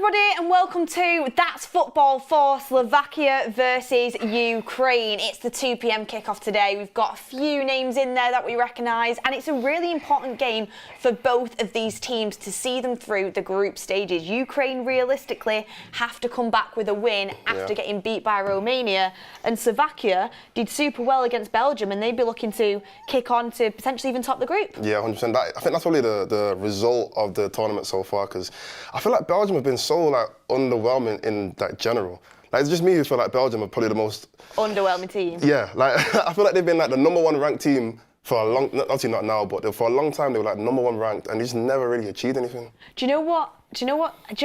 everybody, and welcome to That's Football for Slovakia versus Ukraine. It's the 2 p.m. kickoff today. We've got a few names in there that we recognise, and it's a really important game for both of these teams to see them through the group stages. Ukraine realistically have to come back with a win after getting beat by Romania, and Slovakia did super well against Belgium, and they'd be looking to kick on to potentially even top the group. Yeah, 100%. I think that's probably the result of the tournament so far, because I feel like Belgium have been so underwhelming in general. It's just me who feel like Belgium are probably the most underwhelming team. Yeah, I feel like they've been the number one ranked team for a long, obviously not now, but for a long time they were number one ranked, and they just never really achieved anything. Do you know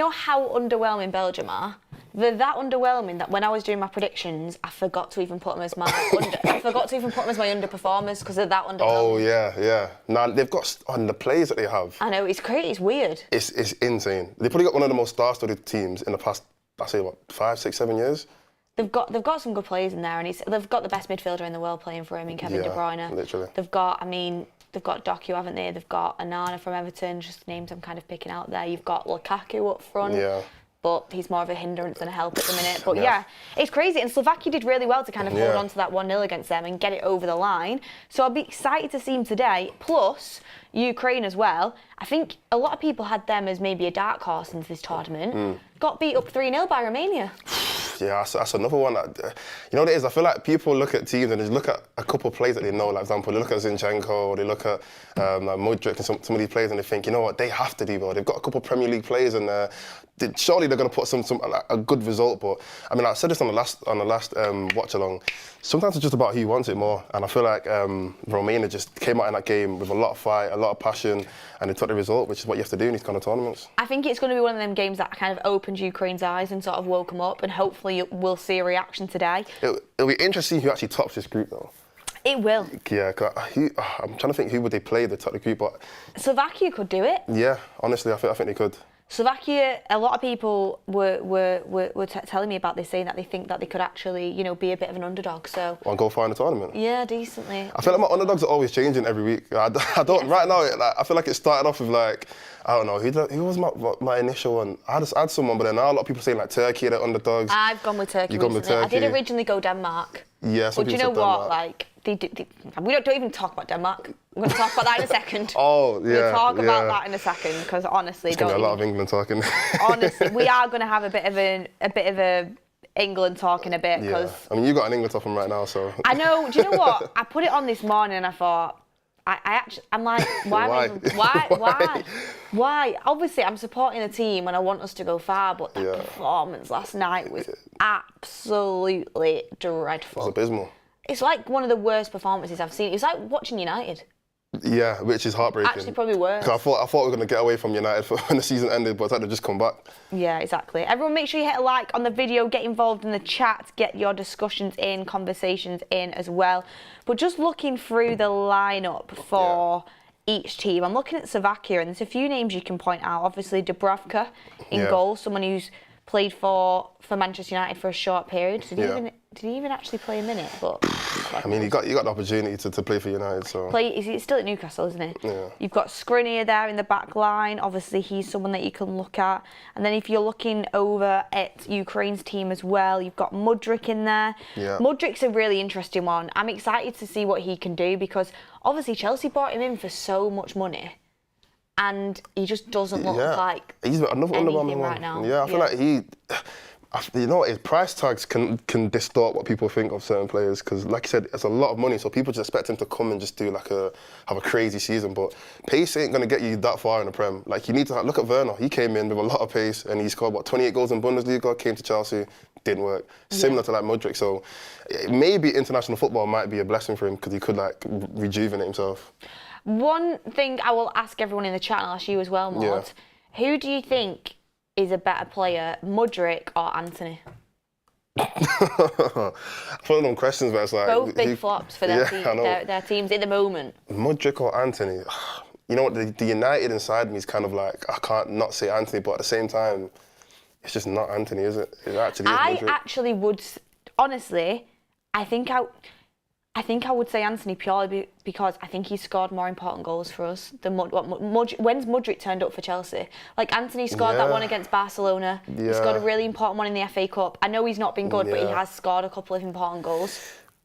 how underwhelming Belgium are? They're that underwhelming that when I was doing my predictions, I forgot to even put them as my underperformers because they're that underwhelming. Oh yeah. Now they've got on the players that they have. I know, it's crazy. It's weird. It's insane. They probably got one of the most star-studded teams in the past, I say 5, 6, 7 years. They've got some good players in there, and they've got the best midfielder in the world playing for him in Kevin De Bruyne. Literally. They've got Doku, haven't they? They've got Onana from Everton, just names I'm kind of picking out there. You've got Lukaku up front. Yeah. But he's more of a hindrance than a help at the minute. But yeah, it's crazy. And Slovakia did really well to kind of hold on to that 1-0 against them and get it over the line. So I'll be excited to see him today. Plus, Ukraine as well. I think a lot of people had them as maybe a dark horse into this tournament. Got beat up 3-0 by Romania. Yeah, that's another one. You know what it is? I feel like people look at teams and they look at a couple of players that they know. Like, for example, they look at Zinchenko, or they look at Modric and some of these players, and they think, you know what, they have to do well. They've got a couple of Premier League players, and surely they're going to put a good result. But I mean, I said this on the last Watchalong. Sometimes it's just about who wants it more, and I feel like Romania just came out in that game with a lot of fight, a lot of passion, and they took the result, which is what you have to do in these kind of tournaments. I think it's going to be one of them games that kind of opened Ukraine's eyes and sort of woke them up, and hopefully we'll see a reaction today. It'll be interesting who actually tops this group, though. It will. Yeah, I'm trying to think who would they play to top the group, but Slovakia could do it. Yeah, honestly, I think they could. Slovakia, a lot of people were telling me about this, saying that they think that they could actually, be a bit of an underdog. So. Want to go far in the tournament? Yeah, decently. I feel like my underdogs are always changing every week. I don't. Right now, I feel like it started off with I don't know, who was my initial one? I had someone, but then now a lot of people saying Turkey are the underdogs. I've gone with Turkey. You've gone with Turkey. I did originally go Denmark. Yeah, but do you know what? We don't even talk about Denmark. We're going to talk about that in a second. Oh, yeah. We'll talk about that in a second, because honestly, it's going to be a lot of England talking. Honestly, we are going to have a bit of a England talk in a bit. Yeah. I mean, you got an England top on right now, so. I know. Do you know what? I put it on this morning, and I thought. I'm like, why? Obviously, I'm supporting the team and I want us to go far, but that performance last night was absolutely dreadful. It was abysmal. It's like one of the worst performances I've seen. It's like watching United. Yeah, which is heartbreaking. Actually, probably worse. I thought we were going to get away from United when the season ended, but it's like they've just come back. Yeah, exactly. Everyone, make sure you hit a like on the video, get involved in the chat, get your discussions in, conversations in as well. But just looking through the lineup for each team, I'm looking at Slovakia, and there's a few names you can point out. Obviously, Dubravka in goal, someone who's played for Manchester United for a short period. Did he even actually play a minute? But I mean, he got the opportunity to play for United. So he's still at Newcastle, isn't he? Yeah. You've got Skriniar there in the back line. Obviously, he's someone that you can look at. And then if you're looking over at Ukraine's team as well, you've got Modric in there. Yeah. Modric's a really interesting one. I'm excited to see what he can do, because obviously Chelsea brought him in for so much money, and he just doesn't look like he's another anything right now. Yeah, I feel like his price tags can distort what people think of certain players, because, like you said, it's a lot of money, so people just expect him to come and just do have a crazy season. But pace ain't going to get you that far in the Prem. You need to look at Werner. He came in with a lot of pace, and he scored 28 goals in Bundesliga. Came to Chelsea, didn't work. Similar to Modric. So maybe international football might be a blessing for him, because he could rejuvenate himself. One thing I will ask everyone in the chat, and I'll ask you as well, Maud. Who do you think is a better player, Modric or Antony? One of them questions where it's both big flops for their teams at the moment. Modric or Antony? You know what? The United inside me is kind of I can't not say Antony, but at the same time, it's just not Antony, is it? It actually is Modric. Actually would, honestly, I think I think I would say Anthony purely because I think he's scored more important goals for us than when's Mudryk turned up for Chelsea. Like Anthony scored that one against Barcelona. He scored a really important one in the FA Cup. I know he's not been good, but he has scored a couple of important goals.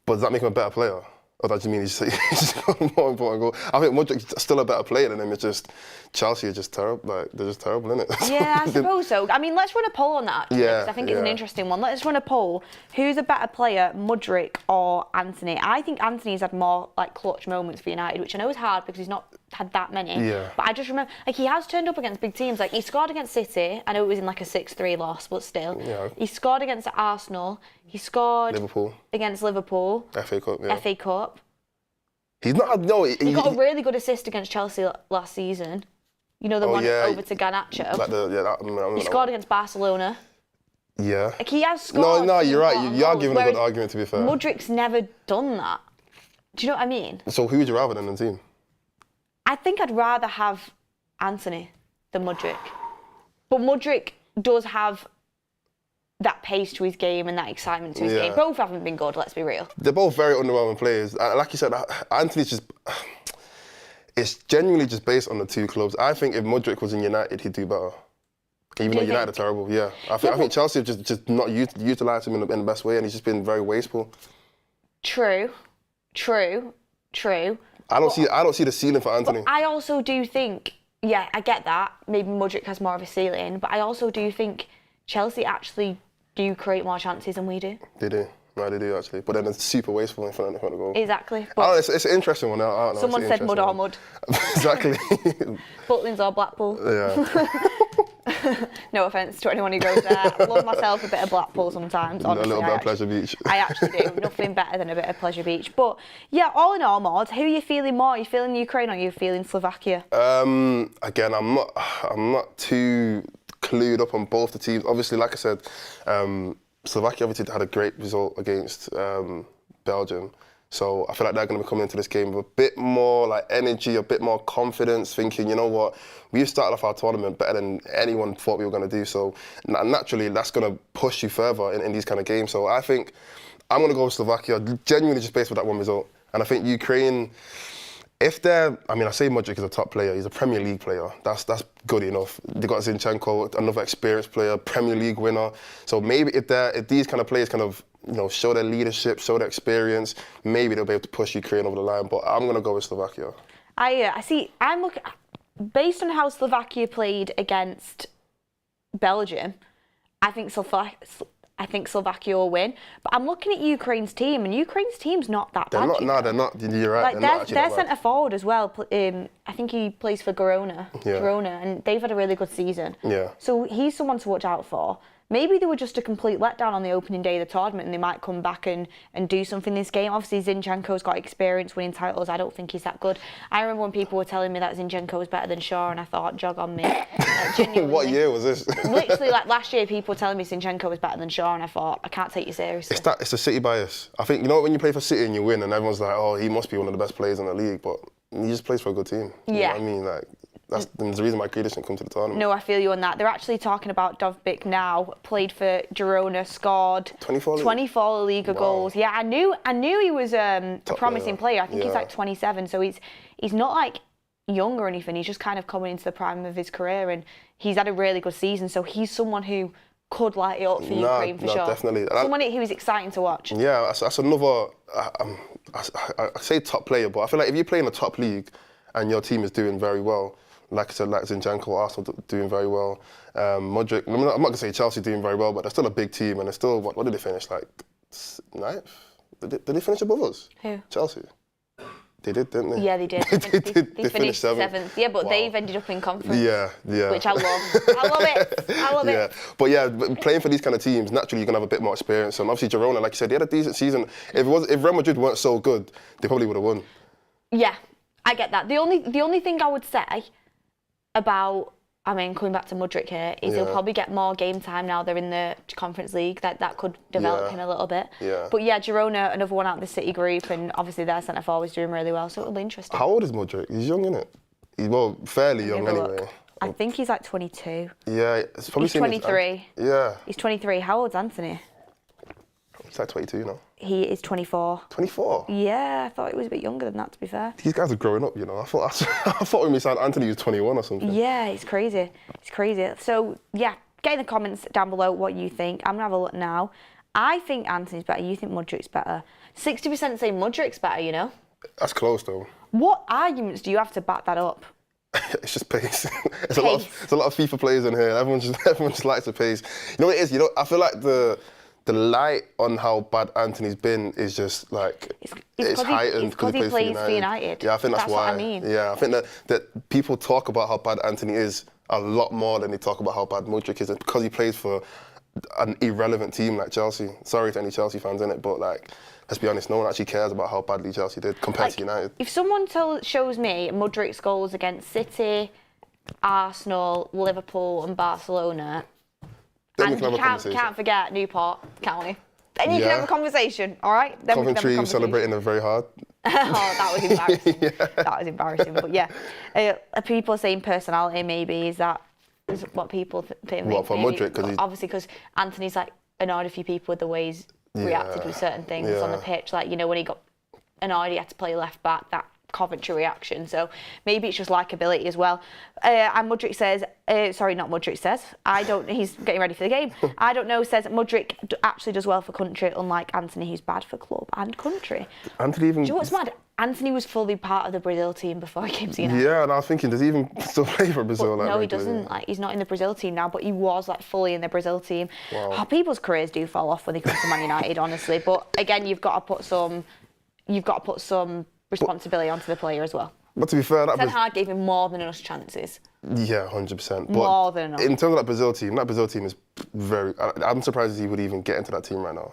But does that make him a better player? Or does that mean he's got a more important goal? I think Mudryk's still a better player than him. It's just Chelsea are just terrible. Like they're just terrible, isn't it? Yeah, I suppose so. I mean, let's run a poll on that. Because I think it's an interesting one. Let's run a poll. Who's a better player, Mudryk or Anthony? I think Anthony's had more like clutch moments for United, which I know is hard because he's not had that many. Yeah. But I just remember, like he has turned up against big teams. Like he scored against City. I know it was in like a 6-3 loss, but still. Yeah. He scored against Arsenal. He scored against Liverpool. FA Cup. Yeah. FA Cup. He's not. No, he got a really good assist against Chelsea last season. You know the one over to Garnacho. Like he scored against Barcelona. Yeah. Like he has scored. No, you're right. You are giving a good argument, to be fair. Mudryk's never done that. Do you know what I mean? So who would you rather than the team? I think I'd rather have Anthony than Mudryk. But Mudryk does have that pace to his game and that excitement to his game. Both haven't been good, let's be real. They're both very underwhelming players. Like you said, Anthony's just... It's genuinely just based on the two clubs. I think if Mudryk was in United, he'd do better. Even though United are terrible, I think Chelsea have just not utilised him in the best way, and he's just been very wasteful. True. I don't see the ceiling for Anthony. But I also do think, I get that. Maybe Mudryk has more of a ceiling, but I also do think Chelsea actually do create more chances than we do. They do. No, they do actually. But then it's super wasteful in front of the goal. Exactly. But it's an interesting one. I don't know. Someone said mud or mud. Exactly. Butlins or Blackpool. Yeah. No offence to anyone who goes there. I love myself a bit of Blackpool sometimes. Honestly, a little bit of Pleasure Beach. I actually do. Nothing better than a bit of Pleasure Beach. But yeah, all in all, Maud, who are you feeling more? Are you feeling Ukraine or are you feeling Slovakia? Again, I'm not too clued up on both the teams. Obviously, like I said, Slovakia obviously had a great result against Belgium. So I feel like they're going to be coming into this game with a bit more like energy, a bit more confidence, thinking, you know what, we've started off our tournament better than anyone thought we were going to do. So naturally, that's going to push you further in these kind of games. So I think I'm going to go with Slovakia, genuinely just based on that one result. And I think Ukraine, I say Mudryk is a top player. He's a Premier League player. That's good enough. They got Zinchenko, another experienced player, Premier League winner. So maybe if these kind of players kind of show their leadership, show their experience, maybe they'll be able to push Ukraine over the line. But I'm going to go with Slovakia. I see. I'm looking based on how Slovakia played against Belgium. I think Slovakia will win. But I'm looking at Ukraine's team, and Ukraine's team's not that bad. They're not. You're right. Like their centre forward as well. I think he plays for Girona, and they've had a really good season. Yeah. So he's someone to watch out for. Maybe they were just a complete letdown on the opening day of the tournament and they might come back and do something this game. Obviously, Zinchenko's got experience winning titles. I don't think he's that good. I remember when people were telling me that Zinchenko was better than Shaw and I thought, jog on me. What year was this? Literally, like last year, people were telling me Zinchenko was better than Shaw and I thought, I can't take you seriously. It's a City bias. I think, when you play for City and you win and everyone's like, oh, he must be one of the best players in the league, but he just plays for a good team. You know what I mean? Like, that's the reason why Grealish didn't come to the tournament. No, I feel you on that. They're actually talking about Dovbyk now. Played for Girona, scored 24 La Liga goals. Yeah, I knew he was a promising player. I think he's like 27, so he's not like young or anything. He's just kind of coming into the prime of his career, and he's had a really good season. So he's someone who could light it up for Ukraine for sure. Definitely. Someone who is exciting to watch. Yeah, that's another. I say top player, but I feel like if you play in a top league and your team is doing very well. Like I said, like Zinchenko, Arsenal doing very well. Mudryk, I'm not going to say Chelsea doing very well, but they're still a big team and they're still, what did they finish? Like, 9th? Did they finish above us? Who? Chelsea. They did, didn't they? Yeah, they did. They finished 7th. Yeah, but they've ended up in conference. Yeah. Which I love. I love it. But yeah, playing for these kind of teams, naturally you're going to have a bit more experience. And obviously Girona, like you said, they had a decent season. If Real Madrid weren't so good, they probably would have won. Yeah, I get that. The only thing I would say about, coming back to Mudryk here, is he'll probably get more game time now they're in the Conference League. That could develop him a little bit. Yeah. But yeah, Girona, another one out of the City group, and obviously their centre forward is doing really well, so it'll be interesting. How old is Mudryk? He's young, isn't it? He's fairly young anyway. I think he's like 22. Yeah, it's probably he's 23. Yeah. He's 23. How old's Anthony? He's like 22, you know. He is 24. 24? Yeah, I thought he was a bit younger than that, to be fair. These guys are growing up, you know. I thought when we signed Anthony, he was 21 or something. Yeah, it's crazy. It's crazy. So, yeah, get in the comments down below what you think. I'm going to have a look now. I think Anthony's better. You think Mudryk's better. 60% say Mudryk's better, you know. That's close, though. What arguments do you have to back that up? It's just pace. There's a lot of FIFA players in here. Everyone just likes the pace. You know what it is? You know, I feel like the light on how bad Anthony's been is just like it's heightened because he plays for United. Yeah, I think that's why. What I mean. Yeah, I think that people talk about how bad Anthony is a lot more than they talk about how bad Mudryk is, and because he plays for an irrelevant team like Chelsea. Sorry to any Chelsea fans in it, but like, let's be honest, no one actually cares about how badly Chelsea did compared to United. If someone shows me Mudryk's goals against City, Arsenal, Liverpool and Barcelona, then and you can't forget Newport, can we? Then you can have a conversation, all right? Then Coventry was celebrating them very hard. Oh, that was embarrassing. That was embarrassing. But yeah, people saying personality maybe is what people think. What, for Mudryk? Obviously, because Anthony's like annoyed a few people with the way he's reacted with certain things on the pitch. Like, you know, when he got annoyed, he had to play left back, that Coventry reaction. So maybe it's just likability as well. And Mudryk says, sorry, not Mudryk says, he's getting ready for the game. I don't know, says Mudryk actually does well for country, unlike Anthony, who's bad for club and country. Anthony even... Do you know what's mad? Anthony was fully part of the Brazil team before he came to United. Yeah, and I was thinking, does he even still play for Brazil? No, he doesn't. Like, he's not in the Brazil team now, but he was like fully in the Brazil team. Wow. Oh, people's careers do fall off when they come to Man United, honestly. But again, you've got to put some responsibility onto the player as well. But to be fair, Ten Hag gave him more than enough chances. Yeah, 100%. More than enough. In terms of that Brazil team is very... I'm surprised he would even get into that team right now.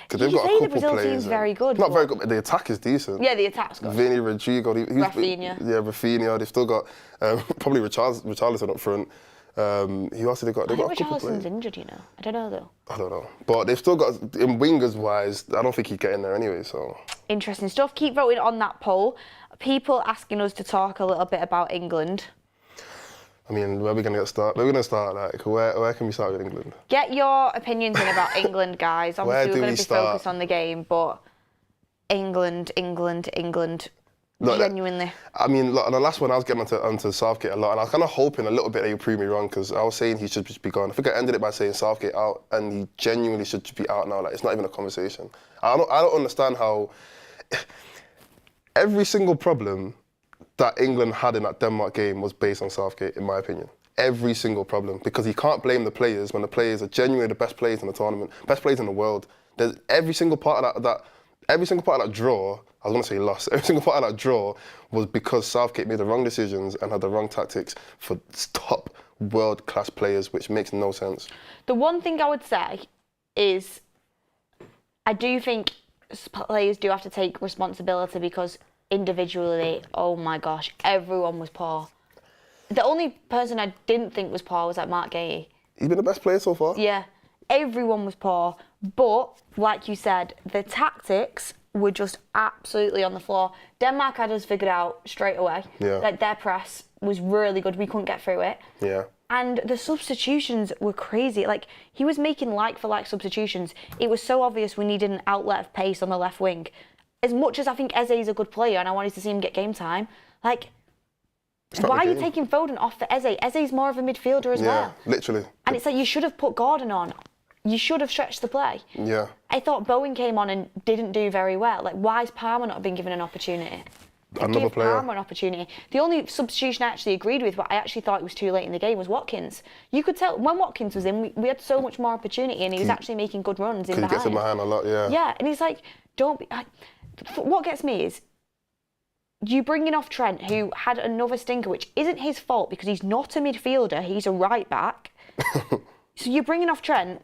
Because they've got a couple the Brazil players. team's very good. Not very good, but the attack is decent. Yeah, the attack's good. Vinny, Rodrigo. Rafinha. Yeah, Rafinha. They've still got probably Richarlison up front. Who else have they got? They've got a couple players. Richarlison's injured, you know. I don't know, though. I don't know. But they've still got... In wingers-wise, I don't think he'd get in there anyway, so... Interesting stuff. Keep voting on that poll. People asking us to talk a little bit about England. I mean, where are we going to get started? Where are we going to start? Like, where can we start with England? Get your opinions in about England, guys. Obviously, we're going to be focused on the game, but England, Look, genuinely. I mean, look, on the last one, I was getting onto Southgate a lot, and I was kind of hoping a little bit that he'd prove me wrong, because I was saying he should just be gone. I think I ended it by saying Southgate out, and he genuinely should be out now. Like, it's not even a conversation. I don't understand how every single problem that England had in that Denmark game was based on Southgate, in my opinion. Every single problem, because he can't blame the players when the players are genuinely the best players in the tournament, best players in the world. There's every single part of that draw. I was going to say loss. Every single part of that draw was because Southgate made the wrong decisions and had the wrong tactics for top world-class players, which makes no sense. The one thing I would say is I do think players do have to take responsibility, because individually, oh my gosh, everyone was poor. The only person I didn't think was poor was like Mark Goldbridge. He's been the best player so far. Yeah, everyone was poor. But, like you said, the tactics were just absolutely on the floor. Denmark had us figured out straight away. Yeah. Like, their press was really good. We couldn't get through it. Yeah. And the substitutions were crazy. Like, he was making like-for-like substitutions. It was so obvious we needed an outlet of pace on the left wing. As much as I think Eze is a good player and I wanted to see him get game time, like, why are you taking Foden off for Eze? Eze's more of a midfielder as well. Yeah, literally. And it's like, you should have put Gordon on. You should have stretched the play. Yeah. I thought Bowen came on and didn't do very well. Like, why is Palmer not being given an opportunity? Another player. Palmer an opportunity. The only substitution I actually agreed with, but I actually thought it was too late in the game, was Watkins. You could tell when Watkins was in, we had so much more opportunity, and he was actually making good runs in behind. He gets in behind a lot, yeah. Yeah, and he's like, don't be... what gets me is, you bringing off Trent, who had another stinker, which isn't his fault because he's not a midfielder, he's a right back. So you're bringing off Trent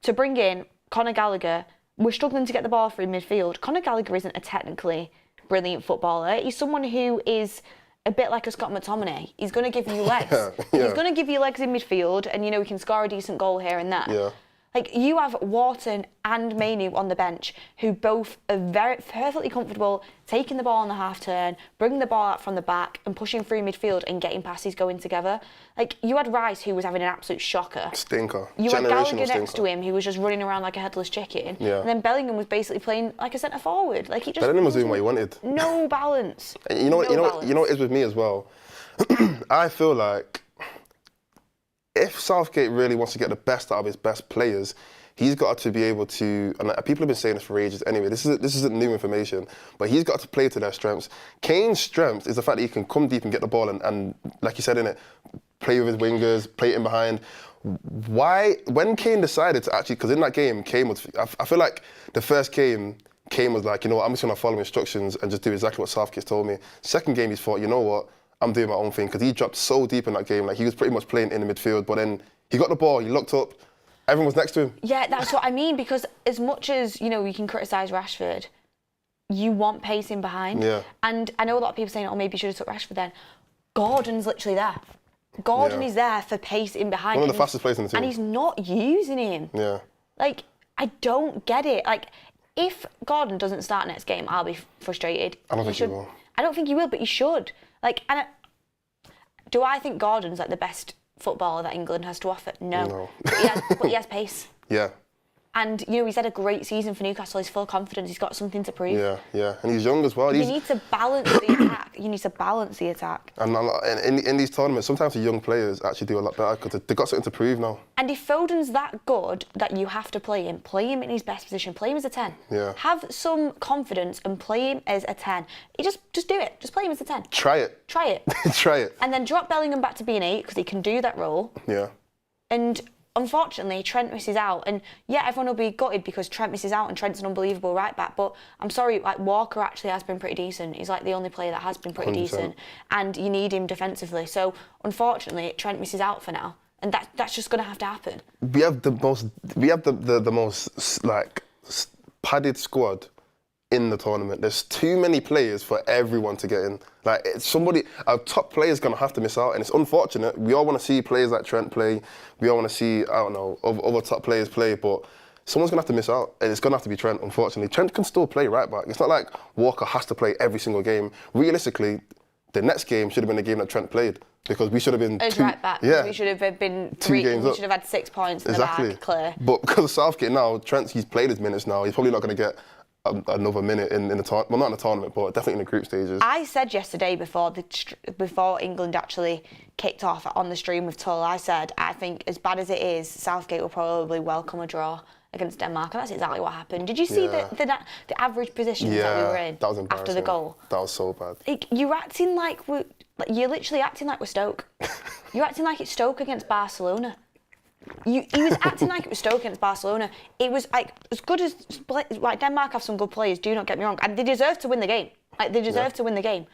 to bring in Conor Gallagher. We're struggling to get the ball through midfield. Conor Gallagher isn't a technically brilliant footballer. He's someone who is a bit like a Scott McTominay. He's going to give you legs. Yeah. He's going to give you legs in midfield, and, you know, he can score a decent goal here and there. Yeah. Like, you have Wharton and Mainoo on the bench, who both are very perfectly comfortable taking the ball on the half turn, bringing the ball out from the back and pushing through midfield and getting passes going together. Like, you had Rice, who was having an absolute shocker. Stinker. You had Gallagher Generational next to him, who was just running around like a headless chicken. Yeah. And then Bellingham was basically playing like a centre forward. Like, he just Bellingham was doing what he wanted. No balance. And you know what it is with me as well? I feel like if Southgate really wants to get the best out of his best players, he's got to be able to, and people have been saying this for ages anyway, this isn't new information, but he's got to play to their strengths. Kane's strength is the fact that he can come deep and get the ball and like you said in it, play with his wingers, play it in behind. Why, when Kane decided to actually, because in that game, Kane was, I feel like the first game, Kane was like, you know what, I'm just going to follow instructions and just do exactly what Southgate's told me. Second game, he thought, you know what, I'm doing my own thing, because he dropped so deep in that game. Like, he was pretty much playing in the midfield, but then he got the ball, he looked up, everyone was next to him. Yeah, that's what I mean, because as much as, you know, we can criticise Rashford, you want pace in behind. Yeah. And I know a lot of people saying, oh, maybe you should have took Rashford then. Gordon's literally there. Gordon is there for pace in behind. One of the fastest players in the team. And he's not using him. Yeah. Like, I don't get it. Like, if Gordon doesn't start next game, I'll be frustrated. I don't think he will. I don't think he will, but he should. Like, do I think Gordon's like the best footballer that England has to offer? No. But he has pace. Yeah. And, you know, he's had a great season for Newcastle. He's full of confidence. He's got something to prove. Yeah. And he's young as well. You need to balance the attack. You need to balance the attack. And in these tournaments, sometimes the young players actually do a lot better because they've got something to prove now. And if Foden's that good that you have to play him in his best position. Play him as a 10. Yeah. Have some confidence and play him as a 10. You just do it. Just play him as a 10. Try it. Try it. Try it. And then drop Bellingham back to being 8 because he can do that role. Yeah. And unfortunately, Trent misses out. And yeah, everyone will be gutted because Trent misses out and Trent's an unbelievable right back. But I'm sorry, like, Walker actually has been pretty decent. He's like the only player that has been pretty 100%. decent. And you need him defensively. So unfortunately, Trent misses out for now. And that's just going to have to happen. We have the most like padded squad in the tournament. There's too many players for everyone to get in. Like, a top player is going to have to miss out, and it's unfortunate. We all want to see players like Trent play. We all want to see, I don't know, other top players play, but someone's going to have to miss out, and it's going to have to be Trent, unfortunately. Trent can still play right back. It's not like Walker has to play every single game. Realistically, the next game should have been the game that Trent played, because we should have been as right back. Yeah. We should have been 3 games up. We should have had 6 points in the bag, clear. But because of Southgate now, he's played his minutes now. He's probably not going to get another minute in the tournament. Well, not in the tournament, but definitely in the group stages. I said yesterday before England actually kicked off on the stream with Tull, I said, I think as bad as it is, Southgate will probably welcome a draw against Denmark, and that's exactly what happened. Did you see the average positions that we were in that was embarrassing after the goal? That was so bad. You're acting like you're literally acting like we're Stoke. You're acting like it's Stoke against Barcelona. He was acting like it was Stoke against Barcelona. It was like as good as like Denmark have some good players. Do not get me wrong, and they deserve to win the game. Like they deserve to win the game.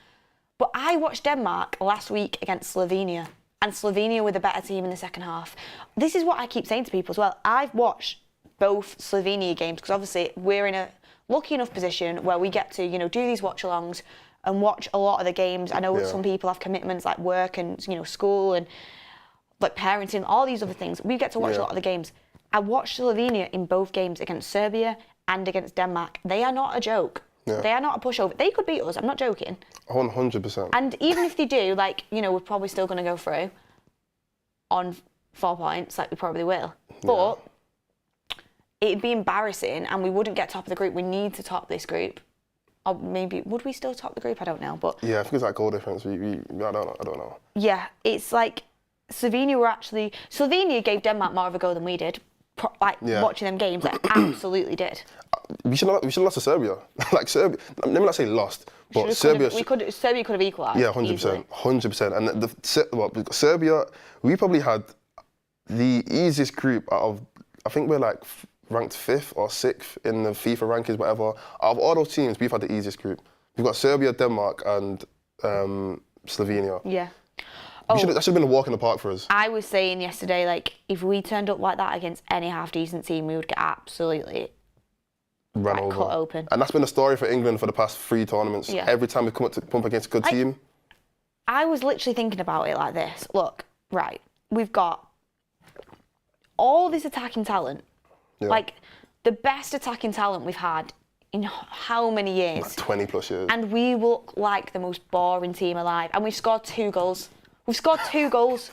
But I watched Denmark last week against Slovenia, and Slovenia were the better team in the second half. This is what I keep saying to people as well. I've watched both Slovenia games because obviously we're in a lucky enough position where we get to do these watch-alongs and watch a lot of the games. I know some people have commitments like work and school and like parenting, all these other things. We get to watch a lot of the games. I watched Slovenia in both games against Serbia and against Denmark. They are not a joke. Yeah. They are not a pushover. They could beat us, I'm not joking. 100%. And even if they do, we're probably still going to go through on 4 points, like we probably will. But it'd be embarrassing and we wouldn't get top of the group. We need to top this group. Or maybe, would we still top the group? I don't know. But yeah, I think it's like goal difference. I don't know. Yeah, it's like Slovenia gave Denmark more of a go than we did. Watching them games, absolutely did. We should have lost to Serbia. Like Serbia, let me not say lost, but Serbia could have equalised. Yeah, 100%. And Serbia, we probably had the easiest group out of. I think we're like ranked 5th or 6th in the FIFA rankings, whatever. Out of all those teams, we've had the easiest group. We've got Serbia, Denmark, and Slovenia. Yeah. That should have been a walk in the park for us. I was saying yesterday, if we turned up like that against any half-decent team, we would get absolutely cut open. And that's been a story for England for the past 3 tournaments. Yeah. Every time we come up against a good team. I was literally thinking about it like this. Look, right, we've got all this attacking talent, Yeah. Like, the best attacking talent we've had in how many years? Like 20 plus years. And we look like the most boring team alive. And we've scored 2 goals. We've scored 2 goals.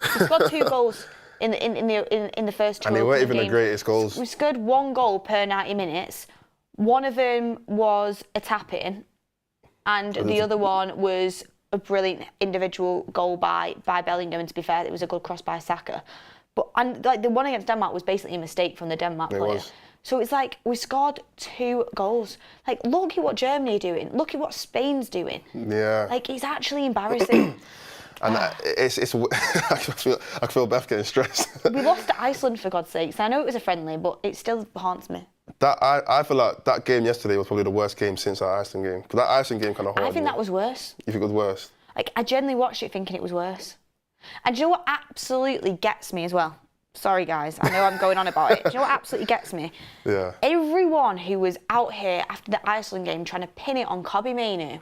We've scored 2 goals in the first 2 And they weren't even games. the greatest goals. We scored 1 goal per 90 minutes. One of them was a tap-in, and the other one was a brilliant individual goal by Bellingham. And to be fair, it was a good cross by Saka. And like the one against Denmark was basically a mistake from the Denmark player. Was. So it's like we scored 2 goals. Like, look at what Germany are doing. Look at what Spain's doing. Yeah. Like, it's actually embarrassing. And it's I feel Beth getting stressed. We lost to Iceland, for God's sakes. I know it was a friendly, but it still haunts me. I feel like that game yesterday was probably the worst game since our Iceland game. Because that Iceland game kind of haunted I think me. that was worse. You think it was worse? Like, I genuinely watched it thinking it was worse. And do you know what absolutely gets me as well? Sorry, guys, I know I'm going on about it. Do you know what absolutely gets me? Yeah. Everyone who was out here after the Iceland game trying to pin it on Kobbie Mainoo,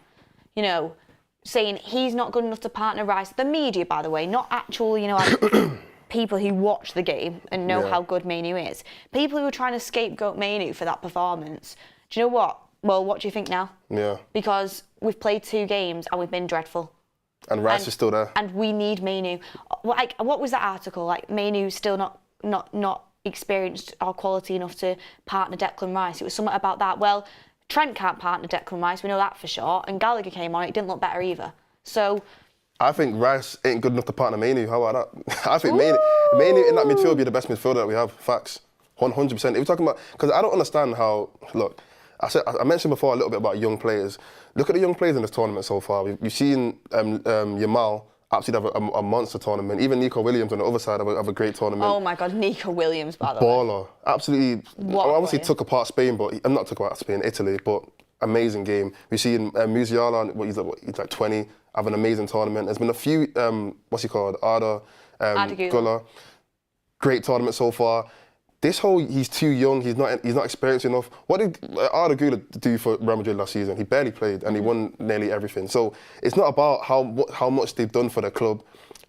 you know, saying he's not good enough to partner Rice. The media, by the way, not actual, you know, like people who watch the game and know how good Mainoo is. People who are trying to scapegoat Mainoo for that performance. Do you know what? Well, what do you think now? Yeah. Because we've played 2 games and we've been dreadful. And Rice is still there. And we need Mainoo. Like, what was that article? Like, Mainoo's still not experienced or quality enough to partner Declan Rice. It was something about that. Well, Trent can't partner Declan Rice, we know that for sure. And Gallagher came on, it didn't look better either. So I think Rice ain't good enough to partner Mainoo. How about that? I think Mainoo in that midfield would be the best midfielder that we have. Facts. 100%. If we're talking about... Because I don't understand how... Look, I mentioned before a little bit about young players. Look at the young players in this tournament so far. We've seen Yamal absolutely have a monster tournament. Even Nico Williams on the other side have a great tournament. Oh my God, Nico Williams, by the way. Baller. Absolutely. Obviously took apart Spain, but I'm not took apart Spain, Italy, but amazing game. We've seen Musiala, he's like 20, have an amazing tournament. There's been a few, Arda Güler. Great tournament so far. This whole, he's too young, he's not experienced enough. What did Arda Güler do for Real Madrid last season? He barely played and he won nearly everything. So it's not about how much they've done for the club.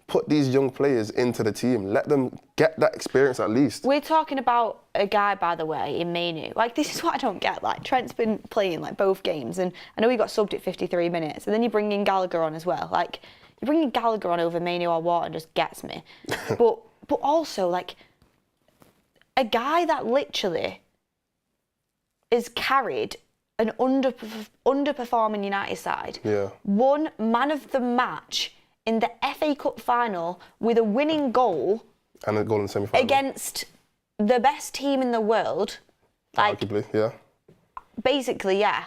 Put these young players into the team. Let them get that experience at least. We're talking about a guy, by the way, in Mainoo. Like, this is what I don't get. Like, Trent's been playing like both games, and I know he got subbed at 53 minutes, and then you bring in Gallagher on as well. Like, you bring in Gallagher on over Mainoo or Water just gets me. but also, like, a guy that literally is carried an underperforming United side, won man of the match in the FA Cup final with a winning goal and a goal in the semi-final against the best team in the world. Like, arguably, yeah. Basically, yeah.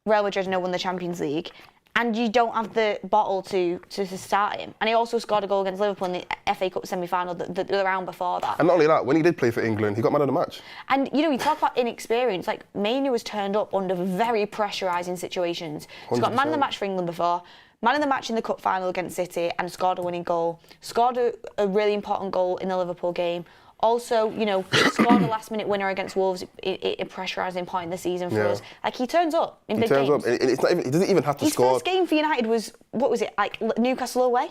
Real Madrid now won the Champions League, and you don't have the bottle to start him. And he also scored a goal against Liverpool in the FA Cup semi-final the round before that. And not only that, when he did play for England, he got man of the match. And, you know, you talk about inexperience. Like, Mainoo has turned up under very pressurising situations. He's got man of the match for England before, man of the match in the cup final against City, and scored a winning goal. Scored a really important goal in the Liverpool game. Also, you know, scored a last-minute winner against Wolves, a pressurising point in the season for us. Like, he turns up in big games. It's not even, he doesn't even have to score. His first game for United was, what was it, like Newcastle away?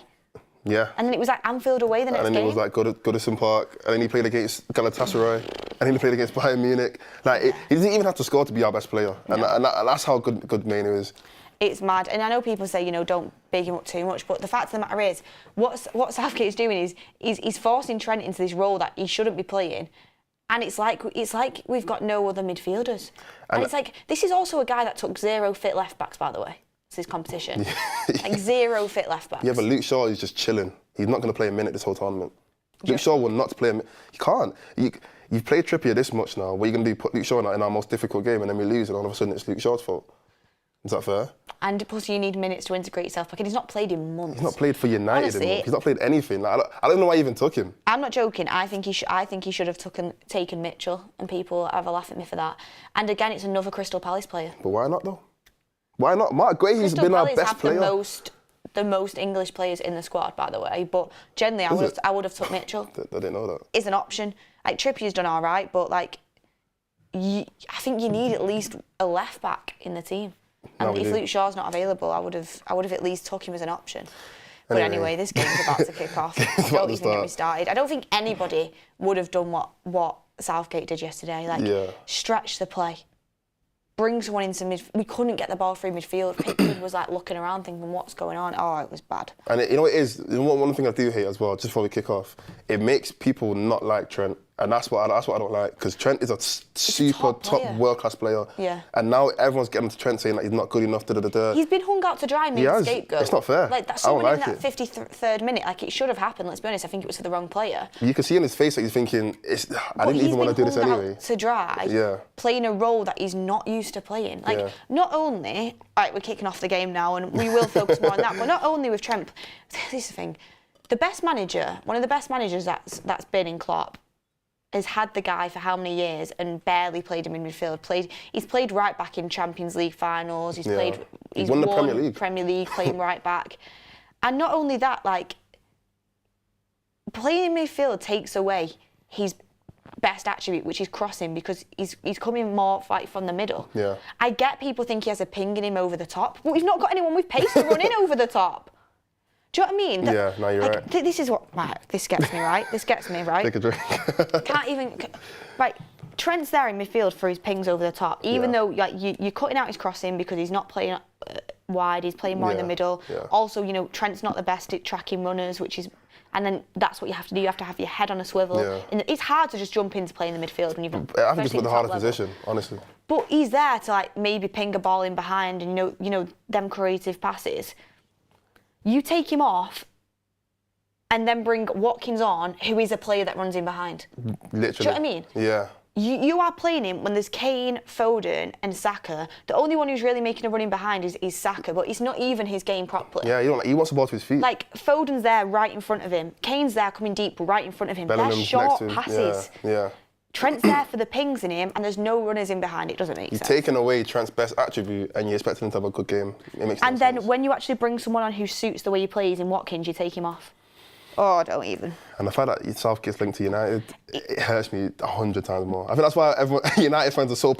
Yeah. And then it was like Anfield away the next game. And then it was like Goodison Park, and then he played against Galatasaray, and then he played against Bayern Munich. Like, he doesn't even have to score to be our best player. No. And that's how good Mainoo is. It's mad. And I know people say, you know, don't big him up too much, but the fact of the matter is, what Southgate is doing is he's forcing Trent into this role that he shouldn't be playing. And it's like we've got no other midfielders. And it's like, this is also a guy that took 0 fit left-backs, by the way. It's his competition. Like, 0 fit left-backs. Yeah, but Luke Shaw is just chilling. He's not going to play a minute this whole tournament. Luke Shaw will not play a minute. He can't. You've played Trippier this much now. What are you going to do? Put Luke Shaw in our most difficult game and then we lose, and all of a sudden it's Luke Shaw's fault. Is that fair? And plus, you need minutes to integrate yourself back in. He's not played in months. He's not played for United. Honestly, in months. He's not played anything. Like, I don't know why you even took him. I'm not joking. I think he should have taken Mitchell, and people have a laugh at me for that. And again, it's another Crystal Palace player. But why not though? Why not? Mark Goldbridge been our best player. The most English players in the squad, by the way. But generally, I would have took Mitchell. I didn't know that. Is an option. Like, Trippier's done all right, but like, I think you need at least a left back in the team. And if Luke Shaw's not available, I would have at least took him as an option. But anyway, this game's about to kick off. Don't even get me started. I don't think anybody would have done what Southgate did yesterday. Like, stretch the play. Bring someone into midfield. We couldn't get the ball through midfield. Pickford was like looking around thinking, what's going on? Oh, it was bad. And you know what it is? One thing I do hate as well, just before we kick off, it makes people not like Trent. And that's what I don't like, because Trent is a super top world-class player. Yeah. And now everyone's getting to Trent saying that he's not good enough. He's been hung out to dry, made a scapegoat. It's not fair. Like, that's someone in that 53rd minute. Like, it should have happened. Let's be honest. I think it was for the wrong player. You can see in his face that he's thinking, I didn't even want to do this anyway. He's been hung out to dry, playing a role that he's not used to playing. Like, not only, right, we're kicking off the game now, and we will focus more on that. But not only with Trent, this is the thing. The best manager, one of the best managers that's been in Klopp, has had the guy for how many years and barely played him in midfield. He's played right back in Champions League finals. He's won the Premier League playing right back. And not only that, like, playing in midfield takes away his best attribute, which is crossing, because he's coming more like from the middle. Yeah. I get people think he has a ping in him over the top, but we've not got anyone with pace to run in over the top. Do you know what I mean? Yeah, no, you're right. This is what... Right, this gets me, right? This gets me, right? Take a drink. Can't even... Right, Trent's there in midfield for his pings over the top, even though like you're cutting out his crossing because he's not playing wide, he's playing more in the middle. Yeah. Also, you know, Trent's not the best at tracking runners, which is... And then that's what you have to do. You have to have your head on a swivel. Yeah. And it's hard to just jump into playing in the midfield when you've... I think it's the hardest position, honestly. But he's there to like maybe ping a ball in behind and you know them creative passes. You take him off and then bring Watkins on, who is a player that runs in behind. Literally. Do you know what I mean? Yeah. You are playing him when there's Kane, Foden and Saka. The only one who's really making a run in behind is Saka, but it's not even his game properly. Yeah, he wants the ball to his feet. Like, Foden's there right in front of him. Kane's there coming deep right in front of him. They're short passes. Yeah. Trent's there for the pings in him, and there's no runners in behind. It doesn't make sense. You're taking away Trent's best attribute, and you're expecting him to have a good game. It makes no sense. And then when you actually bring someone on who suits the way he plays in Watkins, you take him off. Oh, don't even. And the fact that Southgate's linked to United, it hurts me 100 times more. I think that's why United fans are so...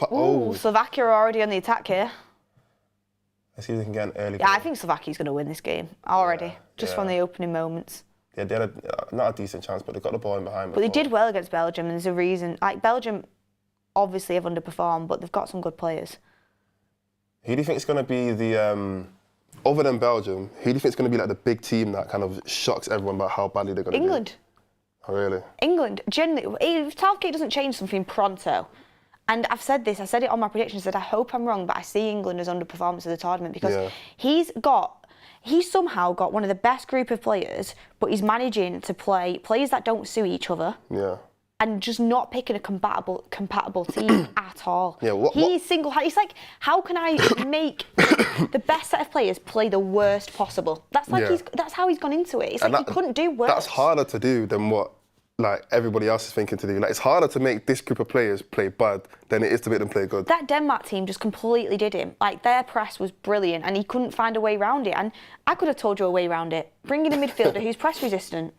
Slovakia are already on the attack here. Let's see if they can get an early goal. I think Slovakia's going to win this game already, just from the opening moments. Yeah, they had not a decent chance, but they got the ball in behind. But they did well against Belgium, and there's a reason. Like, Belgium obviously have underperformed, but they've got some good players. Who do you think is going to be the... other than Belgium, who do you think is going to be like the big team that kind of shocks everyone about how badly they're going to do? England. Oh, really? England. Generally, if Southgate doesn't change something pronto, and I've said this, I said it on my predictions, that I hope I'm wrong, but I see England as underperformance of the tournament because he's somehow got one of the best group of players, but he's managing to play players that don't suit each other. Yeah. And just not picking a compatible team at all. Yeah, he's single-handed. It's like, how can I make the best set of players play the worst possible? That's like that's how he's gone into it. It's like he couldn't do worse. That's harder to do than what like everybody else is thinking to do. Like, it's harder to make this group of players play bad than it is to make them play good. That Denmark team just completely did him. Like, their press was brilliant, and he couldn't find a way around it. And I could have told you a way around it. Bring in a midfielder who's press resistant.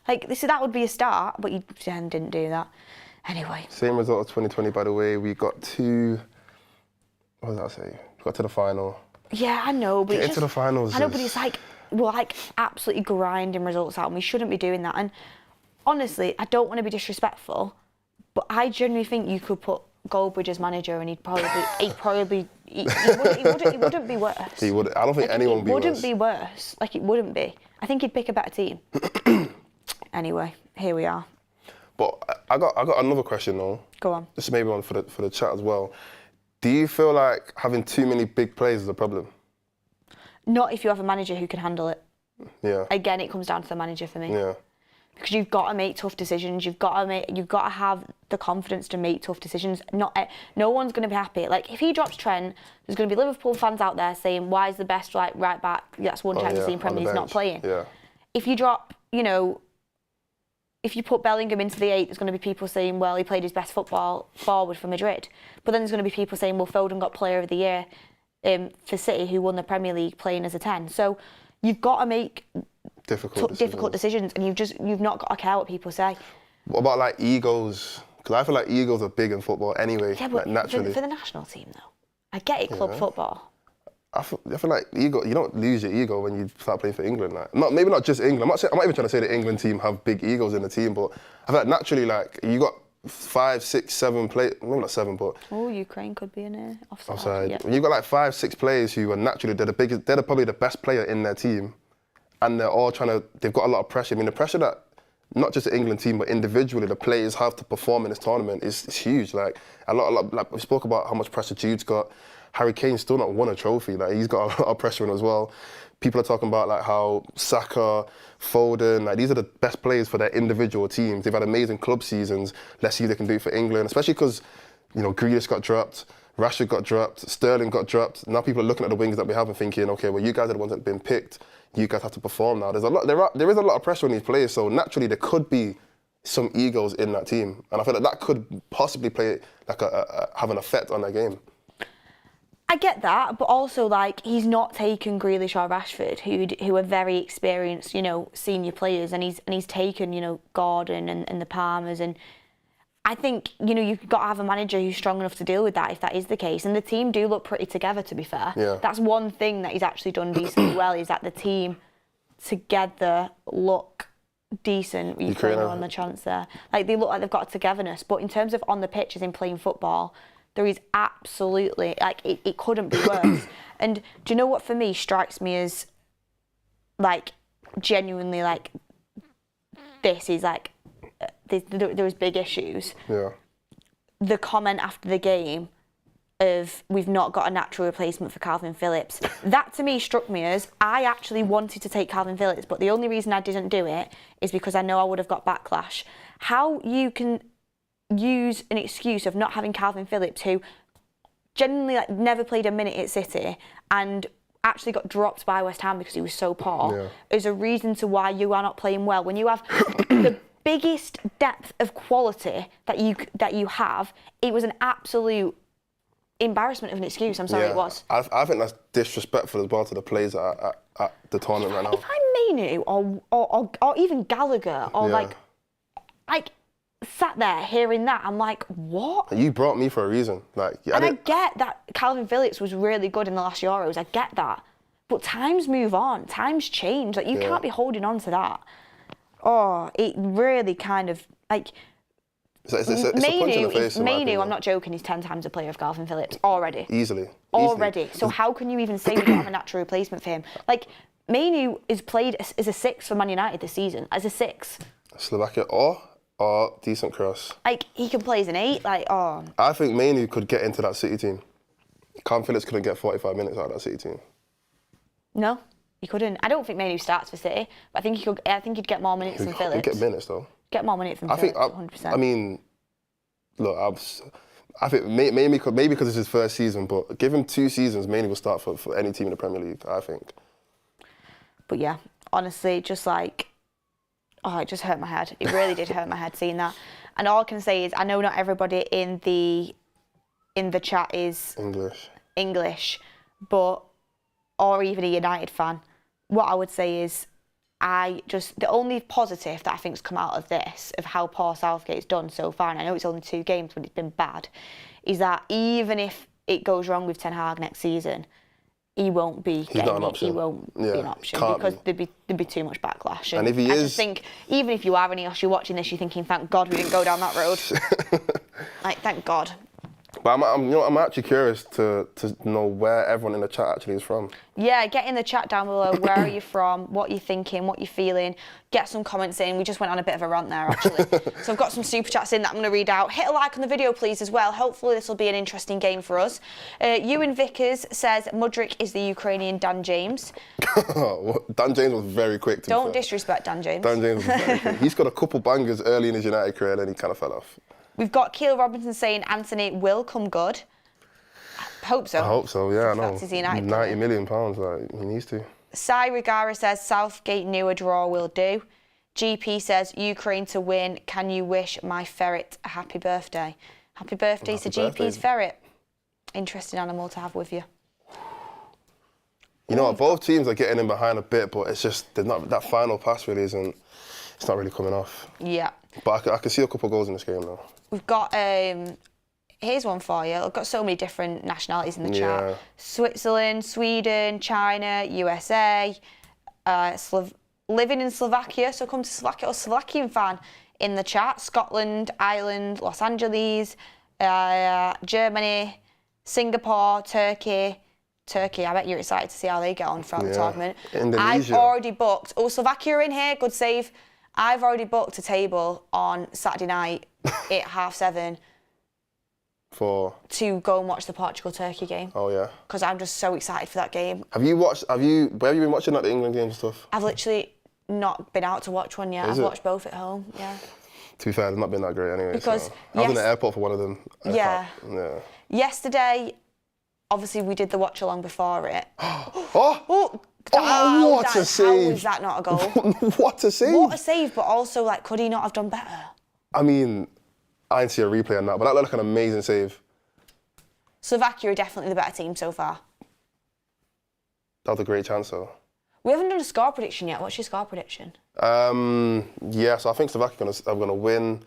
Like, that would be a start, but you didn't do that. Anyway. Same result of 2020, by the way. We got to... What did I say? We got to the final. Yeah, I know, but into the finals. I know, but it's like, we're like absolutely grinding results out, and we shouldn't be doing that. And honestly, I don't want to be disrespectful, but I genuinely think you could put Goldbridge as manager, and he wouldn't be worse. He would. I don't think anyone would be worse. It wouldn't be worse. Like, it wouldn't be. I think he'd pick a better team. Anyway, here we are. But I got another question though. Go on. Just maybe one for the chat as well. Do you feel like having too many big players is a problem? Not if you have a manager who can handle it. Yeah. Again, it comes down to the manager for me. Yeah. Because you've got to make tough decisions. You've got to have the confidence to make tough decisions. No one's going to be happy. Like, if he drops Trent, there's going to be Liverpool fans out there saying, "Why is the best right back that's won Champions League Premier League not playing?" Yeah. If you drop, if you put Bellingham into the 8, there's going to be people saying, well, he played his best football forward for Madrid. But then there's going to be people saying, well, Foden got Player of the Year for City, who won the Premier League playing as a 10. So you've got to make difficult decisions, and you've not got to care what people say. What about like egos? Because I feel like egos are big in football anyway. Yeah, but like, naturally. For the national team though, I get it, club football. I feel like ego. You don't lose your ego when you start playing for England. Like, maybe not just England. I'm not even trying to say the England team have big egos in the team, but I feel like naturally, like, you got 5, 6, 7 players, maybe not 7, but Oh, Ukraine could be in a offside. Yeah. When you've got like 5, 6 players who are naturally, they're probably the best player in their team, and they're all they've got a lot of pressure. I mean, the pressure that not just the England team, but individually the players have to perform in this tournament is huge. Like like we spoke about how much pressure Jude's got. Harry Kane's still not won a trophy. Like he's got a lot of pressure on as well. People are talking about like how Saka, Foden, like these are the best players for their individual teams. They've had amazing club seasons. Let's see if they can do it for England, especially because, you know, Grealish got dropped, Rashford got dropped, Sterling got dropped. Now people are looking at the wings that we have and thinking, okay, well, you guys are the ones that have been picked. You guys have to perform now. There is a lot of pressure on these players, so naturally there could be some egos in that team, and I feel like that could possibly play like have an effect on their game. I get that, but also like he's not taken Grealish or Rashford, who are very experienced, you know, senior players, and he's taken, you know, Gordon and the Palmers, and I think, you know, you've got to have a manager who's strong enough to deal with that if that is the case. And the team do look pretty together, to be fair. Yeah. That's one thing that he's actually done decently well, is that the team together look decent. Ukraine on the chance there. Like, they look like they've got a togetherness. But in terms of on the pitch, as in playing football, there is absolutely, like, it couldn't be worse. And do you know what, for me, strikes me as, like, genuinely, like, this is, like, there was big issues. Yeah. The comment after the game of we've not got a natural replacement for Calvin Phillips, that to me struck me as I actually wanted to take Calvin Phillips, but the only reason I didn't do it is because I know I would have got backlash. How you can use an excuse of not having Calvin Phillips, who genuinely like never played a minute at City and actually got dropped by West Ham because he was so poor, as a reason to why you are not playing well, when you have the biggest depth of quality that you have. It was an absolute embarrassment of an excuse. I'm sorry, it was. I think that's disrespectful as well to the players at the tournament right now. If I'm Mainoo or even Gallagher or like sat there hearing that, I'm like, what? You brought me for a reason. Like, I get that Calvin Phillips was really good in the last Euros. I get that, but times move on. Times change. Like, you can't be holding on to that. Oh, it really kind of like. It's a punch in the face. Mainoo, I'm not joking, he's 10 times a player of Calvin Phillips already. Easily. So how can you even say we don't have a natural replacement for him? Like, Mainoo is played as a 6 for Man United this season, as a 6. Slovakia or decent cross. Like, he can play as an 8. Like, oh. I think Mainoo could get into that City team. Calvin Phillips couldn't get 45 minutes out of that City team. No, he couldn't. I don't think Mainoo starts for City, but I think he could. I think he'd get more minutes than Phillips. He'd get minutes though. Get more minutes than Phillips. 100%. I mean, look, I think maybe because it's his first season, but give him 2 seasons, Mainoo will start for any team in the Premier League, I think. But yeah, honestly, just like, oh, it just hurt my head. It really did hurt my head seeing that. And all I can say is, I know not everybody in the chat is English, but or even a United fan. What I would say is, the only positive that I think's come out of this, of how poor Southgate's done so far, and I know it's only 2 games, but it's been bad, is that even if it goes wrong with Ten Hag next season, he won't be getting it. He won't be an option because there'd be too much backlash. And if he is, I just think even if you are Ineos, you're watching this, you're thinking, thank God we didn't go down that road. Like, thank God. But I'm actually curious to know where everyone in the chat actually is from. Yeah, get in the chat down below. Where are you from? What you're thinking? What you're feeling? Get some comments in. We just went on a bit of a rant there, actually. So I've got some super chats in that I'm going to read out. Hit a like on the video, please, as well. Hopefully this will be an interesting game for us. Ewan Vickers says Mudryk is the Ukrainian Dan James. Dan James was very quick. Don't disrespect Dan James. Dan James was very quick. He's got a couple bangers early in his United career, and then he kind of fell off. We've got Keil Robinson saying Anthony will come good. I hope so. I hope so, yeah, I know. £90 million, like, he needs to. Sai Rigara says Southgate knew a draw will do. GP says Ukraine to win. Can you wish my ferret a happy birthday? Happy birthday to GP's ferret. Interesting animal to have with you. You know what, both teams are getting in behind a bit, but it's just that final pass really isn't. It's not really coming off. Yeah. But I can see a couple of goals in this game though. We've got, here's one for you. I've got so many different nationalities in the chat. Switzerland, Sweden, China, USA, living in Slovakia, so come to Slovakia, or Slovakian fan in the chat. Scotland, Ireland, Los Angeles, Germany, Singapore, Turkey. I bet you're excited to see how they get on throughout the tournament. Indonesia. I've already booked. Oh, Slovakia are in here. Good save. I've already booked a table on Saturday night at 7:30 to go and watch the Portugal-Turkey game. Oh yeah. Because I'm just so excited for that game. Where have you been watching like the England games and stuff? I've literally not been out to watch one yet. I've watched both at home. Yeah. To be fair, it's not been that great anyway. Because I was in the airport for one of them. Yeah. Yeah. Yesterday, obviously we did the watch-along before it. What a save! How was that not a goal? What a save! What a save, but also, like, could he not have done better? I mean, I didn't see a replay on that, but that looked like an amazing save. Slovakia are definitely the better team so far. That was a great chance, though. We haven't done a score prediction yet. What's your score prediction? Yeah, so I think Slovakia are going to win.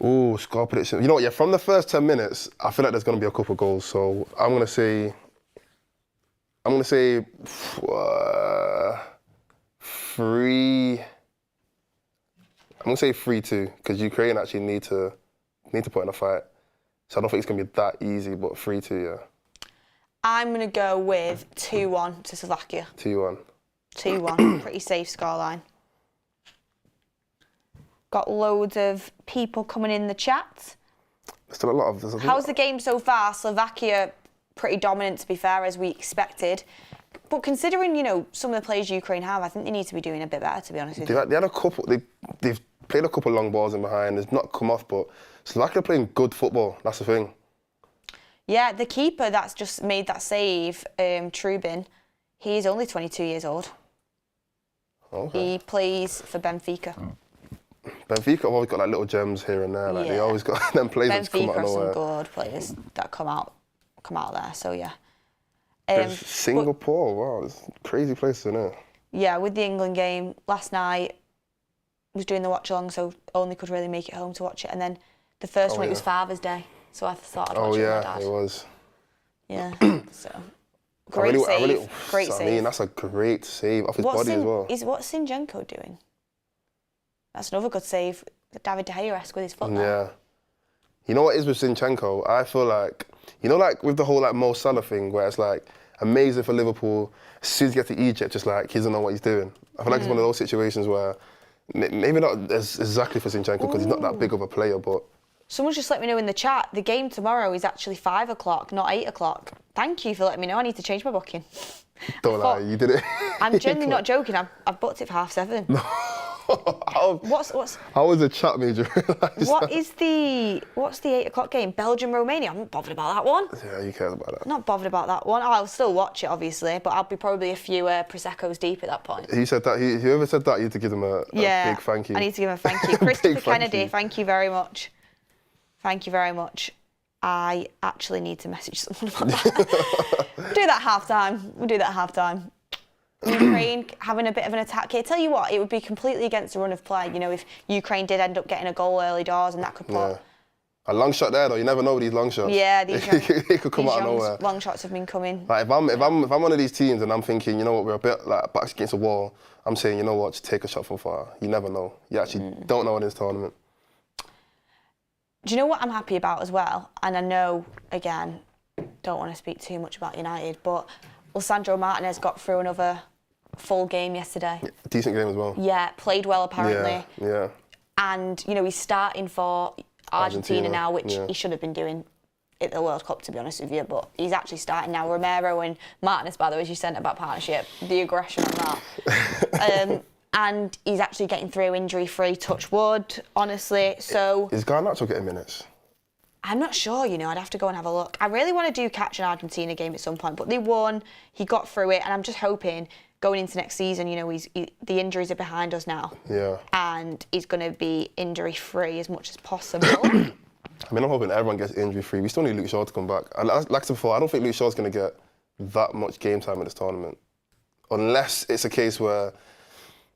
Ooh, score prediction. You know what, yeah, from the first 10 minutes, I feel like there's going to be a couple of goals. So I'm going to say 3. I'm going to say 3-2, because Ukraine actually need to put in a fight. So I don't think it's going to be that easy, but 3-2, yeah. I'm going to go with 2-1 to Slovakia. 2-1. 2-1, pretty safe scoreline. Got loads of people coming in the chat. Still a lot of... How's the game so far? Slovakia, pretty dominant, to be fair, as we expected. But considering, you know, some of the players Ukraine have, I think they need to be doing a bit better, to be honest with you. They had a couple... They've played a couple of long balls in behind. It's not come off, but Slovakia are playing good football. That's the thing. Yeah, the keeper that's just made that save, Trubin, he's only 22 years old. Okay. He plays for Benfica. Benfica have always got like little gems here and there. Like they always got them players that come out of nowhere. Benfica are some good players that come out there. So yeah. Singapore, wow, it's a crazy place, isn't it? Yeah, with the England game last night, was doing the watch along, so only could really make it home to watch it. And then the first one, it was Father's Day, so I thought I'd watch it with my dad. It was. Yeah, so great save. Great save. I mean, that's a great save off his body as well. What's Zinchenko doing? That's another good save. David De Gea-esque with his foot there. Yeah. You know what it is with Zinchenko? I feel like, you know, like with the whole like Mo Salah thing, where it's like amazing for Liverpool. As soon as he gets to Egypt, just like he doesn't know what he's doing. I feel like it's one of those situations where maybe not as exactly for Zinchenko because he's not that big of a player, but. Someone's just let me know in the chat, the game tomorrow is actually 5 o'clock, not 8 o'clock. Thank you for letting me know. I need to change my booking. Don't lie, you did it. I'm genuinely not joking. I've booked it for 7:30. No. How was the chat made you realise What's the 8 o'clock game? Belgium-Romania. I'm not bothered about that one. Yeah, you care about that. Not bothered about that one. I'll still watch it, obviously, but I'll be probably a few Prosecco's deep at that point. He said that. Whoever said that, you had to give him a big thank you. I need to give him a thank you. Christopher Kennedy, thank you very much. Thank you very much. I actually need to message someone about that. We'll do that half time. Ukraine having a bit of an attack here. Tell you what, it would be completely against the run of play, you know, if Ukraine did end up getting a goal early doors and that could put... Yeah. A long shot there, though. You never know with these long shots. Yeah, they could come out of nowhere. Long shots have been coming. Like if I'm one of these teams and I'm thinking, you know what, we're a bit like backs against the wall, I'm saying, you know what, just take a shot from far. You never know. You actually don't know in this tournament. Do you know what I'm happy about as well? And I know, again, don't want to speak too much about United, but Lisandro Martinez got through another full game yesterday. Yeah, decent game as well. Yeah, played well apparently. Yeah. And, you know, he's starting for Argentina now, which he should have been doing at the World Cup, to be honest with you, but he's actually starting now. Romero and Martinez, by the way, as you said about partnership, the aggression on that. And he's actually getting through injury-free, touch wood, honestly, so... Is Garnacho getting minutes? I'm not sure, you know, I'd have to go and have a look. I really want to catch an Argentina game at some point, but they won, he got through it, and I'm just hoping, going into next season, you know, the injuries are behind us now. Yeah. And he's going to be injury-free as much as possible. I mean, I'm hoping everyone gets injury-free. We still need Luke Shaw to come back. And like I said before, I don't think Luke Shaw's going to get that much game time in this tournament. Unless it's a case where,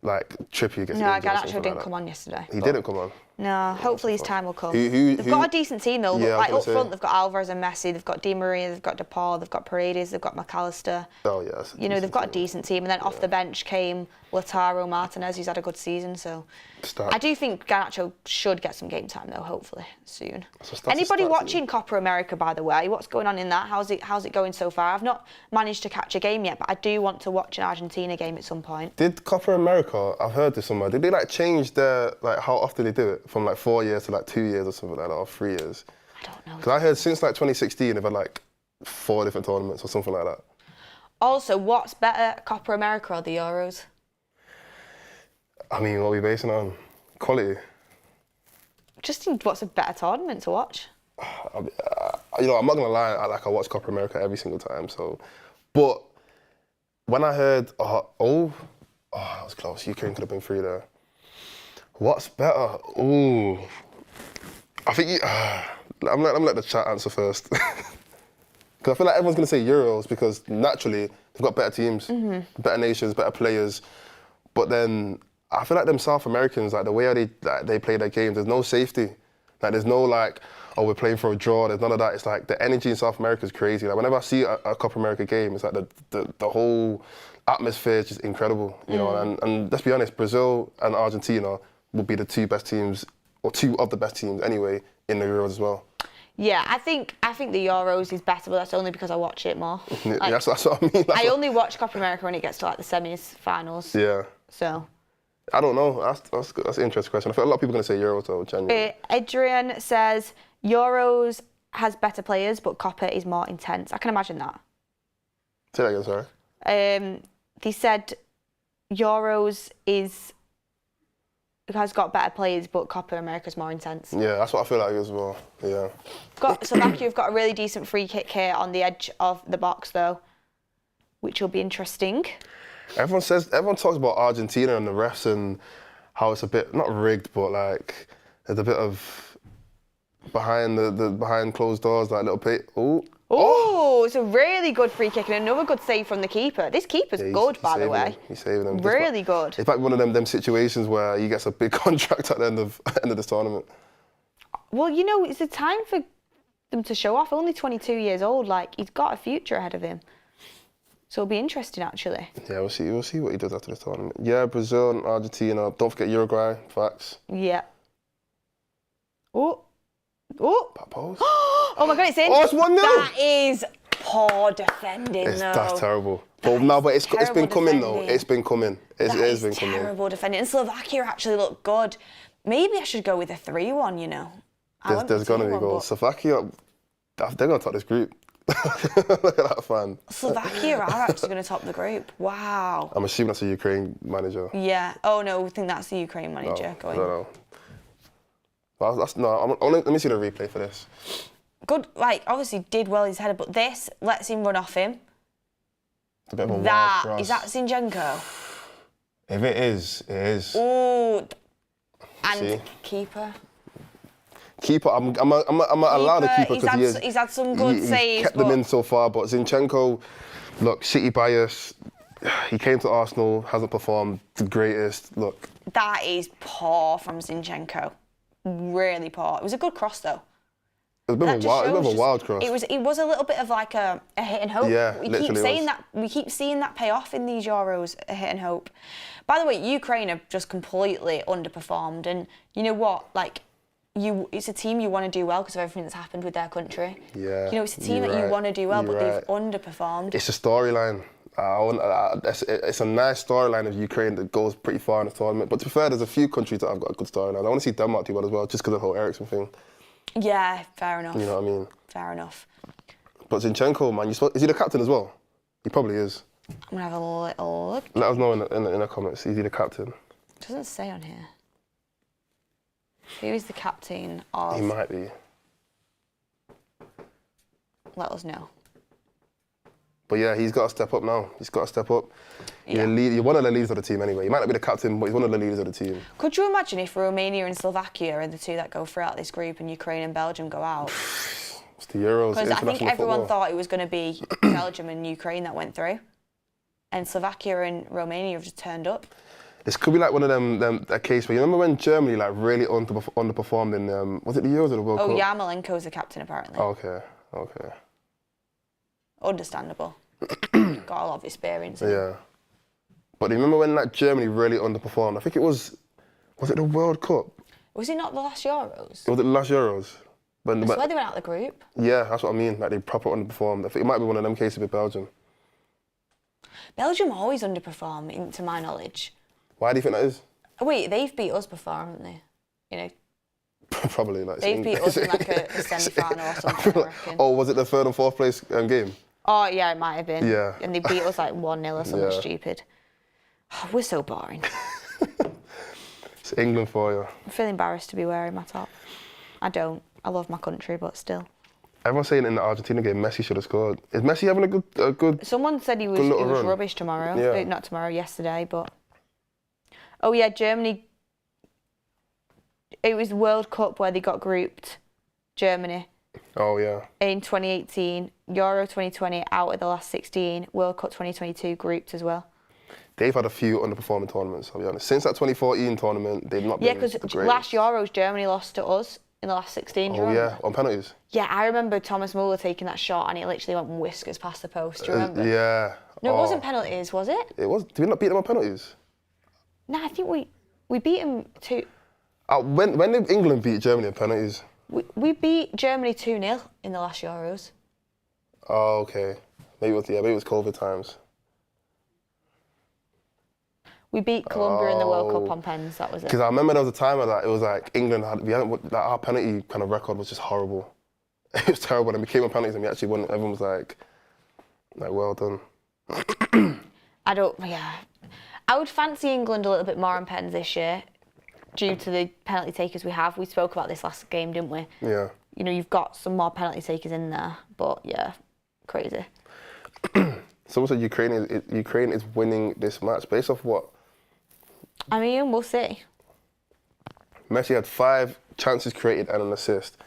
like, Trippier gets injured. No, Garnacho didn't come on yesterday. He didn't come on? No, hopefully his time will come. Who, They've got a decent team though. Yeah, Like I was up gonna front, say. they've got Alvarez and Messi. They've got Di Maria. They've got DePaul. They've got Paredes. They've got McAllister. Oh yeah. That's a You know, they've decent got a team. decent team. And then off the bench came Lautaro Martinez, who's had a good season. So Start. I do think Garnacho should get some game time though, hopefully soon. So start to Anybody start to- watching Copa America, by the way? What's going on in that? How's it going so far? I've not managed to catch a game yet, but I do want to watch an Argentina game at some point. Did Copa America? I've heard this somewhere. Did they like change their like how often they do it from like 4 years to like 2 years or something like that, or 3 years? I don't know. Because I heard since like 2016 they've had like 4 different tournaments or something like that. Also, what's better, Copa America or the Euros? I mean, what are we basing it on? Quality. Just think what's a better tournament to watch? You know, I'm not gonna lie. I watch Copa America every single time. So, but when I heard, that was close. Ukraine could have been through there. What's better? Ooh, I think I'm gonna let the chat answer first. Because I feel like everyone's gonna say Euros because naturally they've got better teams, better nations, better players. But then I feel like them South Americans, like the way they play their games, there's no safety. Like there's no like, oh, we're playing for a draw. There's none of that. It's like the energy in South America is crazy. Like whenever I see a Copa America game, it's like the whole atmosphere is just incredible. You know, and let's be honest, Brazil and Argentina will be the two best teams, or two of the best teams anyway, in the Euros as well. Yeah, I think the Euros is better, but that's only because I watch it more. Yeah, Like, that's what I mean. I only watch Copa America when it gets to like the semis-finals. Yeah. So. I don't know. That's an interesting question. I feel a lot of people are going to say Euros though, genuinely. Adrian says Euros has better players, but Copa is more intense. I can imagine that. Say that again, sorry. They said Euros has got better players, but Copa America's more intense. Yeah, that's what I feel like as well. Yeah. Slovakia have got a really decent free kick here on the edge of the box though, which will be interesting. Everyone talks about Argentina and the refs and how it's a bit not rigged, but like there's a bit of behind closed doors, like little bit. Oh, it's a really good free kick and another good save from the keeper. This keeper's good, by the way. He's saving them. Really good. It's like one of them situations where he gets a big contract at the end of this tournament. Well, you know, it's a time for them to show off. Only 22 years old, like he's got a future ahead of him. So it'll be interesting, actually. Yeah, we'll see what he does after this tournament. Yeah, Brazil and Argentina. Don't forget Uruguay. Facts. Yeah. Oh. Papos. Oh my God, it's in. Oh, it's 1-0. That is poor defending, though. That's terrible. But it's been coming though. It's been coming. It has been coming. Terrible defending. And Slovakia actually look good. Maybe I should go with a 3-1. You know. There's gonna be goals. Slovakia, they're gonna top this group. Look at that fan. Slovakia are actually going to top the group. Wow. I'm assuming that's a Ukraine manager. Yeah. Oh no, I think that's the Ukraine manager going. No. Well, let me see the replay for this. Good, like obviously did well his header, but this lets him run off him. It's a bit of a wild cross. Is that Zinchenko? If it is, it is. Ooh. And See? keeper. Keeper, I'm allowed the keeper because he's had some good saves. He's kept them in so far, but Zinchenko, look, City bias. He came to Arsenal, hasn't performed the greatest. Look, that is poor from Zinchenko. Really poor. It was a good cross though. It was a bit of a wild cross. It was a little bit of like a hit and hope. Yeah, we keep seeing that pay off in these Euros, a hit and hope. By the way, Ukraine have just completely underperformed, and you know what? Like, it's a team you want to do well because of everything that's happened with their country. Yeah. You know, it's a team that you want to do well, but they've underperformed. It's a storyline. It's a nice storyline of Ukraine that goes pretty far in the tournament. But to be fair, there's a few countries that have got a good storyline. I want to see Denmark do well as well, just because of the whole Eriksen thing. Yeah, fair enough. You know what I mean? Fair enough. But Zinchenko, man, is he the captain as well? He probably is. I'm going to have a little look. Let us know in the comments. Is he the captain? It doesn't say on here. Who is the captain of... He might be. Let us know. But yeah, he's got to step up now. He's got to step up. Yeah. You're one of the leaders of the team anyway. He might not be the captain, but he's one of the leaders of the team. Could you imagine if Romania and Slovakia are the two that go throughout this group and Ukraine and Belgium go out? It's the Euros, Because I think everyone football. thought it was going to be Belgium and Ukraine that went through. And Slovakia and Romania have just turned up. This could be like one of them a case where you remember when Germany like really underperformed in was it the Euros or the World Cup? Oh, Yarmolenko's the captain apparently. Oh, okay. Understandable. Got a lot of experience. Yeah. But do you remember when like Germany really underperformed? I think it was it the World Cup? Was it not the last Euros? Was it the last Euros? That's why they went out of the group. Yeah, that's what I mean. Like they proper underperformed. I think it might be one of them cases with Belgium. Belgium always underperform, to my knowledge. Why do you think that is? Oh, wait, they've beat us before, haven't they? You know. Probably like. They've beat us in like a semi-final or something, I reckon. Oh, was it the 3rd and 4th place game? Oh yeah, it might have been. Yeah. And they beat us like 1-0 or something stupid. Oh, we're so boring. It's England for you. I feel embarrassed to be wearing my top. I don't. I love my country, but still. Everyone's saying in the Argentina game, Messi should have scored. Is Messi having a good? Someone said he was rubbish tomorrow. Yeah. Not tomorrow, yesterday, but. Oh yeah, Germany. It was the World Cup where they got grouped. Germany. Oh yeah. In 2018, Euro 2020 out of the last 16, World Cup 2022 grouped as well. They've had a few underperforming tournaments, I'll be honest. Since that 2014 tournament, they've not been the greatest. because last Euros, Germany lost to us in the last 16. Do you remember? On penalties. Yeah, I remember Thomas Muller taking that shot and it literally went whiskers past the post. Do you remember? Yeah. No, it wasn't penalties, was it? It was. Did we not beat them on penalties? No, I think we beat them 2. When did England beat Germany on penalties? We beat Germany 2-0 in the last Euros. Oh, okay. Maybe it was COVID times. We beat Colombia in the World Cup on pens, that was it. Because I remember there was a time where it was like England our penalty kind of record was just horrible. It was terrible. And we came on penalties and we actually won. Everyone was like well done. I would fancy England a little bit more on pens this year due to the penalty takers we have. We spoke about this last game, didn't we? Yeah. You know, you've got some more penalty takers in there, but yeah, crazy. Someone said Ukraine is winning this match based off what? I mean, we'll see. Messi had 5 chances created and an assist.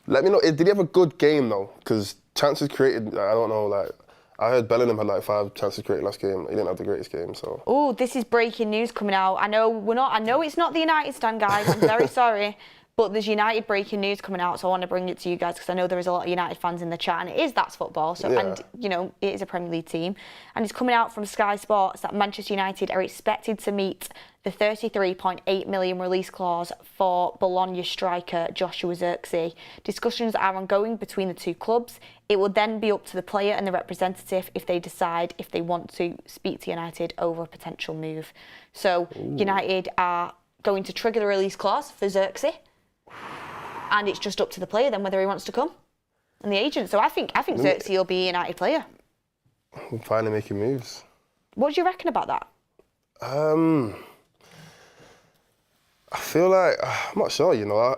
Let me know, did he have a good game though? Because chances created, I don't know, like, I heard Bellingham had like 5 chances created last game. He didn't have the greatest game, so. Oh, this is breaking news coming out. I know it's not the United stand, guys. I'm very sorry. But there's United breaking news coming out, so I want to bring it to you guys because I know there is a lot of United fans in the chat, and it is That's Football. So, yeah. And you know it is a Premier League team, and it's coming out from Sky Sports that Manchester United are expected to meet the 33.8 million release clause for Bologna striker Joshua Zirkzee. Discussions are ongoing between the two clubs. It will then be up to the player and the representative if they decide if they want to speak to United over a potential move. So United are going to trigger the release clause for Zirkzee. And it's just up to the player then whether he wants to come and the agent. So I think Zirkzee will be a United player. I'm finally making moves. What do you reckon about that? I feel like I'm not sure. You know,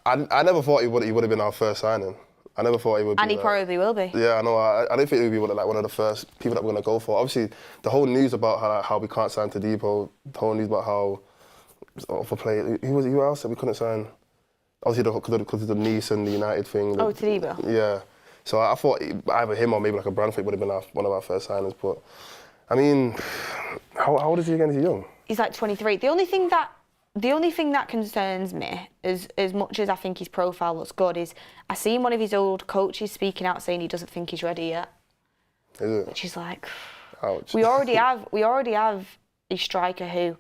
I never thought he would have been our first signing. I never thought he would. And he probably will be. Yeah, I know. I didn't think he would be one of the first people that we're gonna go for. Obviously, the whole news about how we can't sign Todibo, the whole news about how for play. Who else that we couldn't sign? Obviously, because of the Nice and the United thing. Todibo. Yeah. So I thought either him or maybe like a Brantford would have been one of our first signings. But I mean, how old is he again? Is he young? He's like 23. The only thing that concerns me, as much as I think his profile looks good, is I seen one of his old coaches speaking out saying he doesn't think he's ready yet. Is it? Which is like, ouch. We already have a striker who,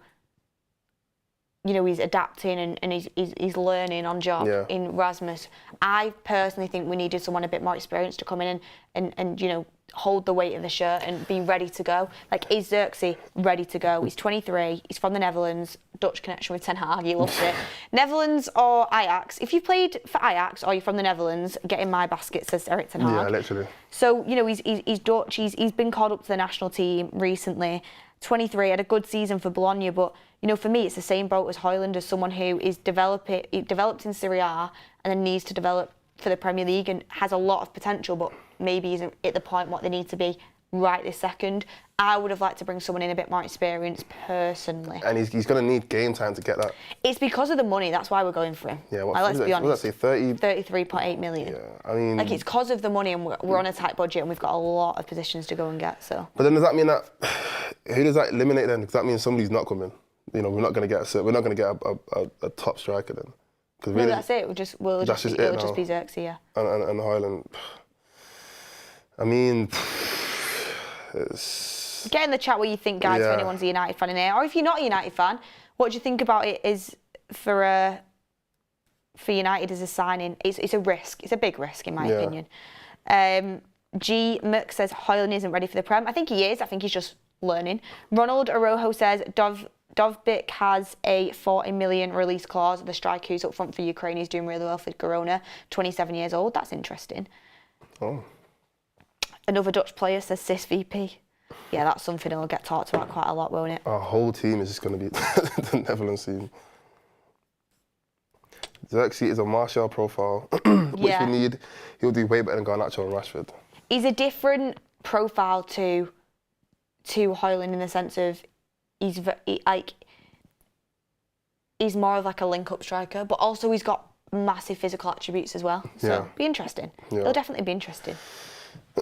you know, he's adapting and he's learning on job in Rasmus. I personally think we needed someone a bit more experienced to come in and you know, hold the weight of the shirt and be ready to go. Like, is Zirkzee ready to go? He's 23, he's from the Netherlands, Dutch connection with Ten Hag, he loves it. Netherlands or Ajax. If you played for Ajax or you're from the Netherlands, get in my basket, says Erik Ten Hag. Yeah, literally. So, you know, he's Dutch, he's been called up to the national team recently. 23, had a good season for Bologna, but, you know, for me, it's the same boat as Højlund, as someone who developed in Serie A and then needs to develop for the Premier League and has a lot of potential, but maybe isn't at the point what they need to be right this second. I would have liked to bring someone in a bit more experienced, personally. And he's going to need game time to get that. It's because of the money, that's why we're going for him. Yeah, let's be honest. What did I say, 33.8 million. Yeah, I mean... Like, it's because of the money and we're on a tight budget and we've got a lot of positions to go and get, so... But then does that mean that... Who does that eliminate then? Does that mean somebody's not coming? you know, we're not going to get a top striker then. Because No, really, that's it. It'll just be Xerxes, yeah. And Highland. I mean, it's... Get in the chat what you think, guys, if anyone's a United fan in here. Or if you're not a United fan, what do you think about it is for United as a signing? It's a risk. It's a big risk, in my opinion. G. Merck says Hoyland isn't ready for the Prem. I think he is. I think he's just learning. Ronald Arojo says Dovbyk has a 40 million release clause. The striker who's up front for Ukraine is doing really well for Girona. 27 years old. That's interesting. Oh. Another Dutch player says Sis VP. Yeah, that's something that'll get talked about quite a lot, won't it? Our whole team is just going to be the Netherlands team. Xerxes is a Martial profile, which we need. He'll do way better than Garnacho and Rashford. He's a different profile to Hoyland in the sense of he's more of like a link-up striker, but also he's got massive physical attributes as well. So be interesting. It'll definitely be interesting.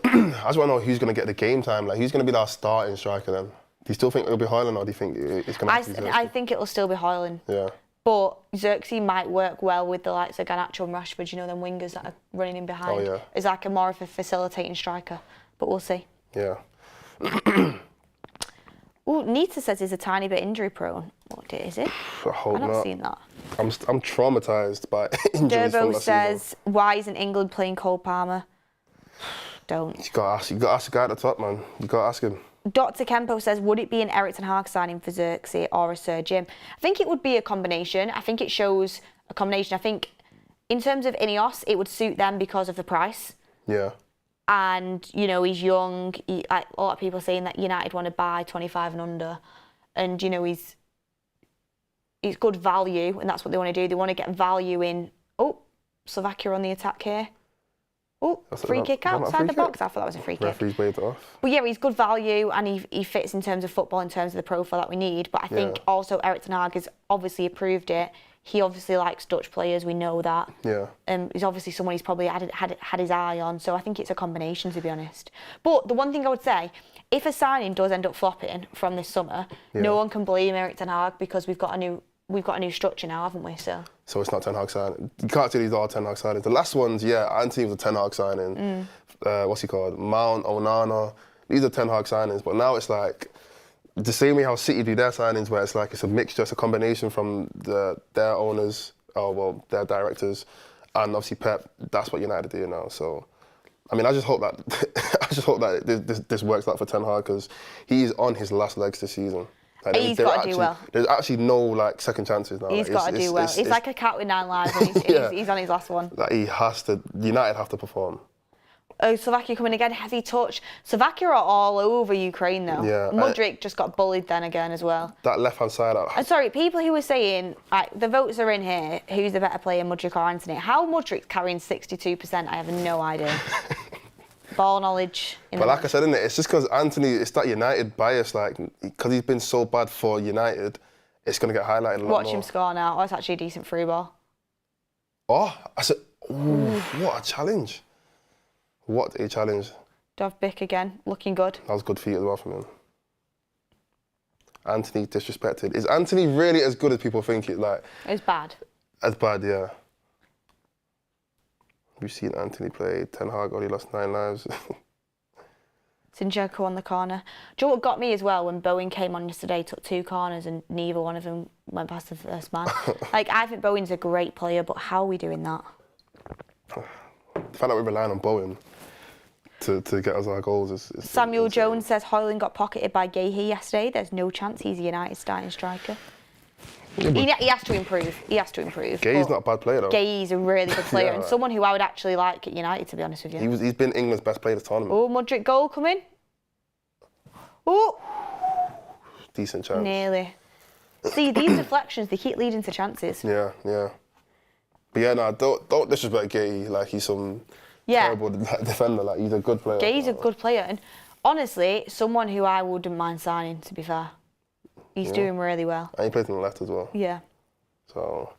I just want to know who's going to get the game time. Like, who's going to be our starting striker then? Do you still think it'll be Hoyland, or do you think it's going to be Xerxes? I think it'll still be Hoyland. Yeah. But Xerxes might work well with the likes of Garnacho and Rashford, you know, them wingers that are running in behind. Oh, yeah. As like a more of a facilitating striker. But we'll see. Yeah. Ooh, Nita says he's a tiny bit injury prone. What is it? I hope I've not seen that. I'm traumatised by injuries from last says, season. why isn't England playing Cole Palmer? Don't. You got to ask the guy at the top, man. You got to ask him. Dr. Kempo says, would it be an Eric Ten Hag signing for Xerxes or a Sir Jim? I think it would be a combination. I think it shows a combination. I think in terms of Ineos, it would suit them because of the price. Yeah. And, you know, he's young. A lot of people saying that United want to buy 25 and under. And, you know, he's good value, and that's what they want to do. They want to get value in... Oh, Slovakia on the attack here. Oh, free kick outside the box. I thought that was a free kick. Referee's waved it off. But yeah, he's good value, and he fits in terms of football, in terms of the profile that we need. But I think also Eric Ten Hag has obviously approved it. He obviously likes Dutch players. We know that. Yeah. He's obviously someone he's probably had his eye on. So I think it's a combination, to be honest. But the one thing I would say, if a signing does end up flopping from this summer, no one can blame Eric Ten Hag, because we've got a new structure now, haven't we? So it's not Ten Hag signing. You can't say these are Ten Hag signings. The last ones, Anthony was a Ten Hag signing. What's he called? Mount, Onana. These are Ten Hag signings. But now it's like the same way how City do their signings, where it's like it's a mixture, it's a combination from their owners, their directors, and obviously Pep. That's what United do now. So, I mean, I just hope that this works out for Ten Hag, because he's on his last legs this season. Like, he's got to do well. There's actually no second chances now. He's got to do well. It's like a cat with 9 lives, and he's on his last one. Like, United have to perform. Oh, Slovakia coming again, heavy touch. Slovakia are all over Ukraine though. Yeah. Mudryk just got bullied then again as well. That left-hand side. I'm sorry, people who were saying, the votes are in here, who's the better player, Mudryk or Anthony? How Mudryk's carrying 62%, I have no idea. Ball knowledge. But like I said, it's just because Anthony, it's that United bias, because he's been so bad for United, it's going to get highlighted a lot more. Watch him score now. Oh, it's actually a decent through ball. Oh, I said, what a challenge. What a challenge. Dovbyk again, looking good. That was good feet as well from him. Anthony disrespected. Is Anthony really as good as people think it? It's bad. As bad, yeah. We've seen Anthony play. Ten Hag only lost 9 lives. Zinchenko on the corner. Do you know what got me as well? When Bowen came on yesterday, took 2 corners and neither one of them went past the first man. I think Bowen's a great player, but how are we doing that? The fact that we're relying on Bowen to get us our goals is Samuel insane. Jones says Hoyland got pocketed by Gahey yesterday. There's no chance he's a United starting striker. Yeah, he has to improve. Gay's not a bad player though. Gay's a really good player and someone who I would actually like at United, to be honest with you. He's been England's best player this tournament. Oh, Mudryk goal coming. Oh. Decent chance. Nearly. See, these deflections, they keep leading to chances. Yeah. But yeah, no, don't disrespect Gay. He's some terrible defender. He's a good player. Gay's a good player, and honestly, someone who I wouldn't mind signing, to be fair. He's doing really well. And he plays on the left as well. Yeah. So,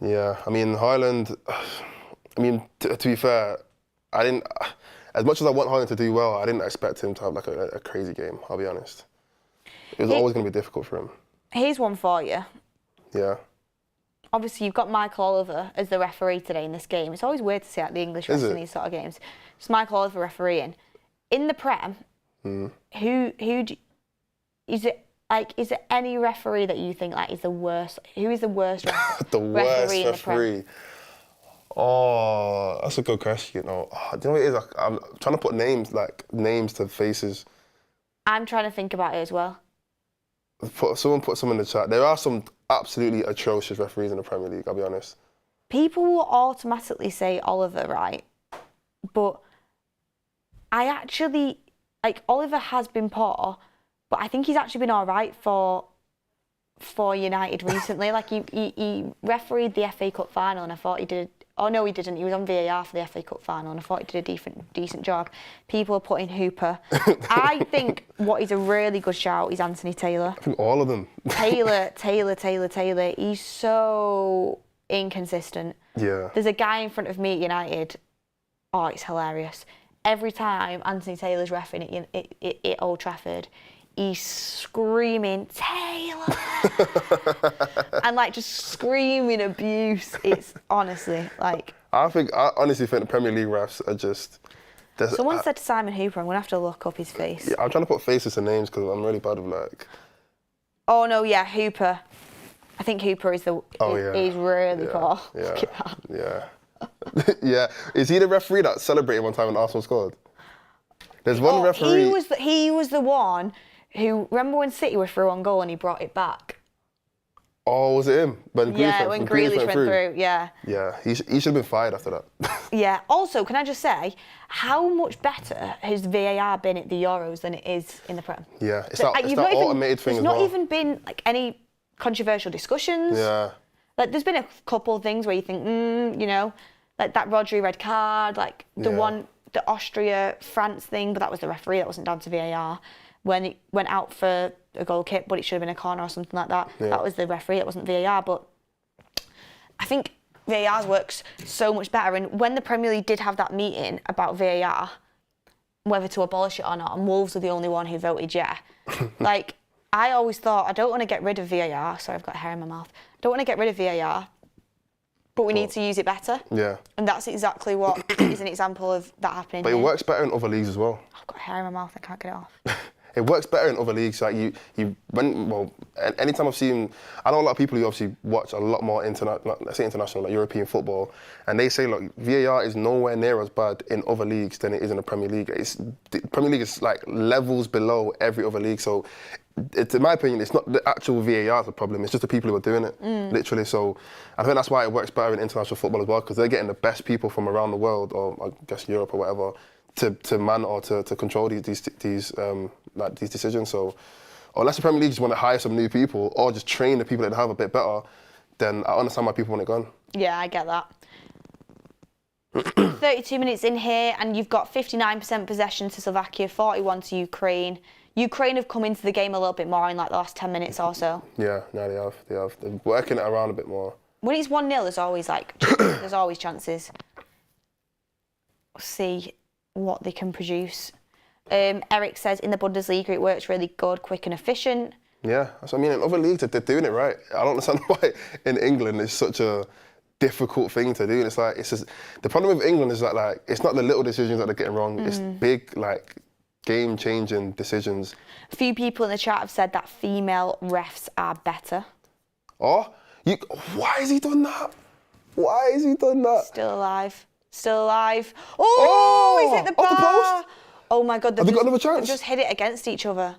yeah, I mean, Hoyland, to be fair, I didn't, as much as I want Hoyland to do well, I didn't expect him to have a crazy game, I'll be honest. It was always going to be difficult for him. Here's one for you. Yeah. Obviously, you've got Michael Oliver as the referee today in this game. It's always weird to see like, the English refs in these sort of games. It's Michael Oliver refereeing. In the Prem, is there any referee that you think like is the worst? Who is the worst The worst referee in the Prem? Oh, that's a good question. Do you know what it is? I'm trying to put names to faces. I'm trying to think about it as well. Someone put some in the chat. There are some absolutely atrocious referees in the Premier League, I'll be honest. People will automatically say Oliver, right? But I actually, Oliver has been poor, but I think he's actually been all right for United recently. He refereed the FA Cup final, and I thought he did. Oh no, he didn't. He was on VAR for the FA Cup final, and I thought he did a decent job. People are putting Hooper. I think what is a really good shout is Anthony Taylor. I think all of them. Taylor. He's so inconsistent. Yeah. There's a guy in front of me at United. Oh, it's hilarious. Every time Anthony Taylor's reffing at Old Trafford, he's screaming, Taylor! And just screaming abuse. It's honestly I honestly think the Premier League refs are just... Someone said to Simon Hooper, I'm going to have to look up his face. Yeah, I'm trying to put faces to names because I'm really bad with Oh no, yeah, Hooper. I think Hooper is he's really poor. Yeah. Yeah. Is he the referee that celebrated one time when Arsenal scored? There's one referee... He was the one who... Remember when City were through on goal and he brought it back? Oh, was it him? When Grealish went through, yeah. Yeah, he should have been fired after that. Yeah. Also, can I just say, how much better has VAR been at the Euros than it is in the Prem? Yeah, it's that automated thing as well. There's not even been any controversial discussions. Yeah. There's been a couple of things where you think, that Rodri red card, the Austria-France thing, but that was the referee, that wasn't down to VAR. When it went out for a goal kick, but it should have been a corner or something like that. Yeah. That was the referee, it wasn't VAR. But I think VAR works so much better. And when the Premier League did have that meeting about VAR, whether to abolish it or not, and Wolves were the only one who voted yeah. I always thought, I don't want to get rid of VAR. Sorry, I've got hair in my mouth. I don't want to get rid of VAR, but we need to use it better. Yeah. And that's exactly what is an example of that happening. But it works better in other leagues as well. I've got hair in my mouth, I can't get it off. It works better in other leagues. Anytime I've seen, I know a lot of people who obviously watch a lot more international, European football, and they say, look, VAR is nowhere near as bad in other leagues than it is in the Premier League. The Premier League is levels below every other league. So, in my opinion, it's not the actual VAR the problem. It's just the people who are doing it, literally. So, I think that's why it works better in international football as well, because they're getting the best people from around the world, or I guess Europe or whatever, to man or to control these decisions. So unless the Premier League just want to hire some new people or just train the people that they have a bit better, then I understand why people want it gone. Yeah, I get that. 32 minutes in here and you've got 59% possession to Slovakia, 41 to Ukraine. Ukraine have come into the game a little bit more in the last 10 minutes or so. Yeah, no, they have. They're working it around a bit more. When it's 1-0, there's always there's always chances. We'll see what they can produce. Eric says in the Bundesliga it works really good, quick and efficient. Yeah, that's what I mean. In other leagues, they're doing it right. I don't understand why in England it's such a difficult thing to do. And it's just the problem with England is that it's not the little decisions that they're getting wrong. It's big game-changing decisions. A few people in the chat have said that female refs are better. Oh, why has he done that? Why has he done that? Still alive. Oh, he's hit the bar. Off the post? Oh my God, have they got another chance? They've just hit it against each other.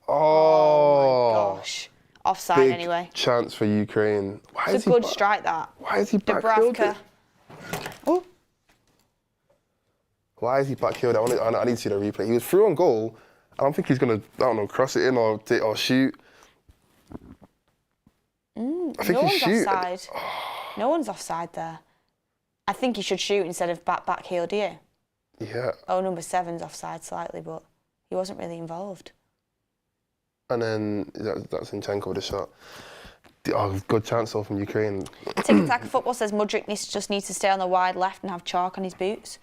Oh my gosh. Offside big anyway. Chance for Ukraine. It's a good strike, that. Why is he backheeled it? Oh. Why is he backheeled? I need to see the replay. He was through on goal. I don't think he's going to, cross it in or shoot. I think he's shoot. Offside. No one's offside there. I think he should shoot instead of backheel, do you? Yeah. Oh, number 7's offside slightly, but he wasn't really involved. And then that's Zinchenko with the shot. Good chance though from Ukraine. Tiki Taka Football says Mudryk just needs to stay on the wide left and have chalk on his boots.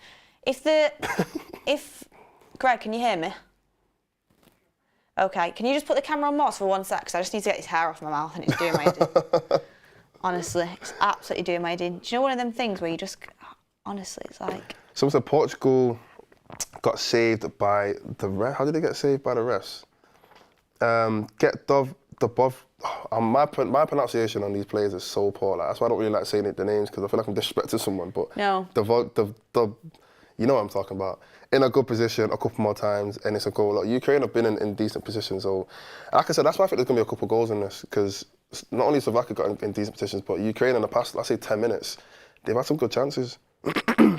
Greg, can you hear me? Okay, can you just put the camera on Moss for 1 sec? Because I just need to get his hair off my mouth and it's doing my head in. Honestly, it's absolutely doing my head in. Do you know one of them things where you just, honestly, it's like... Someone said Portugal got saved by the ref. How did they get saved by the refs? My pronunciation on these players is so poor. Like, that's why I don't really like saying the names, because I feel like I'm disrespecting someone. But no. You know what I'm talking about. In a good position a couple more times, and it's a goal. Like, Ukraine have been in decent positions. So, like I said, that's why I think there's going to be a couple goals in this, because not only Slovakia got in decent positions, but Ukraine in the past, let's say 10 minutes, they've had some good chances. I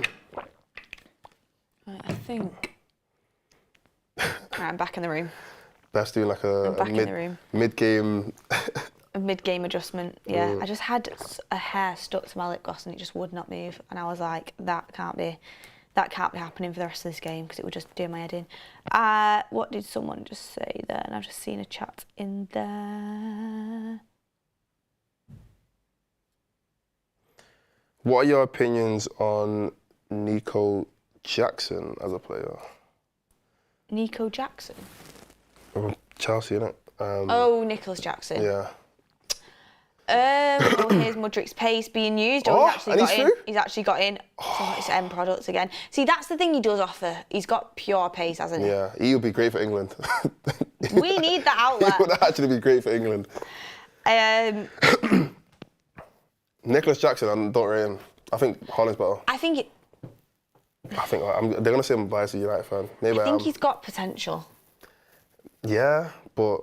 think... Right, I'm back in the room. Best doing like a mid-game... A mid-game adjustment, yeah. I just had a hair stuck to my lip gloss and it just would not move. And I was like, that can't be happening for the rest of this game, because it would just do my head in. What did someone just say there? And I've just seen a chat in there. What are your opinions on Nico Jackson as a player? Nico Jackson? Chelsea, innit? Nicholas Jackson. Yeah. Here's Mudrik's pace being used. He's actually got in. So it's end products again. See, that's the thing he does offer. He's got pure pace, hasn't he? Yeah, he would be great for England. We need that outlet. He would actually be great for England. Nicholas Jackson, I don't rate him. I think Holland's better. They're going to say I'm biased as a United fan. Maybe I think he's got potential. Yeah, but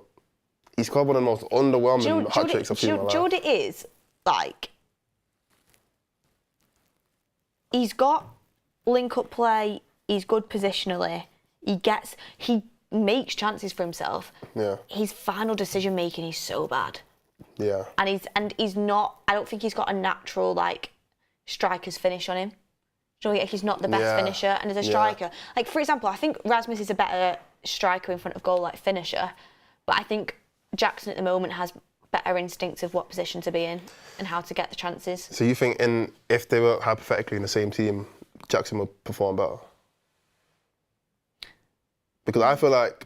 he's scored one of the most underwhelming hat-tricks I've seen in my life. Do you know what it is? Like, he's got link-up play, he's good positionally, he makes chances for himself. Yeah. His final decision-making is so bad. Yeah. And he's not, I don't think he's got a natural, like, striker's finish on him. Do you know, he's not the best finisher, and as a striker, like, for example, I think Rasmus is a better striker in front of goal, like, finisher, but I think Jackson at the moment has better instincts of what position to be in and how to get the chances. So you think if they were hypothetically in the same team, Jackson would perform better? Because I feel like...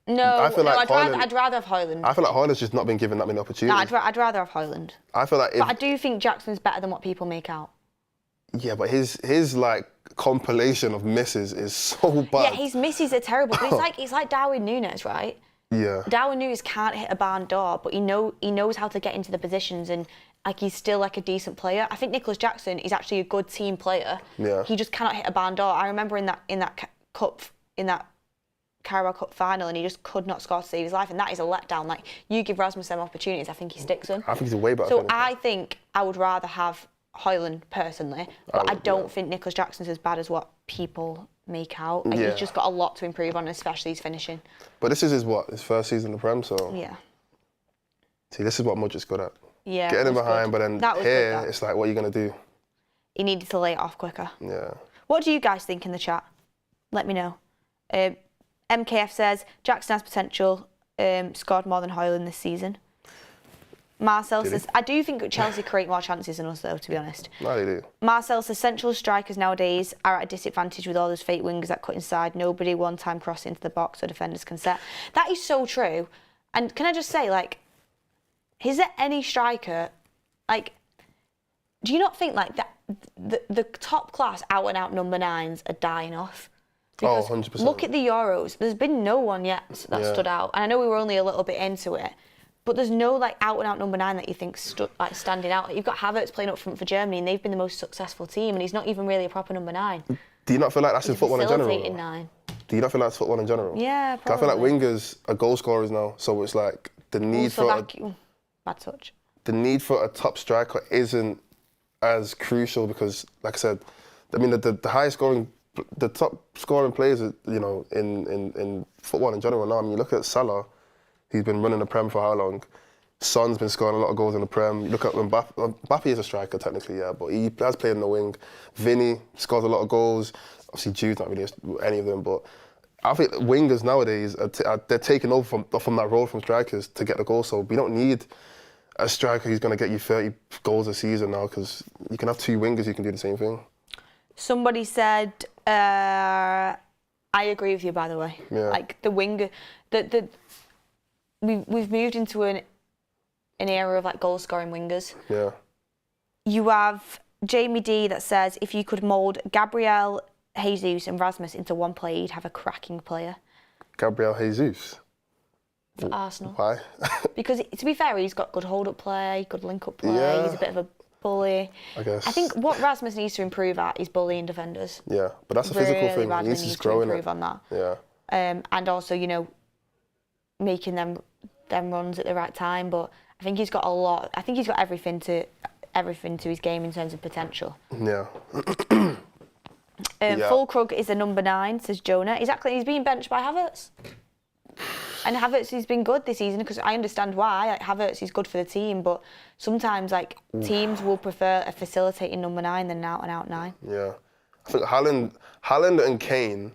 I'd rather have Højlund. I feel like Højlund's just not been given that many opportunities. No, I'd rather have Højlund. I feel like... But I do think Jackson's better than what people make out. Yeah, but his like compilation of misses is so bad. Yeah, his misses are terrible. But he's like Darwin Núñez, right? Yeah. Darwin Núñez can't hit a barn door, but he knows how to get into the positions, and like he's still like a decent player. I think Nicholas Jackson is actually a good team player. Yeah. He just cannot hit a barn door. I remember in that Carabao Cup final, and he just could not score to save his life, and that is a letdown. Like, you give Rasmus them opportunities, I think he sticks them. I think he's a way better. So I think I would rather have Højlund personally, but I don't think Nicholas Jackson's as bad as what people make out. Like, he's just got a lot to improve on, especially his finishing. But this is his first season in the Prem, so... Yeah. See, this is what Mudrik's good at. Yeah. Getting him behind, but then here, it's like, what are you going to do? He needed to lay it off quicker. Yeah. What do you guys think in the chat? Let me know. MKF says, Jackson has potential, scored more than Højlund this season. Marcel says, I do think Chelsea create more chances than us, though, to be honest. No, they do. Marcel says, central strikers nowadays are at a disadvantage with all those fake wingers that cut inside. Nobody one-time cross into the box so defenders can set. That is so true. And can I just say, like, is there any striker, like, do you not think, like, that the top-class out-and-out number 9s are dying off? Because 100%. Look at the Euros. There's been no one yet that stood out. And I know we were only a little bit into it, but there's no like out-and-out number 9 that you think standing out. Like, you've got Havertz playing up front for Germany, and they've been the most successful team, and he's not even really a proper number 9. Do you not feel like that's in football in general? Facilitating 9. Do you not feel like that's football in general? Yeah, probably. I feel like wingers are goal scorers now, so it's like the need bad touch. The need for a top striker isn't as crucial because, like I said, I mean the highest scoring. The top scoring players, you know, in football in general now. I mean, you look at Salah, he's been running the Prem for how long? Son's been scoring a lot of goals in the Prem. You look at Mbappe. Mbappe is a striker technically, yeah, but he has played in the wing. Vinny scores a lot of goals. Obviously, Jude's not really any of them, but I think wingers nowadays they're taking over from that role from strikers to get the goal. So we don't need a striker who's going to get you 30 goals a season now, because you can have 2 wingers who can do the same thing. Somebody said, I agree with you, by the way. Yeah. Like the winger, we've moved into an era of like goal scoring wingers. Yeah. You have Jamie D that says if you could mould Gabriel, Jesus and Rasmus into one player, you'd have a cracking player. Gabriel Jesus. For Arsenal. Why? Because to be fair, he's got good hold-up play, good link-up play. Yeah. He's a bit of a bully. I guess. I think what Rasmus needs to improve at is bullying defenders. Yeah, but that's a physical Really thing. He badly needs to needs just grow to in improve it. on that. Yeah. And also, you know, making them runs at the right time. But I think he's got a lot. I think he's got everything to his game in terms of potential. Yeah. Fulkrug is the number 9, says Jonah. Exactly, he's being benched by Havertz. And Havertz has been good this season because I understand why. Like, Havertz is good for the team, but sometimes like teams will prefer a facilitating number 9 than an out-and-out 9. Yeah. I think Haaland and Kane,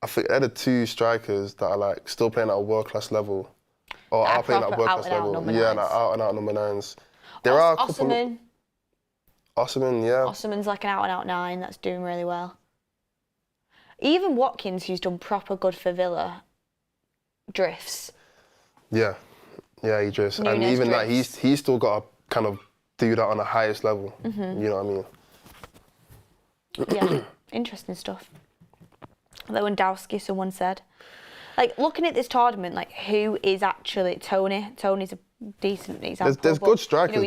I think they're the 2 strikers that are like still playing at a world-class level. Or are playing at a world-class level. Yeah, like out-and-out number 9s. There are a couple... Osimhen, yeah. Osimhen's like an out-and-out 9 that's doing really well. Even Watkins, who's done proper good for Villa, drifts. Yeah, he drifts. Nunes and even drifts. that, he's still got to kind of do that on the highest level. Mm-hmm. You know what I mean? Yeah, interesting stuff. Lewandowski, someone said. Like, looking at this tournament, like, who is actually... Tony's a decent example. There's good strikers, you know,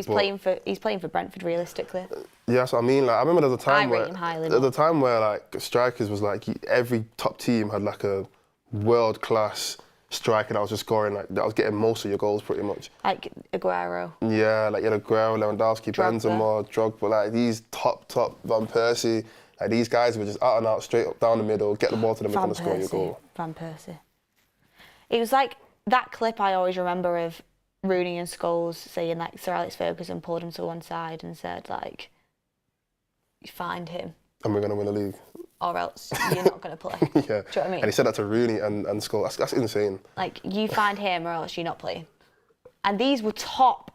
he's playing for Brentford, realistically. Yeah, that's what I mean. Like, I remember there was a time rate him highly, there's a time where like strikers was like every top team had like a world-class striker that was just scoring, like that was getting most of your goals pretty much. Like Aguero. Yeah, like you had Aguero, Lewandowski, Benzema, Drogba, like these top Van Persie, like these guys were just out and out, straight up down the middle, get the ball to the middle and score your goal. Van Persie. It was like that clip I always remember of Rooney and Scholes saying like Sir Alex Ferguson pulled him to one side and said like, you find him. And we're going to win the league. Or else you're not going to play. Yeah. Do you know what I mean? And he said that to Rooney and Scholes. That's insane. Like, you find him or else you're not playing. And these were top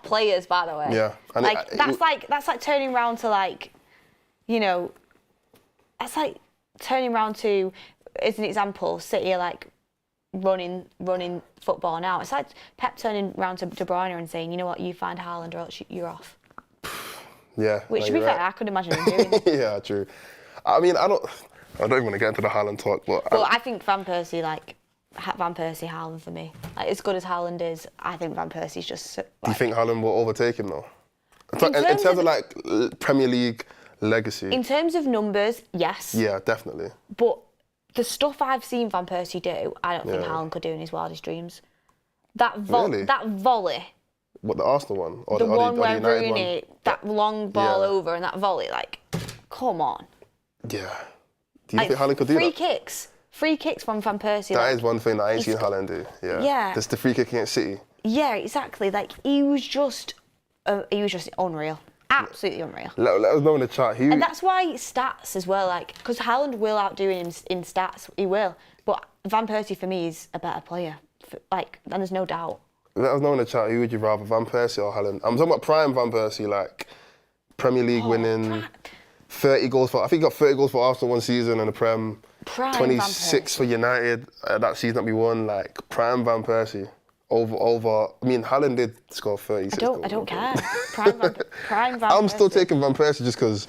players, by the way. Yeah. And like, that's like turning round to like, you know, that's like turning round to, as an example, City are like running football now. It's like Pep turning round to De Bruyne and saying, you know what, you find Haaland or else you're off. Yeah. Which, to be fair, I could imagine him doing. Yeah, true. I mean, I don't even want to get into the Haaland talk, but I think Van Persie, Haaland for me. Like, as good as Haaland is, I think Van Persie's just... Like, do you think Haaland will overtake him, though? In terms of like Premier League legacy? In terms of numbers, yes. Yeah, definitely. But the stuff I've seen Van Persie do, I don't think Haaland could do in his wildest dreams. Really? That volley... What, the Arsenal one? Or the one where United Rooney, one? that long ball over and that volley, like, come on. Yeah. Do you think Haaland could do that? Free kicks from Van Persie. That is one thing that I ain't seen Haaland do. Yeah. Yeah. Just the free kick against City. Yeah, exactly. Like, he was just unreal. Absolutely unreal. Let us know in the chat. And that's why stats as well, like, because Haaland will outdo him in stats. He will. But Van Persie, for me, is a better player. And there's no doubt. Let us know in the chat, who would you rather, Van Persie or Haaland? I'm talking about prime Van Persie, like Premier League winning, 30 goals for... I think he got 30 goals for Arsenal one season in the Prem. Prime 26 for United that season that we won, like prime Van Persie. Over. I mean, Haaland did score 36 goals. I don't care. Prime Van I'm Persie. still taking Van Persie just because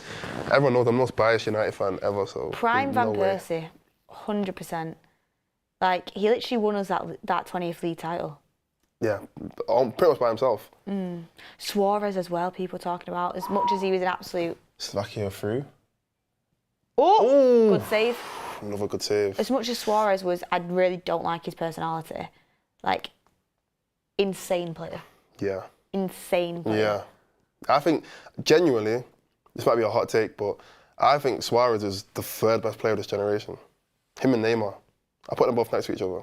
everyone knows I'm the most biased United fan ever, so... Prime Van Persie, 100%. Like, he literally won us that 20th league title. Yeah, pretty much by himself. Suarez as well, people talking about, as much as he was an absolute... Slovakia through. Oh, good save. Another good save. As much as Suarez was, I really don't like his personality. Like, insane player. Yeah. Insane player. Yeah. I think, genuinely, this might be a hot take, but I think Suarez is the third best player of this generation. Him and Neymar. I put them both next to each other.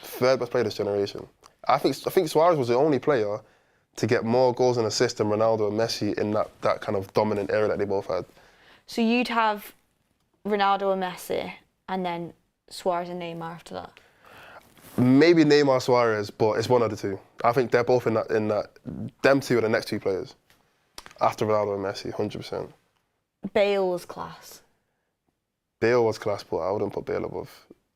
Third best player of this generation. I think Suarez was the only player to get more goals and assists than Ronaldo and Messi in that kind of dominant era that they both had. So you'd have Ronaldo and Messi, and then Suarez and Neymar after that? Maybe Neymar, Suarez, but it's one of the two. I think they're both in that. Them two are the next two players. After Ronaldo and Messi, 100%. Bale was class. Bale was class, but I wouldn't put Bale above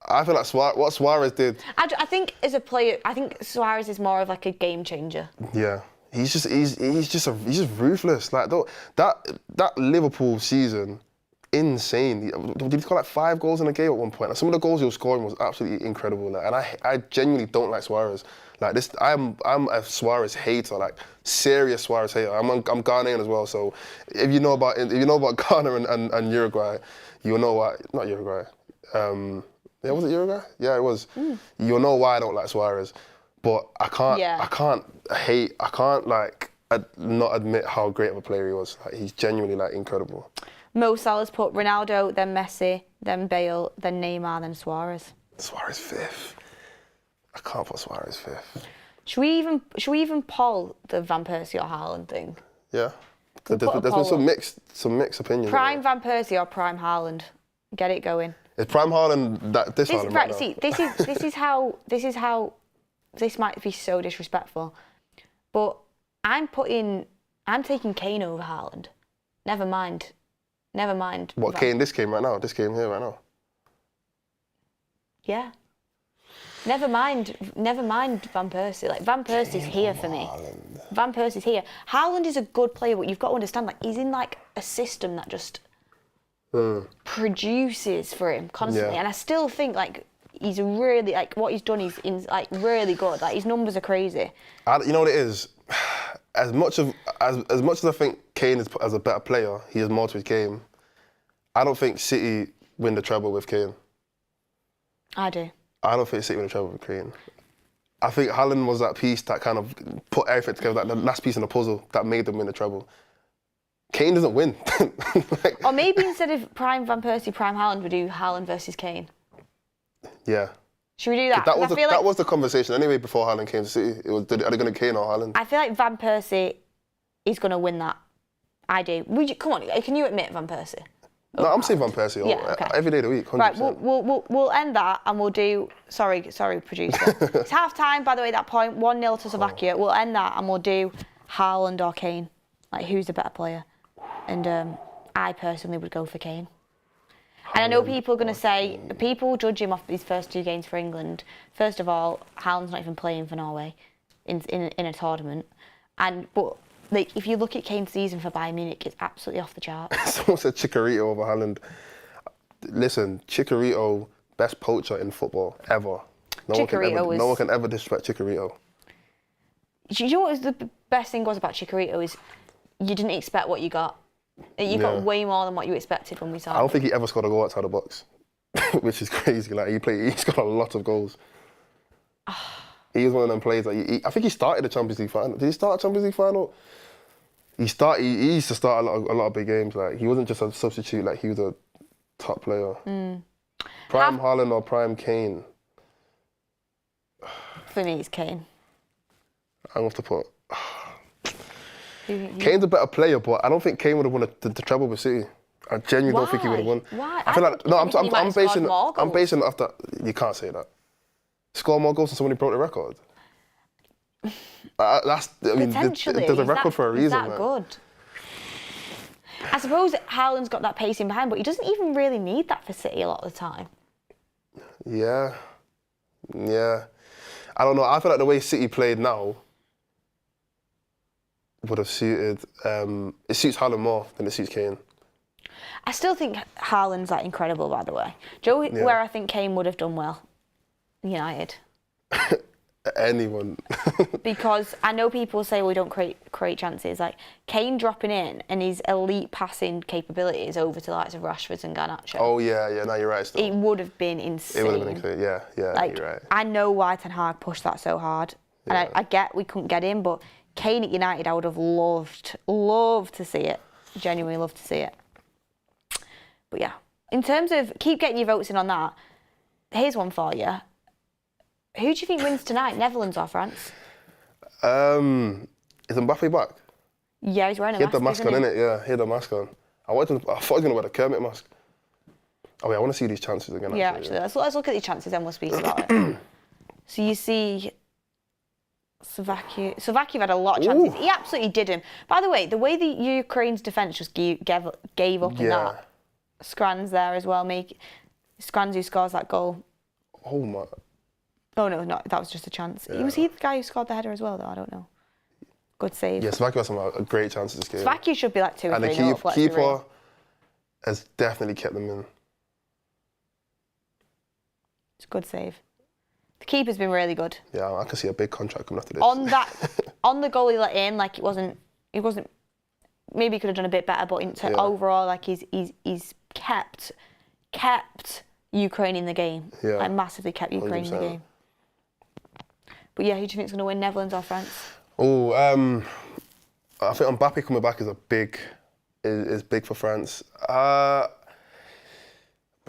I feel like what Suarez did. I think as a player, I think Suarez is more of like a game changer. Yeah, he's just ruthless. Like that Liverpool season, insane. Did he score like 5 goals in a game at one point? Like, some of the goals he was scoring was absolutely incredible. Like, and I genuinely don't like Suarez. Like this, I'm a Suarez hater, like serious Suarez hater. I'm Ghanaian as well, so if you know about Ghana and Uruguay, you'll know why. Not Uruguay. Yeah, was it Uruguay? Yeah, it was. You'll know why I don't like Suarez, but I can't not admit how great of a player he was. Like, he's genuinely like incredible. Mo Salah's put Ronaldo, then Messi, then Bale, then Neymar, then Suarez. Suarez 5th. I can't put Suarez 5th. Should we even poll the Van Persie or Haaland thing? Yeah. There's been some mixed opinions. Prime Van Persie or Prime Haaland? Get it going. It's Prime Haaland Haaland right now. See, this might be so disrespectful, but I'm taking Kane over Haaland. Never mind. What, Kane? This game right now? This game here right now? Yeah. Never mind Van Persie. Like, Van Persie's here for me. Haaland. Van Persie's here. Haaland is a good player, but you've got to understand, like, he's in like a system that just produces for him constantly. Yeah. And I still think like he's really, like, what he's done is like really good. Like, his numbers are crazy. You know what it is? As much as I think Kane is as a better player, he has more to his game. I don't think City win the treble with Kane. I do. I don't think City win the treble with Kane. I think Haaland was that piece that kind of put everything together, like the last piece in the puzzle that made them win the treble. Kane doesn't win. Or maybe instead of Prime Van Persie, Prime Haaland, we do Haaland versus Kane. Yeah. Should we do that? That was the conversation anyway before Haaland came to City. It was, are they going to Kane or Haaland? I feel like Van Persie is going to win that. I do. Come on, can you admit Van Persie? No, I'm saying Van Persie every day of the week, 100%. Right, we'll end that and we'll do... Sorry, producer. It's half-time, by the way, at that point. 1-0 to Slovakia. We'll end that and we'll do Haaland or Kane. Like, who's the better player? And I personally would go for Kane. And I know people are going to say... People judge him off his first 2 games for England. First of all, Haaland's not even playing for Norway in a tournament. But... Like, if you look at Kane's season for Bayern Munich, it's absolutely off the chart. Someone said Chicharito over Haaland. Listen, Chicharito, best poacher in football ever. No one can ever disrespect Chicharito. Do you know what was the best thing was about Chicharito is you didn't expect what you got. You got way more than what you expected when we saw him. I don't think he ever scored a goal outside the box, which is crazy. Like, he's got a lot of goals. He was one of them players. I think he started the Champions League final. Did he start a Champions League final? He used to start a lot of big games. Like, he wasn't just a substitute. Like, he was a top player. Prime Haaland or Prime Kane? For me, it's Kane. I'm going to put... Kane's a better player, but I don't think Kane would have won the treble with City. I genuinely don't think he would have won. Why? I feel like I'm basing it off that. You can't say that. Score more goals than somebody broke the record. Potentially. There's a record for a reason. Is that good? I suppose Haaland's got that pacing behind, but he doesn't even really need that for City a lot of the time. Yeah. I don't know. I feel like the way City played now would have suited. It suits Haaland more than it suits Kane. I still think Haaland's like incredible, by the way. Where I think Kane would have done well? United. Anyone. Because I know people say we don't create chances. Like, Kane dropping in and his elite passing capabilities over to the likes of Rashford and Garnacho. Oh yeah, no, you're right. Still. It would have been insane. It would have been insane. Yeah, like, you're right. I know why Ten Hag pushed that so hard, and I get we couldn't get him, but Kane at United, I would have loved to see it. Genuinely loved to see it. But yeah, in terms of keep getting your votes in on that. Here's one for you. Who do you think wins tonight, Netherlands or France? Is Mbappe back? Yeah, he's wearing a mask. He had the mask on, innit? Yeah, he had the mask on. I thought he was going to wear the Kermit mask. Oh, yeah, I want to see these chances again. Yeah, actually. Let's look at these chances and we'll speak about it. So you see Slovakia had a lot of chances. He absolutely did him. By the way the Ukraine's defence just gave up in that. Scranz there as well. Scranz who scores that goal. Oh my. Oh no, that was just a chance. Yeah. Was he the guy who scored the header as well, though? I don't know. Good save. Yeah, Slovakia has some great chances this game. Slovakia should be like 2 or 3 and nil the up, let's be keeper real. has definitely kept them in. It's a good save. The keeper's been really good. Yeah, I can see a big contract coming after this. On the goal he let in, like it wasn't. Maybe he could have done a bit better, but overall, like he's kept Ukraine in the game. Yeah. Like massively kept Ukraine in the 100%. game. But yeah, who do you think's going to win, Netherlands or France? Oh, I think Mbappe coming back is big for France. But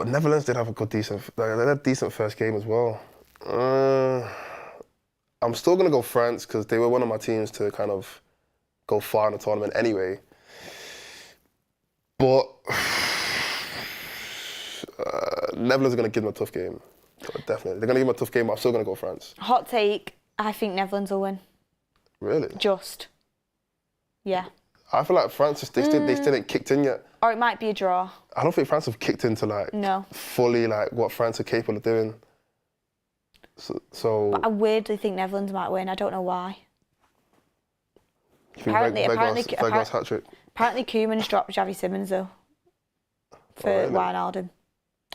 Netherlands did have a decent first game as well. I'm still gonna go France because they were one of my teams to kind of go far in the tournament anyway. But Netherlands are gonna give them a tough game. Definitely, they're gonna give them a tough game. But I'm still gonna go France. Hot take: I think Netherlands will win. Really? Just. Yeah. I feel like France they still ain't kicked in yet. Or it might be a draw. I don't think France have kicked into fully what France are capable of doing. So But I weirdly think Netherlands might win. I don't know why. Apparently, hat trick. Apparently Koeman's dropped Xavi Simons though for Wijnaldum,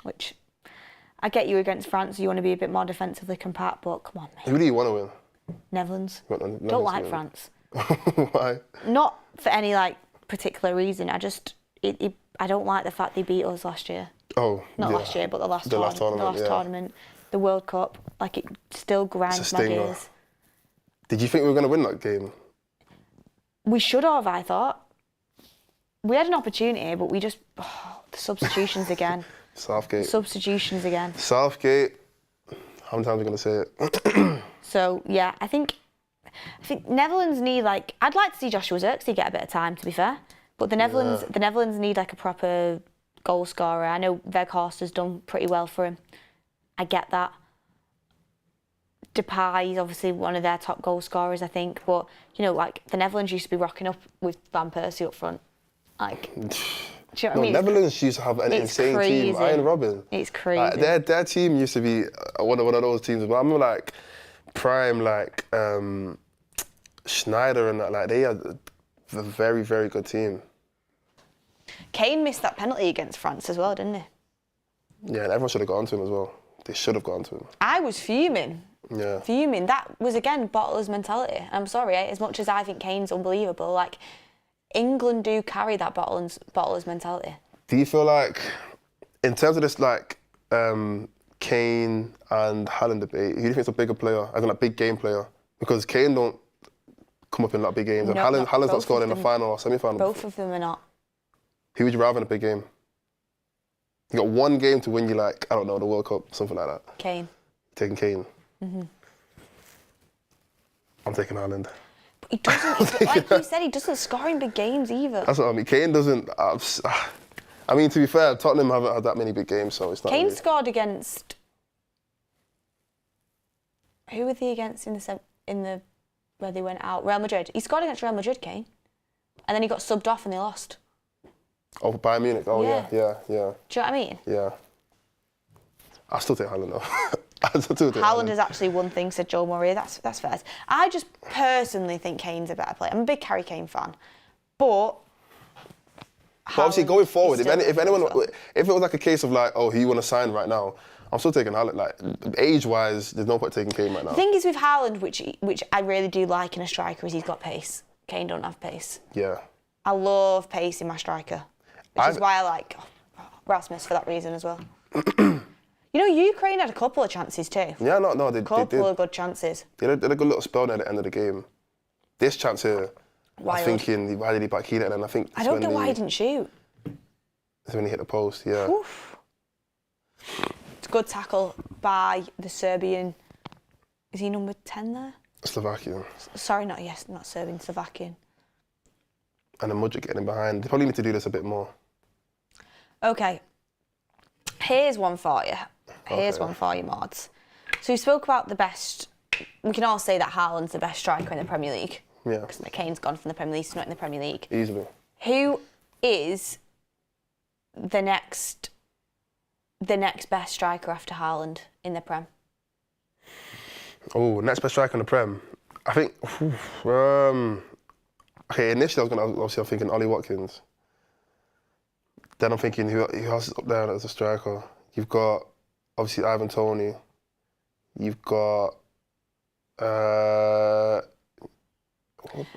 which I get you against France. You want to be a bit more defensively compact, but come on, mate. Who do you want to win? Netherlands. Netherlands Don't like France. Why? Not for any particular reason. I just I don't like the fact they beat us last year. Oh, not last year, but the last tournament, the World Cup. Like it still grinds my gears. Did you think we were going to win that game? We should have. I thought we had an opportunity, but we just the substitutions again. Southgate. Substitutions again. Southgate. How many times are we going to say it? So yeah, I think Netherlands need I'd like to see Joshua Zirkzee get a bit of time, to be fair. But the Netherlands need a proper goal scorer. I know Weghorst has done pretty well for him. I get that. Depay is obviously one of their top goal scorers, I think. But the Netherlands used to be rocking up with Van Persie up front. Do you know what I mean? Netherlands used to have an insane team. Iron Robin. It's crazy. Their team used to be one of those teams. But I remember prime Schneider and that. They had a very, very good team. Kane missed that penalty against France as well, didn't he? Yeah, and everyone should have gone to him as well. They should have gone to him. I was fuming. Yeah. Fuming. That was, again, bottlers mentality. I'm sorry, as much as I think Kane's unbelievable, England do carry that bottlers mentality. Do you feel like, in terms of this, Kane and Haaland debate, who do you think is a bigger player, as in a big game player? Because Kane don't come up in big games, and Haaland's not scored in the final or semi-final. Both of them are not. Who would you rather in a big game? You got one game to win, I don't know, the World Cup, something like that. Kane. Taking Kane. Mm-hmm. I'm taking Haaland. But he doesn't, like you said, he doesn't score in big games either. That's what I mean. Kane doesn't. I mean, to be fair, Tottenham haven't had that many big games, so it's not. Kane really. scored against. Who were they against in the where they went out? Real Madrid. He scored against Real Madrid, Kane, and then he got subbed off and they lost. Oh, for Bayern Munich. Oh yeah. Do you know what I mean? Yeah. I still take Haaland though. Haaland has actually won things, said Joel Murray. That's fair. I just personally think Kane's a better player. I'm a big Harry Kane fan, but obviously going forward, if it was a case of who you want to sign right now, I'm still taking Haaland. Age-wise, there's no point taking Kane right now. The thing is with Haaland, which I really do like in a striker, is he's got pace. Kane don't have pace. Yeah. I love pace in my striker, which is why I like Rasmus for that reason as well. Ukraine had a couple of chances too. Yeah, no, they did. Couple of good chances. They had a good little spell there at the end of the game. This chance here, Wild. I'm thinking, why did he backheel it? And I think I don't know why he didn't shoot. That's when he hit the post, yeah. Oof. It's a good tackle by the Serbian. Is he number 10 there? Slovakian. Sorry, not Serbian, Slovakian. And the Mudryk getting behind. They probably need to do this a bit more. Okay. Here's one for you. One for you, Mods. So we spoke about the best. We can all say that Haaland's the best striker in the Premier League. Yeah. Because Kane's gone from the Premier League, he's not in the Premier League. Easily. Who is the next the next best striker after Haaland in the Prem? Oh, next best striker in the Prem. I think. Okay, initially I'm thinking Ollie Watkins. Then I'm thinking who else is up there as a striker? You've got obviously Ivan Toney. You've got what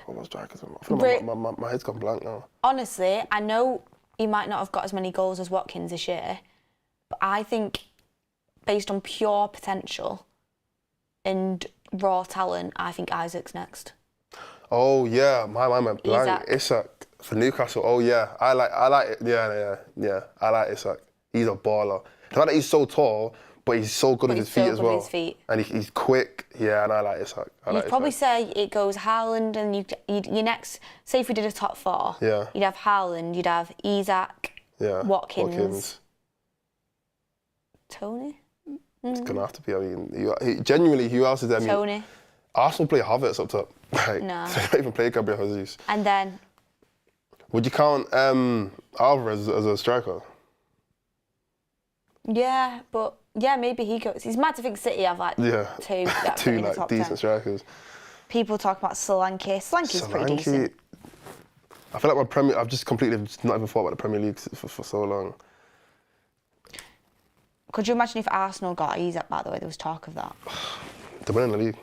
was strikers? I feel like my head's gone blank now. Honestly, I know he might not have got as many goals as Watkins this year, but I think based on pure potential and raw talent, I think Isaac's next. Oh yeah, my mind went blank. Isak for Newcastle. Oh yeah, I like it. Yeah. I like Isak. He's a baller. The fact that he's so tall, but he's so good with his feet as well. And he's quick. Yeah, and I like Isak. You'd probably say it goes Haaland, and you next. Say if we did a top four. Yeah. You'd have Haaland. You'd have Isak. Yeah. Watkins. Toney. It's gonna have to be. I mean, genuinely, who else is there? Toney. Arsenal play Havertz up top. Like, no. They don't even play Gabriel Jesus. And then. Would you count Alvarez as a striker? Yeah, but maybe he goes. It's mad to think City have like two that two in the top decent 10. strikers. People talk about Solanke. Solanke's pretty decent. I feel like I've just completely not even thought about the Premier League for so long. Could you imagine if Arsenal got Isak, by the way? There was talk of that. They're winning the league.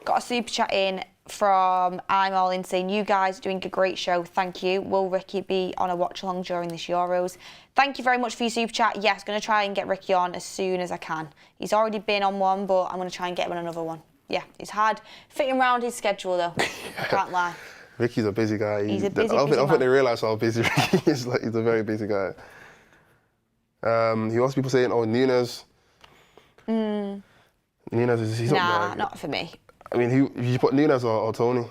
Got a super chat in from I'm All In saying, you guys are doing a great show, thank you. Will Ricky be on a watch-along during this Euros? Thank you very much for your super chat. Yes, going to try and get Ricky on as soon as I can. He's already been on one, but I'm going to try and get him on another one. Yeah, it's hard fitting around his schedule though. I can't lie. Ricky's a busy guy. He's a busy I don't man. think they realise how busy Ricky is. Like, he's a very busy guy. Who else people saying? Oh, Nunes. Nunes, he's nah, not for me. I mean, who you put Nunes or Toney?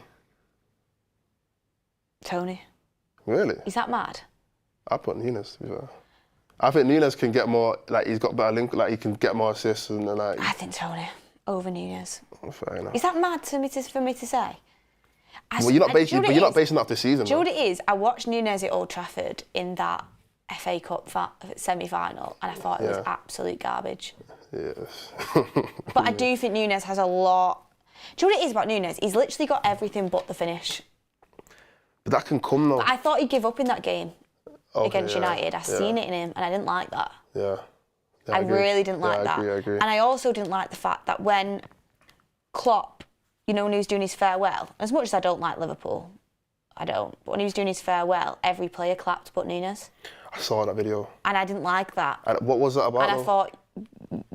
Toney. Really? Is that mad? I put Nunes, to be fair. I think Nunes can get more, like, he's got better link, like, he can get more assists and like. I think Toney over Nunes. Fair enough. Is that mad for me to say? Well, you're not basing that off this season. Do you know what it is? I watched Nunes at Old Trafford in that FA Cup semi-final, and I thought it was absolute garbage. Yes. But I do think Nunes has a lot. Do you know what it is about Nunes? He's literally got everything but the finish. But that can come though. But I thought he'd give up in that game against United. I seen it in him, and I didn't like that. Yeah. I really didn't like that. I agree. And I also didn't like the fact that when Klopp, when he was doing his farewell, as much as I don't like Liverpool, I don't, but when he was doing his farewell, every player clapped but Nunes. I saw that video. And I didn't like that. And what was that about? And I thought,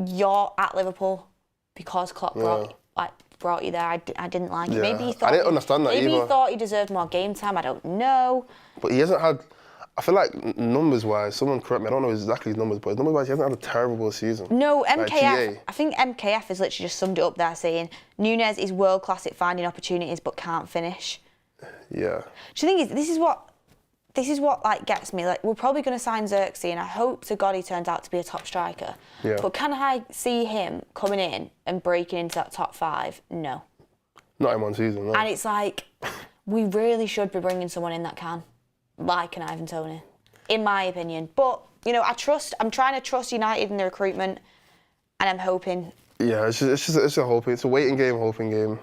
you're at Liverpool because Klopp brought you there. I didn't like it. Maybe he thought, I didn't understand that maybe either. he thought he deserved more game time. I don't know. But he hasn't had. I feel like numbers-wise, someone correct me. I don't know exactly his numbers, but numbers-wise, he hasn't had a terrible season. No, MKF. Like, I think MKF has literally just summed it up there, saying Nunes is world class at finding opportunities but can't finish. Yeah. The thing is, this is what like gets me. Like, we're probably going to sign Xerxes, and I hope to God he turns out to be a top striker. Yeah. But can I see him coming in and breaking into that top 5? No. Not in one season, no. And it's like, we really should be bringing someone in that can, like an Ivan Toney, in my opinion. But, I'm trying to trust United in the recruitment, and I'm hoping. Yeah, it's a hoping. It's a waiting game, hoping game.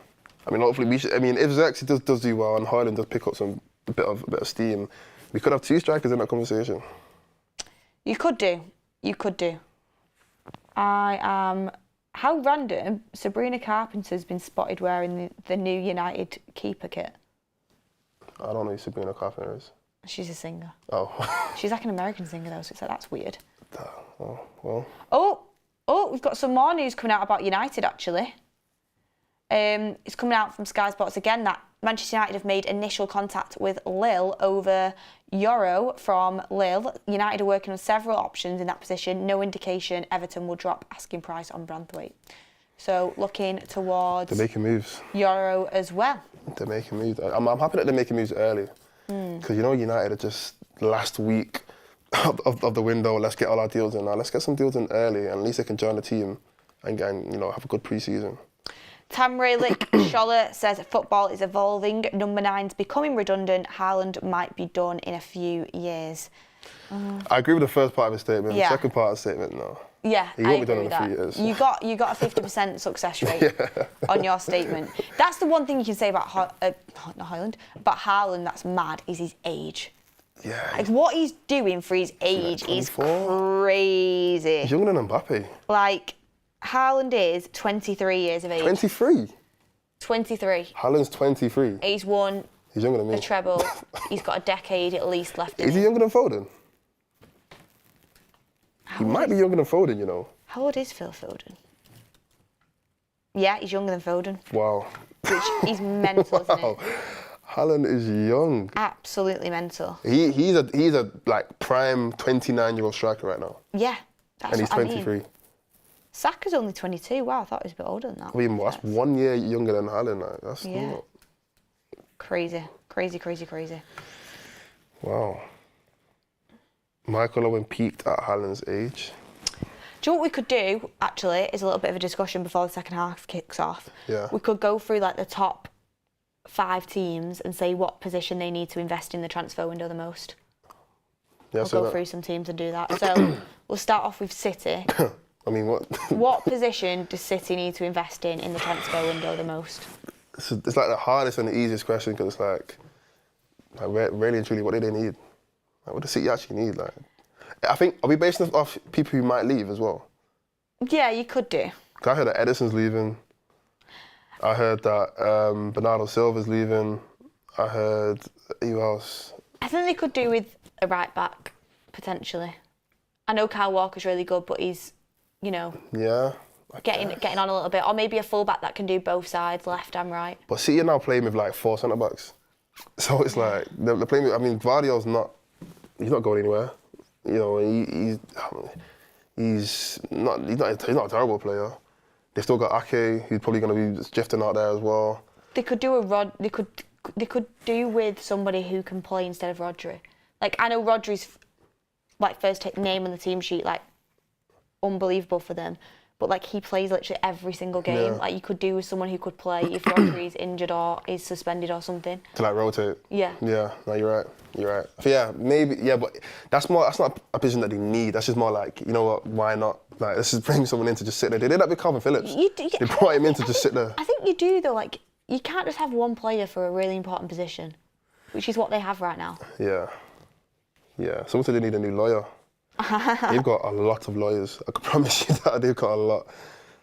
I mean, hopefully if Xerxes does do well and Haaland does pick up a bit of steam, we could have 2 strikers in that conversation. You could do. How random, Sabrina Carpenter's been spotted wearing the new United keeper kit. I don't know who Sabrina Carpenter is. She's a singer. Oh. She's like an American singer though, so it's like, that's weird. Oh, well. Oh, we've got some more news coming out about United actually. It's coming out from Sky Sports again that Manchester United have made initial contact with Lille over Euro from Lille. United are working on several options in that position. No indication Everton will drop asking price on Branthwaite. So looking towards. They're making moves. Euro as well. They're making moves. I'm happy that they're making moves early. Because United are just last week of the window. Let's get all our deals in now. Let's get some deals in early, and at least they can join the team and have a good pre-season. Tamray Lick Scholler says football is evolving. Number 9's becoming redundant. Haaland might be done in a few years. I agree with the first part of his statement. Yeah. Second part of the statement, no. Yeah, He I won't be agree done with in a that. few years. You got a 50% success rate on your statement. That's the one thing you can say about Haaland that's mad is his age. Yeah. Like what he's doing for his age is 24? crazy. He's younger than Mbappe. Like Haaland is 23 years of age. 23? 23. Haaland's 23. He's won He's younger than me. a treble. He's got a decade at least left in Is he him. younger than Foden? He might be younger than Foden, you know. How old is Phil Foden? Yeah, he's younger than Foden. Wow. Which he's mental, isn't Wow. it? Haaland is young. Absolutely mental. He's a like prime 29-year-old striker right now. Yeah, that's And he's what 23. I mean. Saka's only 22. Wow, I thought he was a bit older than that. I mean, that's 1 year younger than Haaland. Like, that's Yeah. not... Crazy, crazy, crazy, crazy. Wow. Michael Owen peaked at Haaland's age. Do you know what we could do, actually, is a little bit of a discussion before the second half kicks off. Yeah. We could go through, like, the top 5 teams and say what position they need to invest in the transfer window the most. Yeah, We'll go through some teams and do that. So we'll start off with City. I mean, what? What position does City need to invest in the transfer window the most? It's like the hardest and the easiest question because it's like really and truly, what do they need? Like, what does City actually need? Like, I think, are we basing it off people who might leave as well? Yeah, you could do. 'Cause I heard that Edison's leaving. I heard that Bernardo Silva's leaving. I heard, who else? I think they could do with a right back, potentially. I know Kyle Walker's really good, but he's, you know, Yeah. getting on a little bit. Or maybe a full-back that can do both sides, left and right. But City are now playing with like 4 centre-backs. So it's like, they're playing with, I mean, Gvardiol's he's not going anywhere. You know, he's not a terrible player. They've still got Ake, who's probably going to be drifting out there as well. They could do they could do with somebody who can play instead of Rodri. Like, I know Rodri's like first name on the team sheet, like unbelievable for them. But like he plays literally every single game. Yeah. Like you could do with someone who could play if Rodri's injured or is suspended or something. To like rotate. Yeah. Yeah, no, you're right. You're right. So yeah, maybe, yeah, but that's not a position that they need. That's just more like, you know what, why not? Like, let's just bring someone in to just sit there. They did that with Calvin Phillips. They brought him in to just sit there. I think you do though, like you can't just have one player for a really important position, which is what they have right now. Yeah. Yeah. Someone said they need a new lawyer. They've got a lot of lawyers. I can promise you that they've got a lot.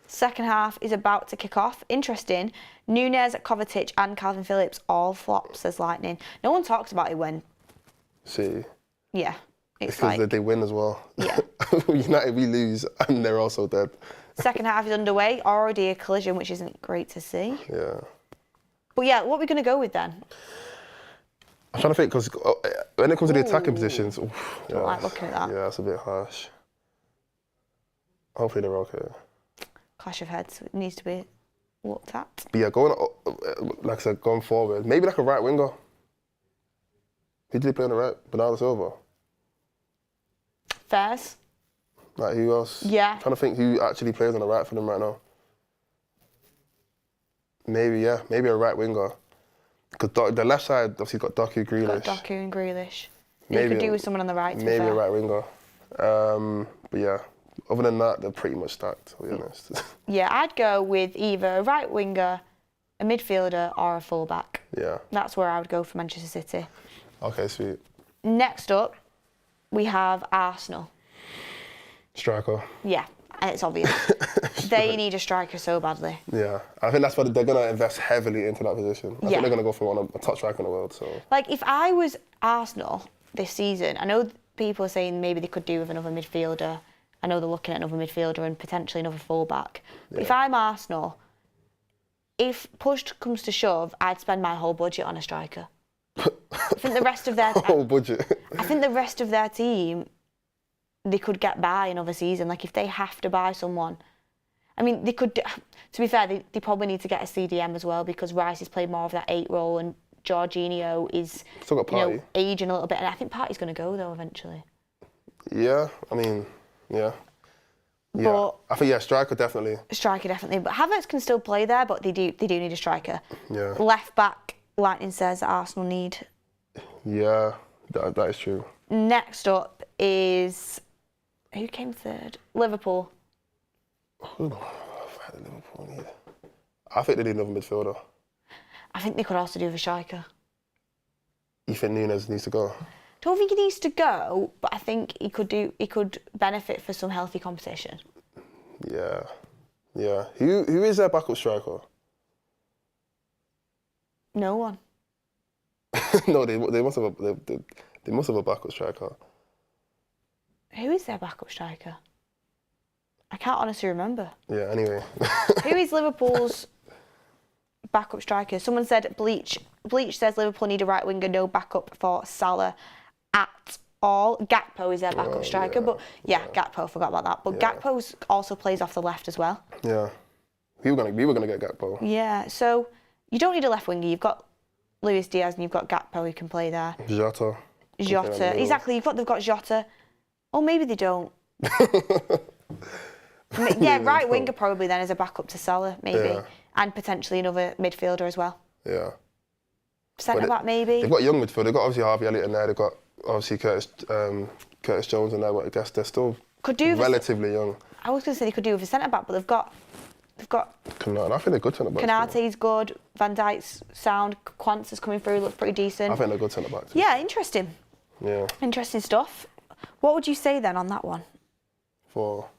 Second half is about to kick off. Interesting. Nunez, Kovacic and Calvin Phillips all flop, says Lightning. No one talks about it when... See. Yeah. It's because like... they win as well. Yeah. United, we lose and they're also dead. Second half is underway. Already a collision, which isn't great to see. Yeah. But yeah, what are we going to go with then? I'm trying to think, because when it comes to the attacking positions... Oof, I don't like looking at that. Yeah, that's a bit harsh. Hopefully they're okay. Clash of heads. It needs to be looked at. But yeah, like I said, going forward, maybe like a right winger. Who did he play on the right? Bernardo Silva. Fairs. Like who else? Yeah. I'm trying to think who actually plays on the right for them right now. Maybe a right winger. Because the left side obviously got Doku, Grealish. Got Doku and Grealish. You Maybe could do with someone on the right, to be Maybe fair. a right winger. But yeah, other than that, they're pretty much stacked, to be honest. Yeah, I'd go with either a right winger, a midfielder or a full-back. Yeah. That's where I would go for Manchester City. Okay, sweet. Next up, we have Arsenal. Striker. Yeah, and it's obvious. They need a striker so badly. Yeah, I think that's why they're going to invest heavily into that position. I think they're going to go for a top striker in the world. So, like, if I was Arsenal this season, I know people are saying maybe they could do with another midfielder. I know they're looking at another midfielder and potentially another full-back. But if I'm Arsenal, if push comes to shove, I'd spend my whole budget on a striker. I think the rest of their whole budget. I think the rest of their team, they could get by another season. Like, if they have to buy someone, I mean, they could. To be fair, they probably need to get a CDM as well, because Rice has played more of that 8 role and Jorginho is Still got Partey. aging a little bit. And I think Partey's going to go though eventually. Yeah, I mean, yeah. Yeah, But I think striker definitely. Striker definitely, but Havertz can still play there. But they do need a striker. Yeah. Left back, Lightning says that Arsenal need. Yeah, that is true. Next up is who came third? Liverpool. Who do Liverpool need? I think they need another midfielder. I think they could also do with a striker. You think Nunes needs to go? Don't think he needs to go, but I think he could benefit for some healthy competition. Yeah. Who is their backup striker? No one. No, they must have a backup striker. Who is their backup striker? I can't honestly remember. Yeah. Anyway. Who is Liverpool's backup striker? Someone said Bleach. Bleach says Liverpool need a right winger, no backup for Salah at all. Gakpo is their backup striker, but Gakpo, forgot about that. But Gakpo also plays off the left as well. Yeah. We were gonna get Gakpo. Yeah, so you don't need a left winger. You've got Luis Diaz and you've got Gakpo who can play there. Jota, exactly. They've got Jota. Or maybe they don't. Yeah, right winger probably then as a backup to Salah, maybe. Yeah. And potentially another midfielder as well. Yeah. Centre back maybe. They've got young midfield. They've got obviously Harvey Elliott in there. They've got obviously Curtis Jones in there, but I guess they're still relatively young. I was going to say they could do with a centre back, but they've got. Canate. I think they're good centre backs. Kanate's good. Van Dijk's sound. Quance is coming through. Looks pretty decent. I think they're good centre backs. Yeah, interesting. Yeah. Interesting stuff. What would you say then on that one? For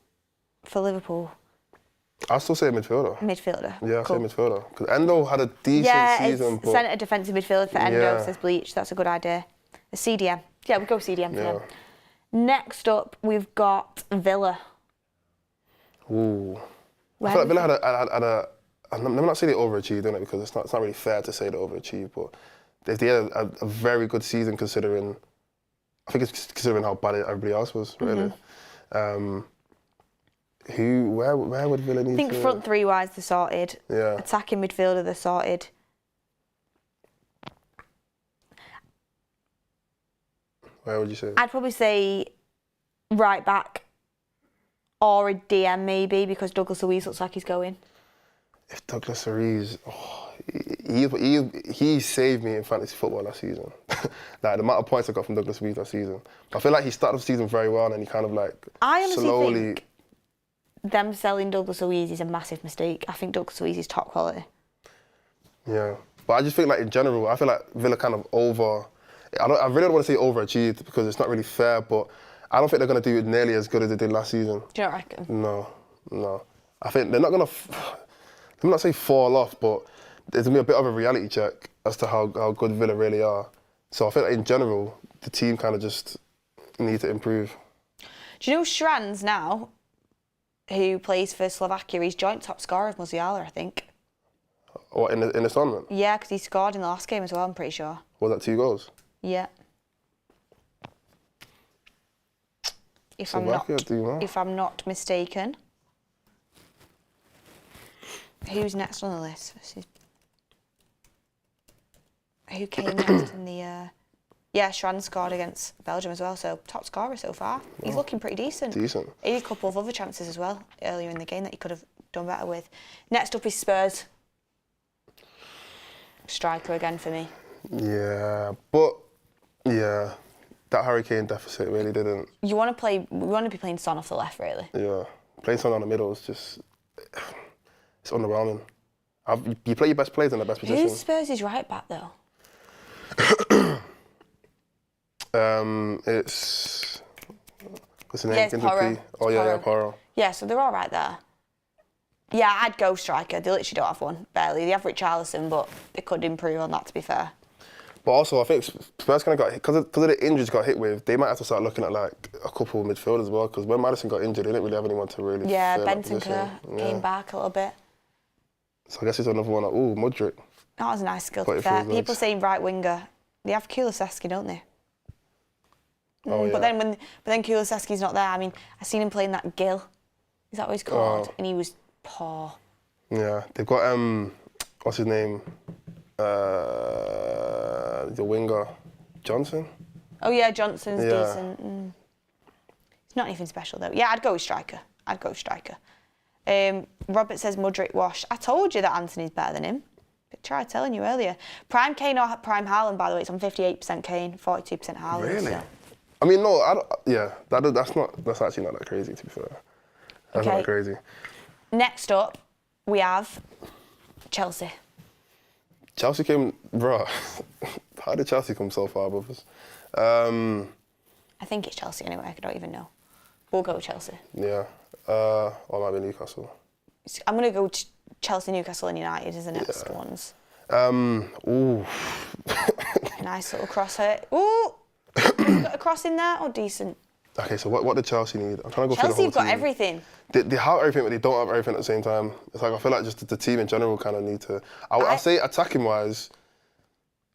Liverpool. I'll still say midfielder. Midfielder. Yeah, I'll cool. say midfielder. Because Endo had a decent season. Yeah, centre defensive midfielder for Endo, says Bleach. That's a good idea. A CDM. Yeah, we'll go CDM for them. Next up, we've got Villa. Ooh. I feel like Villa had a I'm not saying they overachieved, innit, because it's not really fair to say they overachieved, but they had a very good season considering how bad everybody else was, really. Where would Villa need to... I think front three-wise they're sorted. Yeah. Attacking midfielder they're sorted. Where would you say? I'd probably say right back or a DM maybe, because Douglas Luiz looks like he's going. If Douglas Luiz... he saved me in fantasy football last season. Like the amount of points I got from Douglas Luiz last season. I feel like he started the season very well and he kind of like I honestly slowly... think them selling Douglas Luiz is a massive mistake. I think Douglas Luiz is top quality. Yeah, but I just think like in general, I feel like Villa kind of I really don't want to say overachieved because it's not really fair, but I don't think they're going to do it nearly as good as they did last season. Do you not reckon? No. I think they're not going to, let me not say fall off, but there's going to be a bit of a reality check as to how good Villa really are. So I think in general, the team kind of just need to improve. Do you know Schranz now, who plays for Slovakia, he's joint top scorer of Musiala, I think. What, in the tournament? Yeah, because he scored in the last game as well, I'm pretty sure. Was that 2 goals? Yeah. If I'm not mistaken. Who's next on the list? Who came next in the... Yeah, Schranz scored against Belgium as well, so top scorer so far. He's looking pretty decent. He had a couple of other chances as well earlier in the game that he could have done better with. Next up is Spurs. Striker again for me. Yeah, but that Harry Kane deficit really didn't. We want to be playing Son off the left, really. Yeah, playing Son down the middle is just, it's underwhelming. You play your best players in the best position. Who's Spurs' right back though? It's what's the name? Yeah, it's Porro. Oh yeah, Porro. Yeah, so they're all right there. Yeah, I'd go striker. They literally don't have one, barely. They have Richarlison, but they could improve on that, to be fair. But also, I think Spurs kind of got hit, because of the injuries got hit with, they might have to start looking at like a couple of midfielders as well, because when Maddison got injured, they didn't really have anyone to really fill that position. Came back a little bit. So I guess it's another one like, ooh, Modric. That was a nice skill, to be fair. People saying right winger. They have Kulusevski, don't they? Oh, yeah. But then Kulusevski's not there. I mean, I seen him playing that Gill. Is that what he's called? And he was poor. Yeah, they've got what's his name? The winger, Johnson. Oh yeah, Johnson's decent. It's not anything special though. Yeah, I'd go with striker. Robert says Modric wash. I told you that Anthony's better than him. I tried telling you earlier. Prime Kane or Prime Haaland, by the way, it's on 58% Kane, 42% Haaland. Really? So. I mean, no, I don't, yeah, that's actually not that crazy, to be fair. That's not that crazy. Next up, we have Chelsea. Chelsea came, bro. How did Chelsea come so far above us? I think it's Chelsea anyway. I don't even know. We'll go with Chelsea. Yeah. Or it might be Newcastle. I'm going to go Chelsea, Newcastle and United as the next ones. Ooh. Nice little cross here. Ooh! Got a cross in there? Oh, decent. Okay, so what did Chelsea need? I'm trying to go through the Chelsea whole have got team. everything. They have everything, but they don't have everything at the same time. It's like, I feel like just the team in general kind of need to... I'd say attacking-wise,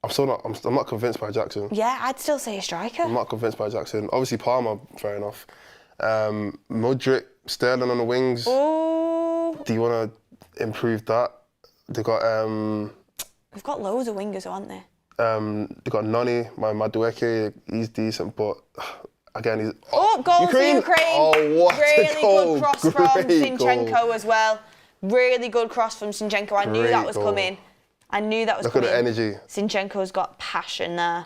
I'm not convinced by Jackson. Yeah, I'd still say a striker. I'm not convinced by Jackson. Obviously, Palmer, fair enough. Modric, Sterling on the wings. Ooh. Do you want to improve that? They got... We've got loads of wingers, haven't they? They got Noni, my Madueke, he's decent, but again, he's... Oh, goal for Ukraine. Oh, what really a goal. Good cross from Zinchenko as well. Really good cross from Zinchenko. I knew that was coming. I knew that was coming. Look at the energy. Zinchenko's got passion there.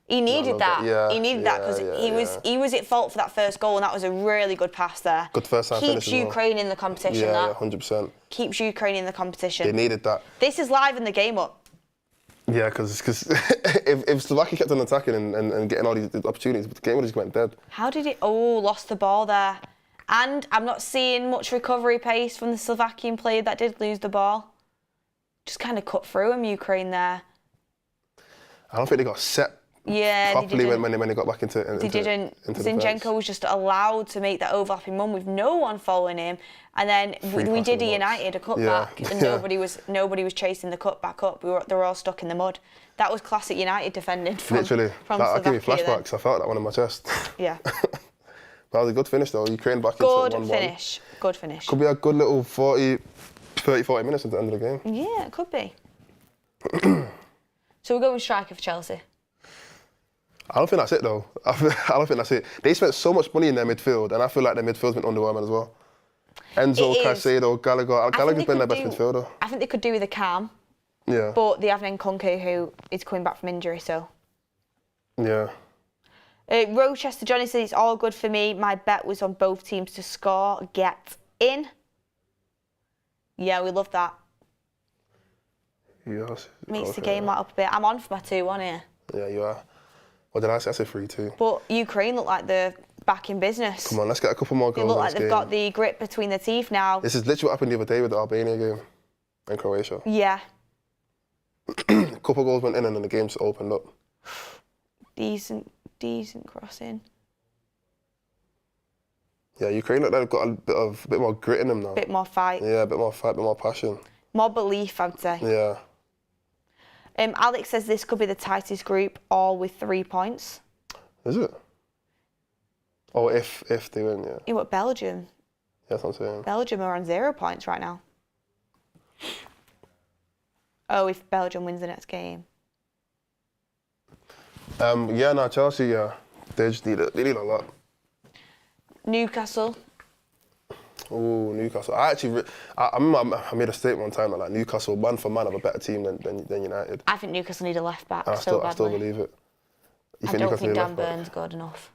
He needed that. Yeah, he needed that because he was at fault for that first goal, and that was a really good pass there. Good first time finish Keeps Ukraine in the competition. Yeah, 100%. Keeps Ukraine in the competition. They needed that. This is livening the game up. Yeah, because if Slovakia kept on attacking and getting all these opportunities, the game would just went dead. How did it? Oh, lost the ball there. And I'm not seeing much recovery pace from the Slovakian player that did lose the ball. Just kind of cut through him, Ukraine there. I don't think they got set properly when they got back into They didn't. Into Zinchenko was just allowed to make that overlapping run with no one following him, and then we did a United a cutback, and nobody was chasing the cutback up. They were all stuck in the mud. That was classic United defending from Literally, Slovakia. That gave me flashbacks. I felt that one in my chest. Yeah. That was a good finish though. Ukraine back into 1-1. Good finish. Could be a good little 40 minutes at the end of the game. Yeah, it could be. So we're going striker for Chelsea. I don't think that's it though. I don't think that's it. They spent so much money in their midfield, and I feel like their midfield's been underwhelming as well. Enzo, Caicedo, Gallagher. Gallagher's been their best midfielder. I think they could do with a Cam. Yeah. But they have Nkunku, who is coming back from injury, so. Yeah. Rochester Johnny says it's all good for me. My bet was on both teams to score, get in. Yeah, we love that. Yes. Makes the game light up a bit. I'm on for my 2-1 here. Yeah, you are. What did I say? I said 3-2. But Ukraine look like they're back in business. Come on, let's get a couple more goals. They look like they've got the grit between their teeth now. This is literally what happened the other day with the Albania game in Croatia. Yeah. A couple goals went in and then the game just opened up. Decent crossing. Yeah, Ukraine look like they've got a bit more grit in them now. Bit more fight. Yeah, a bit more fight, a bit more passion. More belief, I'd say. Yeah. Alex says this could be the tightest group, all with 3 points. Is it? Oh, if they win, yeah. Yeah, but Belgium. That's what I'm saying. Belgium are on 0 points right now. Oh, if Belgium wins the next game. Yeah, no, Chelsea, yeah. They just need a lot. Newcastle. Oh, Newcastle. I remember I made a statement one time that like Newcastle, man for man, have a better team than United. I think Newcastle need a left back I so badly. still believe it. I don't think Dan Burn's good enough.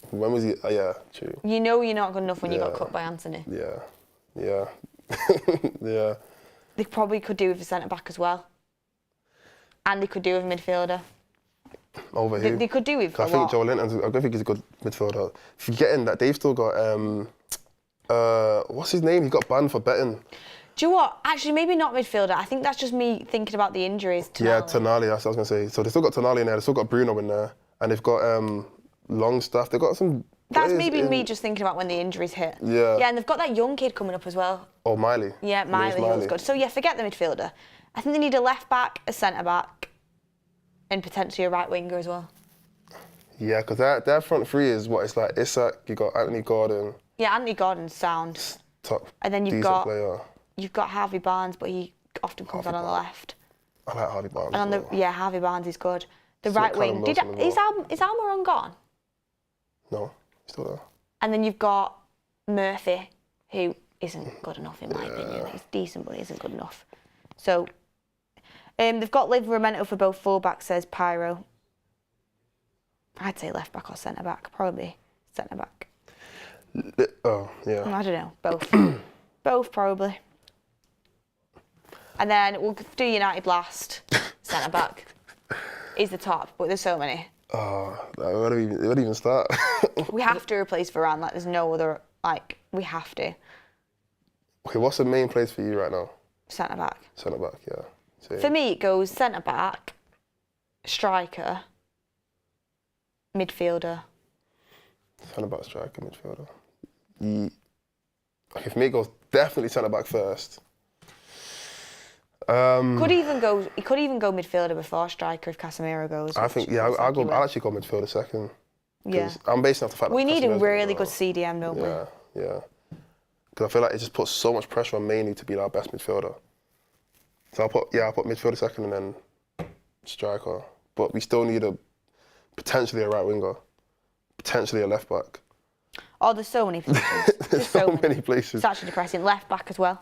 When was he? Yeah, true. You know you're not good enough when you got cut by Anthony. Yeah. Yeah. They probably could do with a centre back as well. And they could do with a midfielder. Over here. They could do with I think Joe Linton's. I don't think he's a good midfielder. Forgetting that they've still got what's his name? He got banned for betting. Do you know what? Actually, maybe not midfielder. I think that's just me thinking about the injuries. Yeah, Tonali. That's what I was gonna say. So they still got Tonali in there. They still got Bruno in there, and they've got Longstaff. They've got some. That's maybe me just thinking about when the injuries hit. Yeah. Yeah, and they've got that young kid coming up as well. Oh, Miley. Yeah, Miley was good. So yeah, forget the midfielder. I think they need a left back, a centre back, and potentially a right winger as well. Yeah, because their front three is what it's like. Isak, you got Anthony Gordon. Yeah, Anthony Gordon's sound. Top. And then you've got Harvey Barnes, but he often comes on the left. I like Harvey Barnes. And on Harvey Barnes is good. The right wing. Is Almiron gone? No, he's still there. And then you've got Murphy, who isn't good enough in my opinion. He's decent, but he isn't good enough. So they've got Livramento for both fullbacks, says Pyro. I'd say left back or centre back, probably centre back. Oh, yeah. I don't know, both. Both, probably. And then we'll do United last. Centre back is the top, but there's so many. Oh, where do we even start? We have to replace Varane. Like, there's no other. Like, we have to. Okay, what's the main place for you right now? Centre back. Centre back, yeah. Same. For me, it goes centre back, striker, midfielder. Centre back, striker, midfielder. Okay, for me, it goes definitely centre back first. He could even go midfielder before striker if Casemiro goes. I think, yeah, I'll actually go midfielder second. Yeah. I'm basing off the fact that We need a Casemiro's really gonna good CDM, don't we? Yeah. Because I feel like it just puts so much pressure on Mainoo to be our best midfielder. So I'll put midfielder second and then striker. But we still need potentially a right winger, potentially a left back. Oh, there's so many positions. There's so many places. It's actually depressing. Left back as well.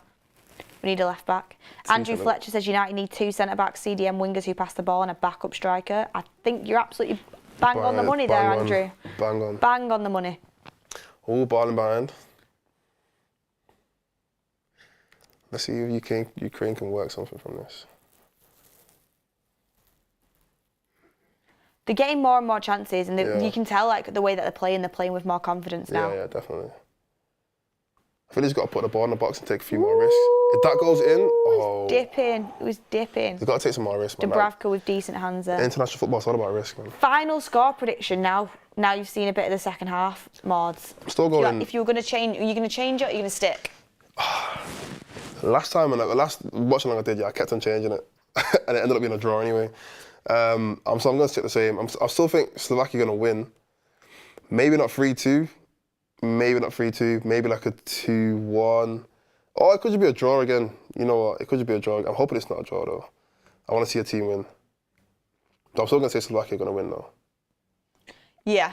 We need a left back. Andrew Fletcher says United need 2 centre backs, CDM wingers who pass the ball, and a backup striker. I think you're absolutely bang on the money there, Andrew. Bang on. Bang on the money. All balling behind. Let's see if Ukraine can work something from this. They're getting more and more chances, and you can tell like the way that they're playing with more confidence now. Yeah, definitely. I feel he's got to put the ball in the box and take a few more risks. If that goes in, It was dipping. He's got to take some more risks, man. Dubravka with decent hands there. International football's all about risk, man. Final score prediction now. Now you've seen a bit of the second half, Mods. I'm still going. If you were going to change, are you going to change it or are you going to stick? Last Watchalong I did, I kept on changing it. And it ended up being a draw anyway. So I'm going to stick the same. I still think Slovakia are going to win. Maybe not 3-2. Maybe not 3-2. Maybe like a 2-1. Or it could just be a draw again. You know what? It could just be a draw. I'm hoping it's not a draw though. I want to see a team win. So I'm still going to say Slovakia are going to win though. Yeah.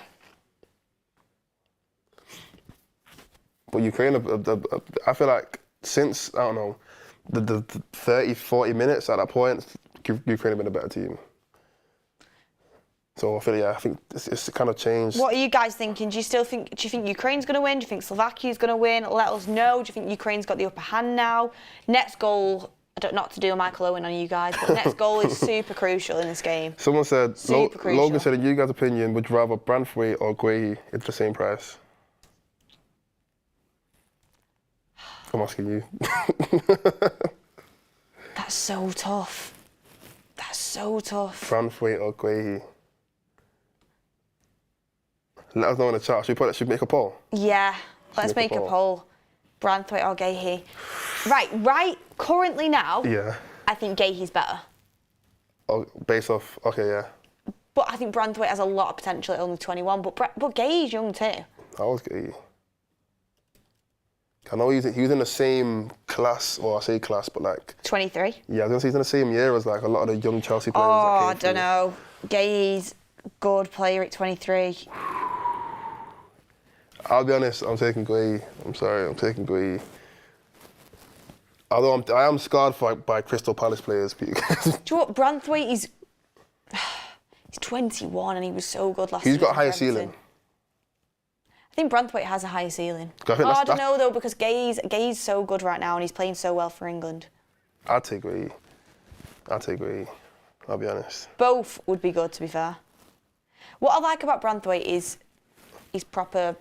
But Ukraine, I feel like since, I don't know, the 30, 40 minutes at that point, Ukraine have been a better team. So I think it's kind of changed. What are you guys thinking? Do you think Ukraine's going to win? Do you think Slovakia's going to win? Let us know. Do you think Ukraine's got the upper hand now? Next goal, not to do a Michael Owen on you guys, but next goal is super crucial in this game. Someone said, Super Logan said, in you guys' opinion, would you rather Branthwaite or Guehi at the same price? I'm asking you. That's so tough. Branthwaite or Guehi? Let us know in the chat. Should we make a poll? Yeah, let's make a poll. Branthwaite or Guehi? Right. Currently now, yeah, I think Guehi's better. Oh, based off, okay, yeah. But I think Branthwaite has a lot of potential at only 21. But Guehi's young too. How old's Guehi? I know he was in the same class, or I say class, but like 23. Yeah, I was gonna say he's in the same year as like a lot of the young Chelsea players. I don't know. Guehi's good player at 23. I'll be honest, I'm taking Guehi. I'm sorry, I'm taking Guehi. Although I am scarred by Crystal Palace players. Do you know what? Branthwaite he's 21 and he was so good last season. He's got a higher ceiling. I think Branthwaite has a higher ceiling. I don't know though, because Guehi's so good right now and he's playing so well for England. I'd take Guehi. I'll be honest. Both would be good, to be fair. What I like about Branthwaite is he's proper,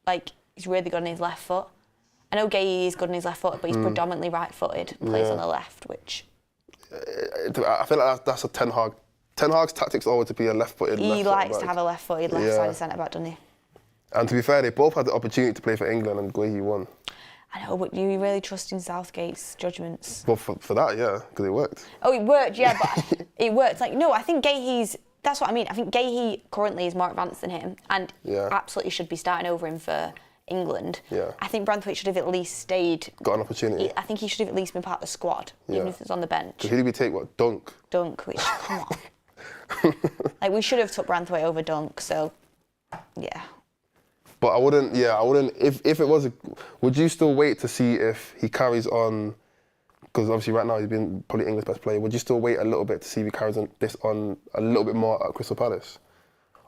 like, he's really good on his left foot. I know Guehi is good on his left foot, but he's predominantly right-footed and plays on the left, which... I feel like that's a Ten Hag. Ten Hag's tactics always to be a left-footed He likes to have a left-footed left-sided centre-back, doesn't he? And to be fair, they both had the opportunity to play for England and Guehi won. I know, but you really trust in Southgate's judgments. Well, for that, yeah, because it worked. Oh, it worked, yeah, but it worked. Like, no, I think Guehi's... That's what I mean. I think Guehi currently is more advanced than him and absolutely should be starting over him for England. Yeah. I think Branthwaite should have at least stayed... Got an opportunity. I think he should have at least been part of the squad, even if it's on the bench. Because who did we take, what, Dunk? Dunk, which, come on. Like, we should have took Branthwaite over Dunk, so, yeah. But I wouldn't, if it was, would you still wait to see if he carries on, because obviously right now he's been probably England's best player, would you still wait a little bit to see if he carries on this on a little bit more at Crystal Palace?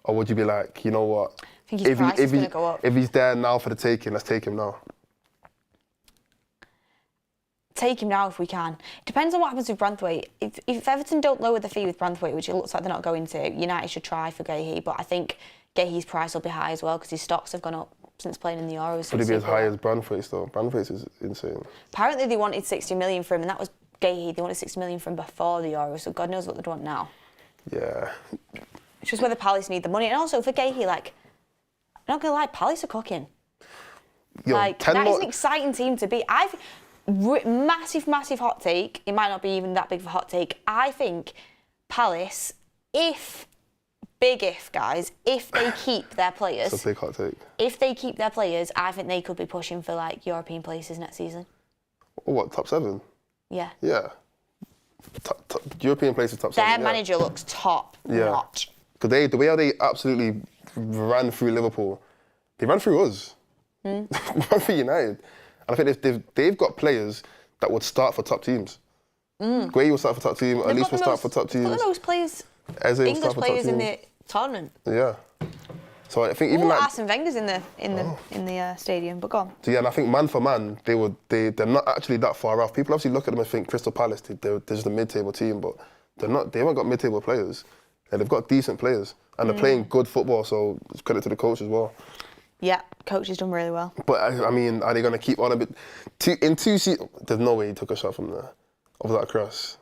Or would you be like, you know what? I think his price is going to go up. If he's there now for the taking, let's take him now. Take him now if we can. Depends on what happens with Branthwaite. If Everton don't lower the fee with Branthwaite, which it looks like they're not going to, United should try for Gahey, but I think Gahey's price will be high as well because his stocks have gone up since playing in the Euros. Would he be as high as Branthwaite's though? Branthwaite's is insane. Apparently they wanted 60 million for him, and that was Gahey. They wanted 60 million for him before the Euros, so God knows what they'd want now. Yeah. It's just whether Palace need the money. And also for Gahey, like, I'm not going to lie, Palace are cooking. Yo, like, that is an exciting team to be. Massive hot take. It might not be even that big of a hot take. I think Palace, big if, guys, if they keep their players. It's a big hot take. If they keep their players, I think they could be pushing for, like, European places next season. What, top 7? Yeah. Yeah. European places, top 7. Their manager looks top notch. Because the way how they absolutely ran through Liverpool, they ran through us. They ran through United. And I think they've got players that would start for top teams. Gueye will start for top team, Elise will start for top teams. They've got the most players, Eze will English start for top players in teams. the tournament. Yeah. So I think even like Arsene Wenger's in the stadium, but go on. So yeah, and I think man for man, they're not actually that far off. People obviously look at them and think Crystal Palace, they're just a mid-table team, but they're not. They haven't got mid-table players. And they've got decent players, and they're playing good football. So it's credit to the coach as well. Yeah, coach has done really well. But I mean, are they going to keep on a bit? In 2 seasons, there's no way he took a shot from there, over that cross.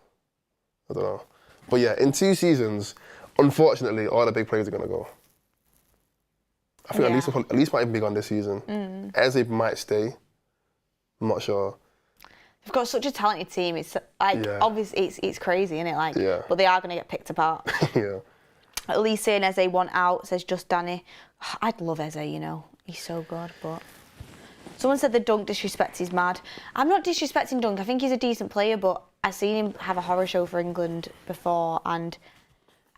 I don't know. But yeah, in 2 seasons, unfortunately, all the big players are going to go. I think at least might even be gone this season. Eze might stay. I'm not sure. They've got such a talented team. It's like obviously it's crazy, isn't it? Like, but they are going to get picked apart. Yeah. Elise and Eze want out, says Just Danny. I'd love Eze, he's so good. But someone said the Dunk disrespect is mad. I'm not disrespecting Dunk. I think he's a decent player, but I've seen him have a horror show for England before, and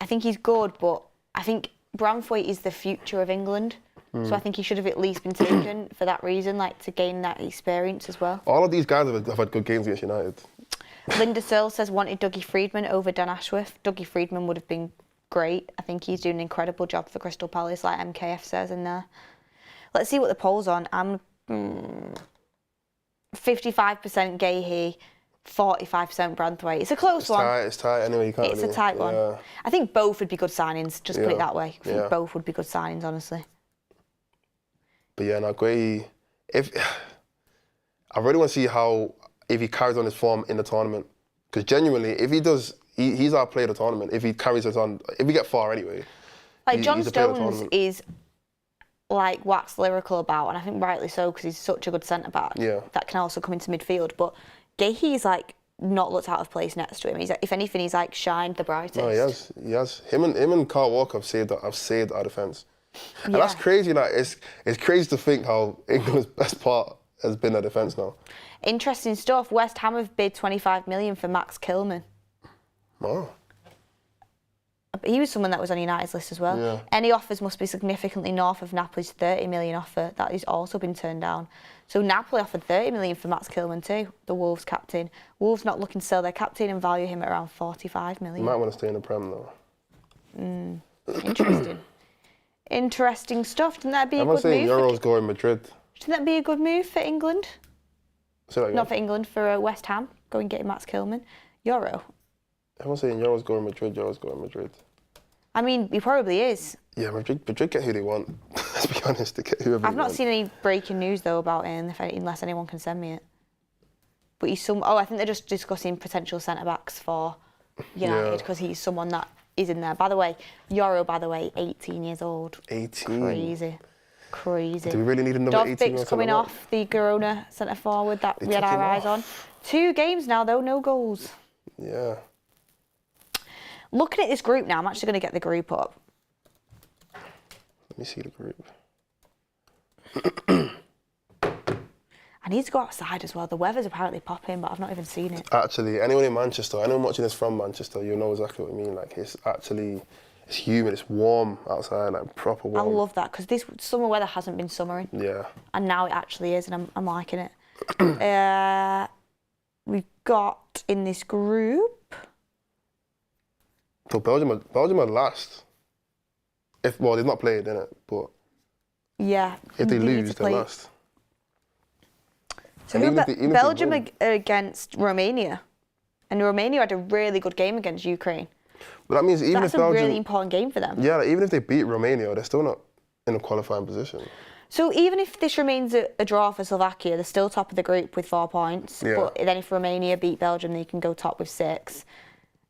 I think he's good. But I think Branthwaite is the future of England. So I think he should have at least been taken for that reason, like to gain that experience as well. All of these guys have had good games against United. Linda Searle says wanted Dougie Freedman over Dan Ashworth. Dougie Freedman would have been great. I think he's doing an incredible job for Crystal Palace, like MKF says in there. Let's see what the poll's on. I'm 55% Gahey, 45% Branthwaite. It's a close one. It's tight anyway. It's a tight one. I think both would be good signings, just put it that way. I think both would be good signings, honestly. But yeah, no, Gueye, I really want to see if he carries on his form in the tournament. Because genuinely, if he does, he's our player of the tournament. If he carries us on, if we get far anyway. Like John Stones is like wax lyrical about, and I think rightly so, because he's such a good centre back that can also come into midfield. But Gahey's like not looked out of place next to him. He's, if anything, he's like shined the brightest. No, he has. Him and Carl Walker have saved our defence. And that's crazy. Like it's crazy to think how England's best part has been their defence now. Interesting stuff. West Ham have bid 25 million for Max Kilman. Oh. He was someone that was on United's list as well. Yeah. Any offers must be significantly north of Napoli's 30 million offer. That has also been turned down. So Napoli offered 30 million for Max Kilman too, the Wolves captain. Wolves not looking to sell their captain and value him at around 45 million. He might want to stay in the Prem though. Interesting. Interesting stuff. Didn't that be a good move? Everyone's saying Euros going Madrid. Shouldn't that be a good move for England? Say that again. Not for England, for West Ham. Go and get Max Kilman. Euro. Everyone's saying Euros going Madrid. I mean, he probably is. Yeah, Madrid get who they want. Let's be honest, they get whoever I've they not want. seen any breaking news though about him, unless anyone can send me it. But he's I think they're just discussing potential centre backs for United because he's someone that is in there. By the way, 18 years old. 18. Crazy. Do we really need another 18 Dovbik's coming off, the Girona centre forward that we had our eyes on. 2 games now though, no goals. Yeah. Looking at this group now, I'm actually going to get the group up. Let me see the group. I need to go outside as well. The weather's apparently popping, but I've not even seen it. Actually, anyone in Manchester, anyone watching this from Manchester, you'll know exactly what I mean. Like, it's humid, it's warm outside, like proper warm. I love that, because this summer weather hasn't been summering. Yeah. And now it actually is, and I'm liking it. We've got in this group... So Belgium are last. they've not played, innit? But Yeah. if they lose, they're last. So Belgium against Romania. And Romania had a really good game against Ukraine. But that means even That's if Belgium... That's a really important game for them. Yeah, like, even if they beat Romania, they're still not in a qualifying position. So even if this remains a draw for Slovakia, they're still top of the group with 4 points. Yeah. But then if Romania beat Belgium, they can go top with 6.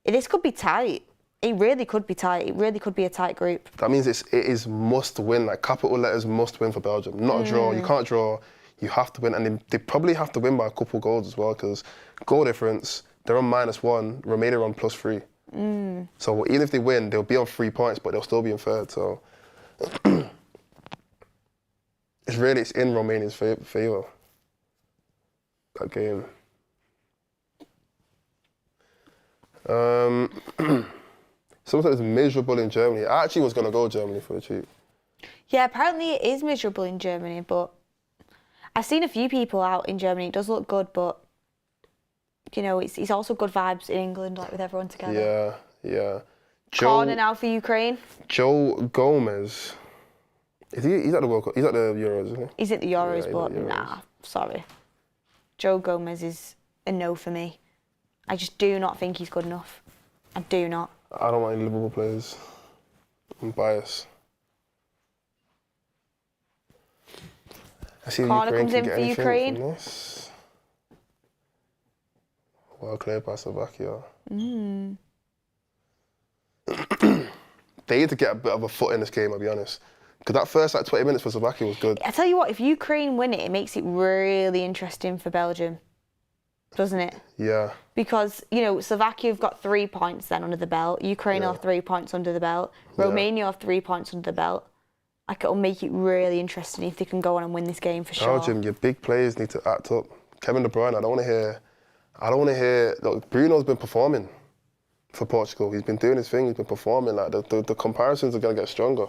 This could be tight. It really could be tight. It really could be a tight group. That means it is must win, like capital letters must win for Belgium. Not a draw. You can't draw. You have to win. And they probably have to win by a couple goals as well, because goal difference, they're on -1, Romania on +3. So even if they win, they'll be on 3 points, but they'll still be in third. So it's in Romania's favour, that game. Sometimes it's miserable in Germany. I actually was going to go Germany for the cheap. Yeah, apparently it is miserable in Germany, but I've seen a few people out in Germany. It does look good, but you know, it's also good vibes in England, like with everyone together. Yeah. Corner now for Ukraine. Joe Gomez. He's at the World Cup. He's at the Euros, isn't he? He's at the Euros, Yeah, but nah, sorry. Joe Gomez is a no for me. I just do not think he's good enough. I do not. I don't want any Liverpool players. I'm biased. I see Corner comes in for Ukraine. From this. Well cleared by Slovakia. They need to get a bit of a foot in this game, I'll be honest. Because that first 20 minutes for Slovakia was good. I tell you what, if Ukraine win it, it makes it really interesting for Belgium, doesn't it? Yeah. Because, you know, Slovakia have got 3 points then under the belt. Ukraine have 3 points under the belt. Romania have 3 points under the belt. Like, it'll make it really interesting if they can go on and win this game for sure. Belgium, your big players need to act up. Kevin De Bruyne, I don't want to hear. Look, Bruno's been performing for Portugal. He's been doing his thing. He's been performing. Like the comparisons are gonna get stronger.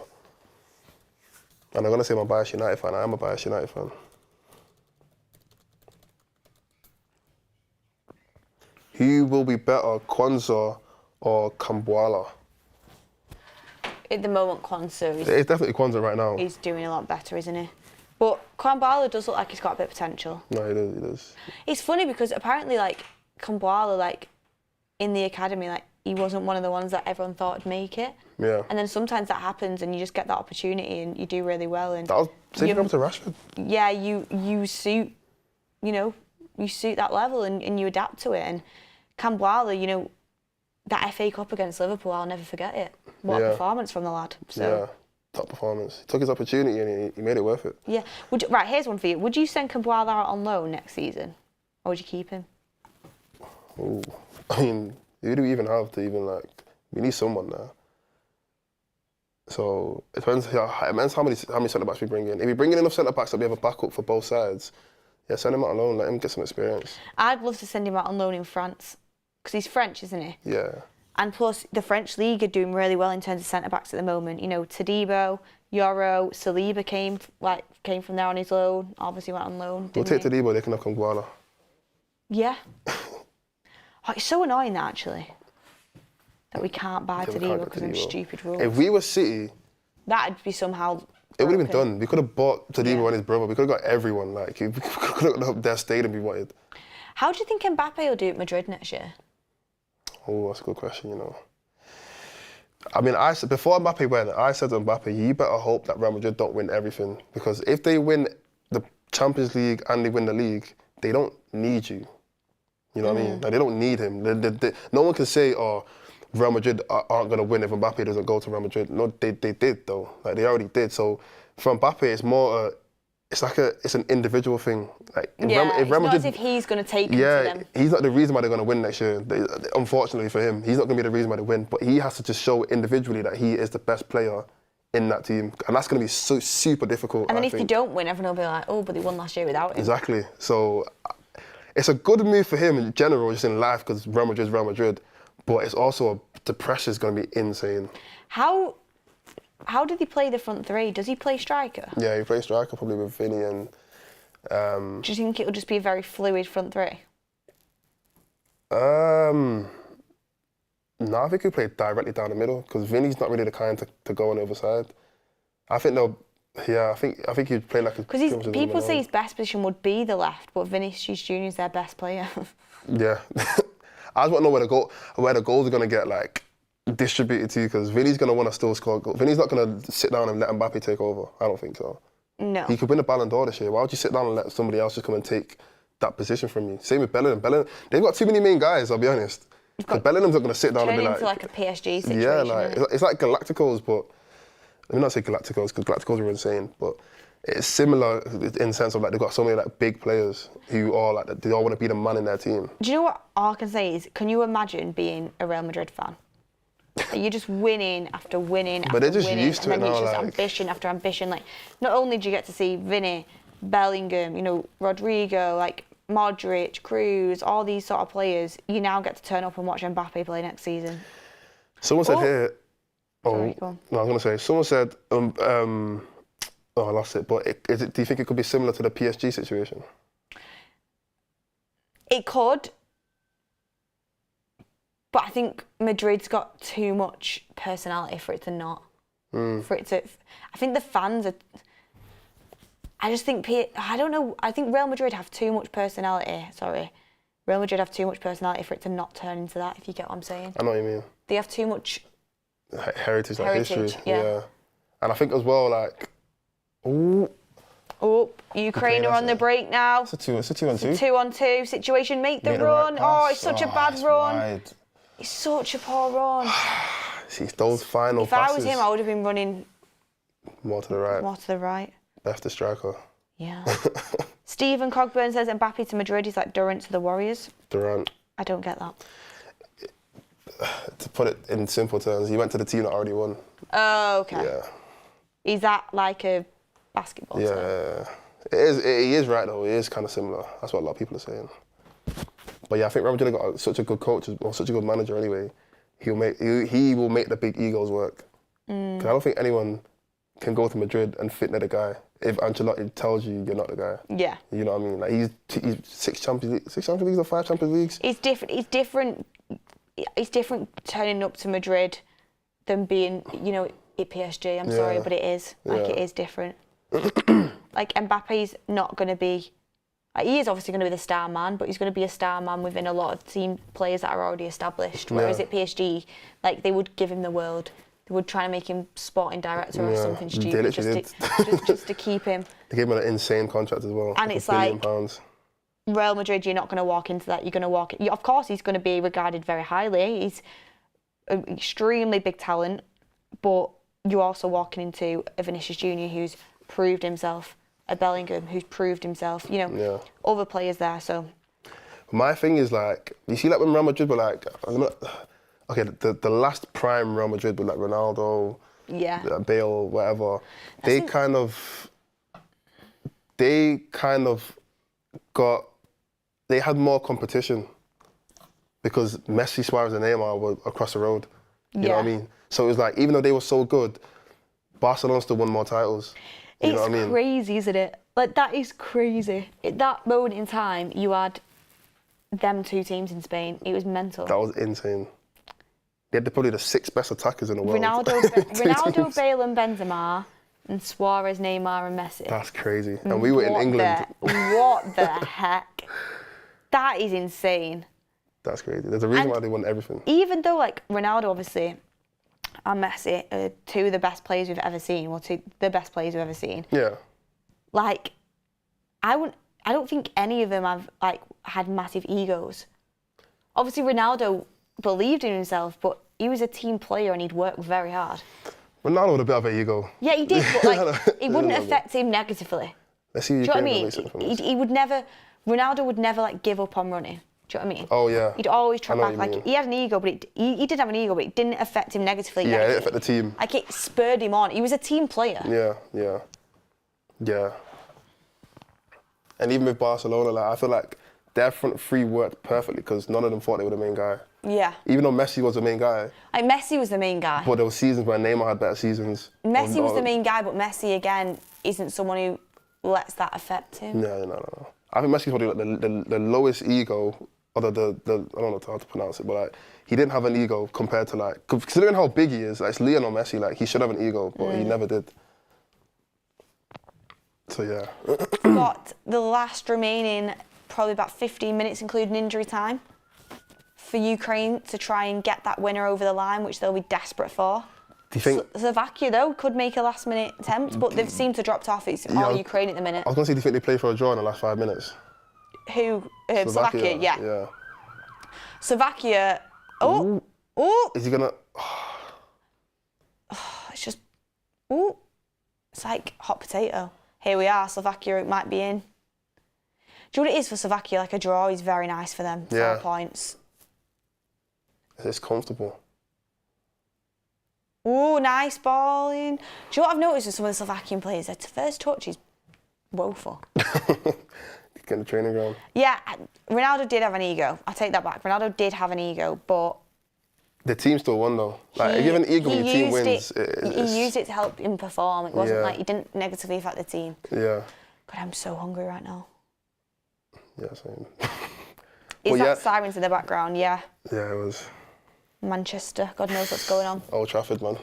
And I'm gonna say I'm a biased United fan. I am a biased United fan. Who will be better, Kwanzaa or Kambwala? At the moment, Kwanzaa is... It's definitely Kwanzaa right now. He's doing a lot better, isn't he? But Kambwala does look like he's got a bit of potential. No, he does. It's funny because apparently, like, Kambwala, like, in the academy, like, he wasn't one of the ones that everyone thought would make it. Yeah. And then sometimes that happens and you just get that opportunity and you do really well. And that was same to Rashford. Yeah, you suit, you know, you suit that level and you adapt to it. And Kambwala, you know, that FA Cup against Liverpool, I'll never forget it. What a performance from the lad. So. Yeah, top performance. He took his opportunity and he made it worth it. Yeah. Right, here's one for you. Would you send Kambwala out on loan next season? Or would you keep him? Ooh, I mean, who do we even have to even, like, we need someone now. So it depends how many centre-backs we bring in. If we bring in enough centre-backs that we have a backup for both sides, yeah, send him out on loan, let him get some experience. I'd love to send him out on loan in France. Because he's French, isn't he? Yeah. And plus, the French league are doing really well in terms of centre-backs at the moment. You know, Todibo, Yoro, Saliba came from there on his loan, obviously went on loan, We'll take Todibo, they can have Kambwala. Yeah. Oh, it's so annoying, that, actually, that we can't buy Todibo because of stupid rules. If we were City... That'd be somehow... It would have been done. We could have bought Todibo and his brother. We could have got everyone. Like, we could have got their stadium we wanted. How do you think Mbappe will do at Madrid next year? Oh, that's a good question, you know. I mean, before Mbappe went, I said to Mbappe, you better hope that Real Madrid don't win everything. Because if they win the Champions League and they win the league, they don't need you. You know what I mean? Like, they don't need him. No one can say, oh, Real Madrid aren't going to win if Mbappe doesn't go to Real Madrid. No, they did, though. Like, they already did. So, for Mbappe, it's more... it's an individual thing. Like, if Real Madrid, not as if he's going to take him to them. He's not the reason why they're going to win next year. Unfortunately for him, he's not going to be the reason why they win. But he has to just show individually that he is the best player in that team, and that's going to be so super difficult. And then if they don't win, everyone will be like, "Oh, but they won last year without him." Exactly. So it's a good move for him in general, just in life, because Real Madrid's Real Madrid. But it's also the pressure's going to be insane. How did he play the front three? Does he play striker? Yeah, he plays striker probably with Vinny and... Do you think it'll just be a very fluid front three? No, I think he'll play directly down the middle because Vinny's not really the kind to go on the other side. I think I think he'd play like a... Because people say his best position would be the left, but Vinicius Junior is their best player. Yeah. I just want to know where the goals are going to get like distributed to, because Vinny's going to want to still score goals. Vinny's not going to sit down and let Mbappe take over. I don't think so. No. He could win a Ballon d'Or this year. Why would you sit down and let somebody else just come and take that position from you? Same with Bellingham. They've got too many main guys, I'll be honest. Because Bellingham's not going to sit down and be into like a PSG situation. Yeah, like it's like Galacticos, but let me not say Galacticos because Galacticos are insane, but it's similar in the sense of like they've got so many like big players who are like they all want to be the man in their team. Do you know what all I can say is, can you imagine being a Real Madrid fan? You're just winning after winning after winning. But they're just used to it now. And then it's just like... ambition after ambition. Like, not only do you get to see Vinny, Bellingham, you know, Rodrigo, like Modric, Cruz, all these sort of players, you now get to turn up and watch Mbappe play next season. Someone said here... Sorry, go on. No, I was going to say, someone said... I lost it. But do you think it could be similar to the PSG situation? It could. But I think Madrid's got too much personality for it to not. For it to... I think the fans are... I just think... I don't know. I think Real Madrid have too much personality. Sorry. Real Madrid have too much personality for it to not turn into that, if you get what I'm saying. I know what you mean. They have too much... Heritage, like history. Yeah. And I think as well, like... Ukraine are on the break now. It's a 2-on-2. It's a 2-on-2 situation. Make the run. Right, it's such a bad run. Wide. It's such a poor run. See, those final if passes... I was him, I would have been running... More to the right. More to the right. Left the striker. Yeah. Stephen Cogburn says Mbappe to Madrid is like Durant to the Warriors. Durant. I don't get that. To put it in simple terms, he went to the team that already won. Oh, okay. Yeah. Is that like a basketball term? Yeah. He is right though. It is kind of similar. That's what a lot of people are saying. But yeah, I think Real Madrid got such a good coach or such a good manager anyway. He will make the big egos work. 'Cause I don't think anyone can go to Madrid and fit near the guy if Ancelotti tells you you're not the guy. Yeah. You know what I mean? Like he's 6 Champions Leagues or 5 Champions Leagues. It's different turning up to Madrid than being, you know, at PSG. I'm sorry, but it is. Like, it is different. Like, Mbappe's not going to be... he is obviously going to be the star man, but he's going to be a star man within a lot of team players that are already established. Whereas at PSG, like, they would give him the world. They would try to make him sporting director or something stupid just to keep him. They gave him an insane contract as well. And it's like... £1 billion. Real Madrid, you're not going to walk into that. You're going to walk... Of course, he's going to be regarded very highly. He's an extremely big talent, but you're also walking into a Vinicius Junior who's proved himself, a Bellingham who's proved himself, you know, other players there, so... My thing is, like, you see, like, when Real Madrid were, like... Okay, the last prime Real Madrid with, like, Ronaldo, Bale, whatever, they kind of got... They had more competition because Messi, Suarez and Neymar were across the road. You know what I mean? So it was like, even though they were so good, Barcelona still won more titles. You know what I mean? It's crazy, isn't it? Like, that is crazy. At that moment in time, you had them two teams in Spain. It was mental. That was insane. They had probably the 6 best attackers in the world. Ronaldo, Bale and Benzema, and Suarez, Neymar and Messi. That's crazy. And we were in England. What the heck? That is insane. That's crazy. There's a reason why they won everything. Even though, like, Ronaldo, obviously, and Messi are two of the best players we've ever seen. Well, the best players we've ever seen. Yeah. Like, I don't think any of them have, like, had massive egos. Obviously, Ronaldo believed in himself, but he was a team player and he'd worked very hard. Ronaldo had a bit of an ego. Yeah, he did, but, like, it wouldn't affect him negatively. Let's see. Do you know what I mean? He would never... Ronaldo would never, like, give up on running. Do you know what I mean? Oh, yeah. He'd always try back. Like, he had an ego, but he did have an ego, but it didn't affect him negatively. Yeah, it didn't affect the team. Like, it spurred him on. He was a team player. Yeah. And even with Barcelona, like, I feel like their front three worked perfectly because none of them thought they were the main guy. Yeah. Even though Messi was the main guy. Like, Messi was the main guy. But there were seasons where Neymar had better seasons. Messi was the main guy, but Messi, again, isn't someone who lets that affect him. No. I think Messi's probably like the lowest ego Or the I don't know how to pronounce it, but like he didn't have an ego compared to like considering how big he is. Like it's Lionel Messi. Like he should have an ego, but he never did. So yeah. We've got the last remaining probably about 15 minutes, including injury time, for Ukraine to try and get that winner over the line, which they'll be desperate for. Do you think Slovakia though could make a last-minute attempt, but they've seemed to dropped off. It's all Ukraine at the minute. I was gonna say, do you think they play for a draw in the last 5 minutes? Who? Slovakia, yeah. Yeah. Slovakia. Oh. Is he gonna? It's just. Oh. It's like hot potato. Here we are. Slovakia might be in. Do you know what it is for Slovakia? Like a draw is very nice for them. 4 points. It's comfortable. Oh, nice ball in. Do you know what I've noticed with some of the Slovakian players? Their first touch is woeful. Get in the training ground. Yeah, Ronaldo did have an ego. I take that back. Ronaldo did have an ego, but the team still won though. Like if you have an ego when your team wins, he used it to help him perform. It wasn't like he didn't negatively affect the team. Yeah. God, I'm so hungry right now. Yeah, same. Is that sirens in the background? Yeah. Yeah, it was. Manchester. God knows what's going on. Old Trafford, man.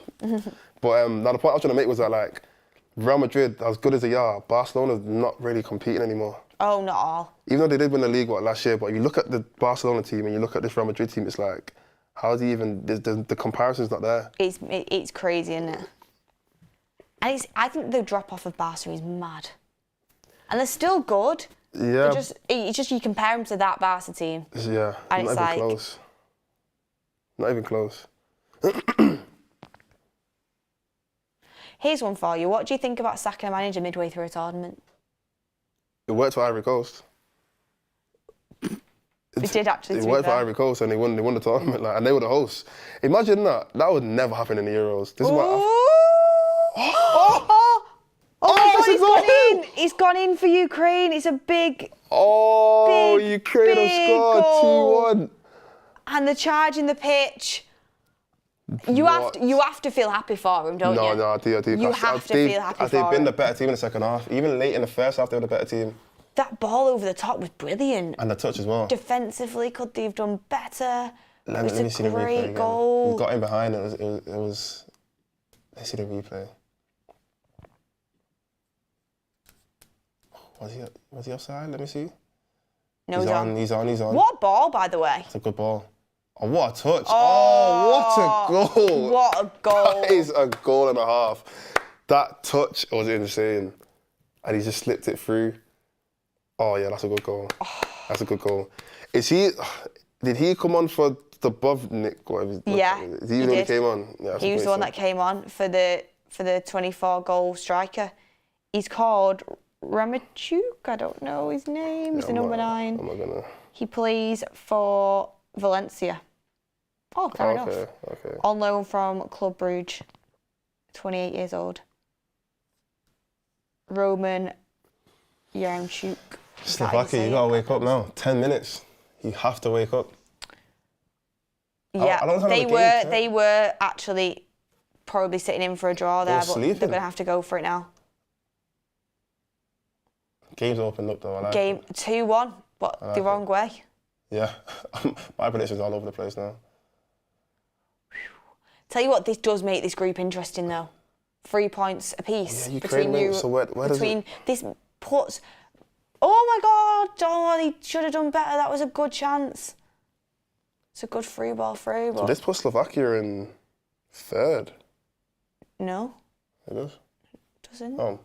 But now the point I was trying to make was that like Real Madrid, as good as they are, Barcelona's not really competing anymore. Oh, not all. Even though they did win the league last year, but you look at the Barcelona team and you look at this Real Madrid team, it's like, how's he even? The comparison's not there. It's crazy, isn't it? And I think the drop off of Barca is mad. And they're still good. Yeah. It's just you compare them to that Barca team. Yeah. And not it's even like close. Not even close. Here's one for you. What do you think about sacking a manager midway through a tournament? It worked for Ivory Coast. It did actually. It worked for Ivory Coast, and they won the tournament, like, and they were the hosts. Imagine that. That would never happen in the Euros. This is what. He's gone in! He's gone in for Ukraine. It's a big. Ukraine have scored 2-1. And they're charging the pitch. You have to feel happy for him, don't you? No, I do. You have to feel happy for him. They've been the better team in the second half. Even late in the first half, they were the better team. That ball over the top was brilliant. And the touch as well. Defensively, could they have done better? Let me see the replay again. Goal. We got in behind. It was. Let's see the replay. Was he offside? Let me see. No, he's on. What a ball, by the way. It's a good ball. Oh, what a touch. Oh, what a goal. What a goal. That is a goal and a half. That touch was insane. And he just slipped it through. Oh, yeah, that's a good goal. That's a good goal. Did he come on for the Bovnik? Yeah, he was the one that came on? Yeah, he was the one that came on for the 24-goal striker. He's called Ramachuk. I don't know his name. He's the number 9. I'm not gonna. He plays for Valencia. Oh, fair enough. Okay. On loan from Club Brugge. 28 years old. Roman Yaremchuk. Slovakia, you gotta wake up now. 10 minutes. You have to wake up. Yeah, they were actually probably sitting in for a draw there, but they're gonna have to go for it now. Game's opened up though. Game 2-1, but the wrong way. Yeah, my prediction's all over the place now. Tell you what, this does make this group interesting though. 3 points apiece between you. So where does it... This puts. Oh my God! Oh, he should have done better. That was a good chance. It's a good free ball through. But... So this puts Slovakia in 3rd. No. It does. Doesn't.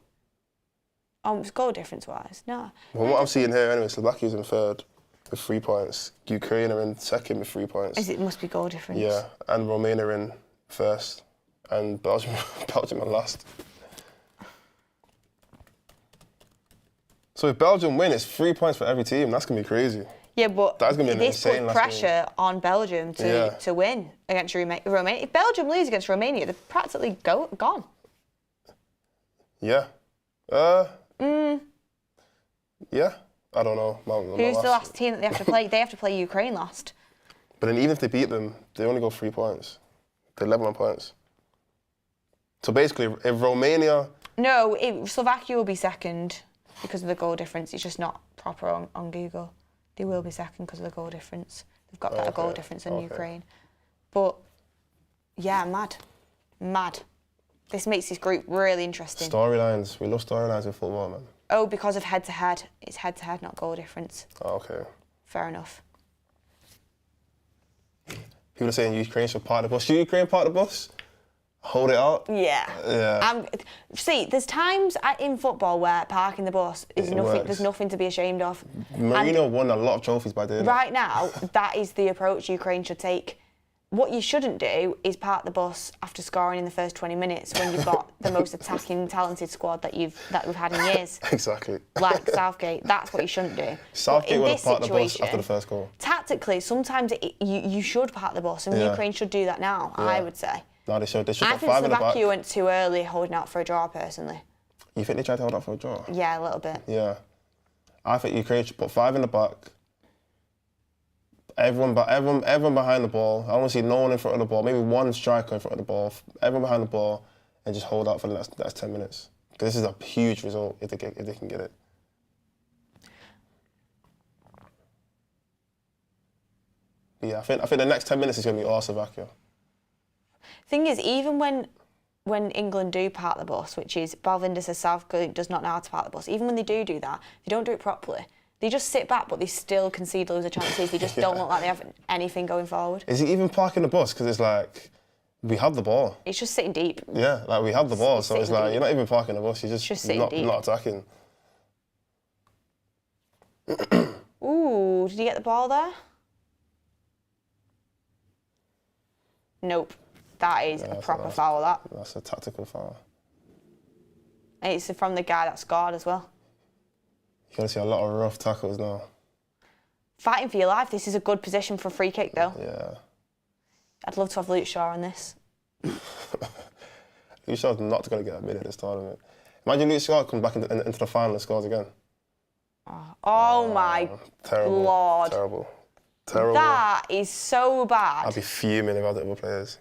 It's goal difference wise. No. From what I'm seeing here, anyway, Slovakia's in 3rd with 3 points. Ukraine are in 2nd with 3 points. It must be goal difference. Yeah, and Romania are in 1st, and Belgium are last. So if Belgium win, it's 3 points for every team. That's gonna be crazy. Yeah, but that's gonna be an insane puts pressure on Belgium to win against Romania. If Belgium lose against Romania, they're practically gone. Yeah. Yeah. I don't know. Who's the last team that they have to play? They have to play Ukraine last. But then even if they beat them, they only go 3 points. They're level on points. So basically, if Romania... No, Slovakia will be 2nd because of the goal difference. It's just not proper on Google. They will be second because of the goal difference. They've got better goal difference than Okay. Ukraine. But, yeah, mad. This makes this group really interesting. Storylines. We love storylines in football, man. Oh, because of head-to-head. It's head-to-head, not goal difference. Oh, okay. Fair enough. People are saying Ukraine should park the bus. Should Ukraine park the bus? Hold it out? Yeah. See, there's times in football where parking the bus is It nothing. works. There's nothing to be ashamed of. Marino won a lot of trophies by doing that. Right now, that is the approach Ukraine should take. What you shouldn't do is park the bus after scoring in the first 20 minutes when you've got the most attacking, talented squad that we've had in years. Exactly. Like Southgate, that's what you shouldn't do. Southgate would have parked the bus after the first goal. Tactically, sometimes you should park the bus, and Ukraine should do that now. Yeah. I would say. No, they should. They should I put think 5 in the back. Slovakia went too early, holding out for a draw. Personally. You think they tried to hold out for a draw? Yeah, a little bit. Yeah. I think Ukraine should put 5 in the back. Everyone behind the ball. I want to see no one in front of the ball. Maybe one striker in front of the ball. Everyone behind the ball, and just hold out for the next 10 minutes. Because this is a huge result if they can get it. But yeah, I think the next 10 minutes is going to be all Slovakia. Thing is, even when England do park the bus, which is Balvinder says Southgate does not know how to park the bus, even when they do that, they don't do it properly. They just sit back, but they still concede loads of chances. They just don't look like they have anything going forward. Is he even parking the bus? Because it's like, we have the ball. It's just sitting deep. Yeah, like we have the ball, so it's sitting like, deep. you're not even parking the bus, you're just sitting deep. not attacking. Ooh, did he get the ball there? Nope. That is a proper foul, that. That's a tactical foul. And it's from the guy that scored as well. You're going to see a lot of rough tackles now. Fighting for your life. This is a good position for a free kick, though. Yeah. I'd love to have Luke Shaw on this. Luke Shaw's not going to get a minute this tournament. Imagine Luke Shaw comes back into the final and scores again. Oh my Terrible. Lord. Terrible. That is so bad. I'd be fuming about the other players.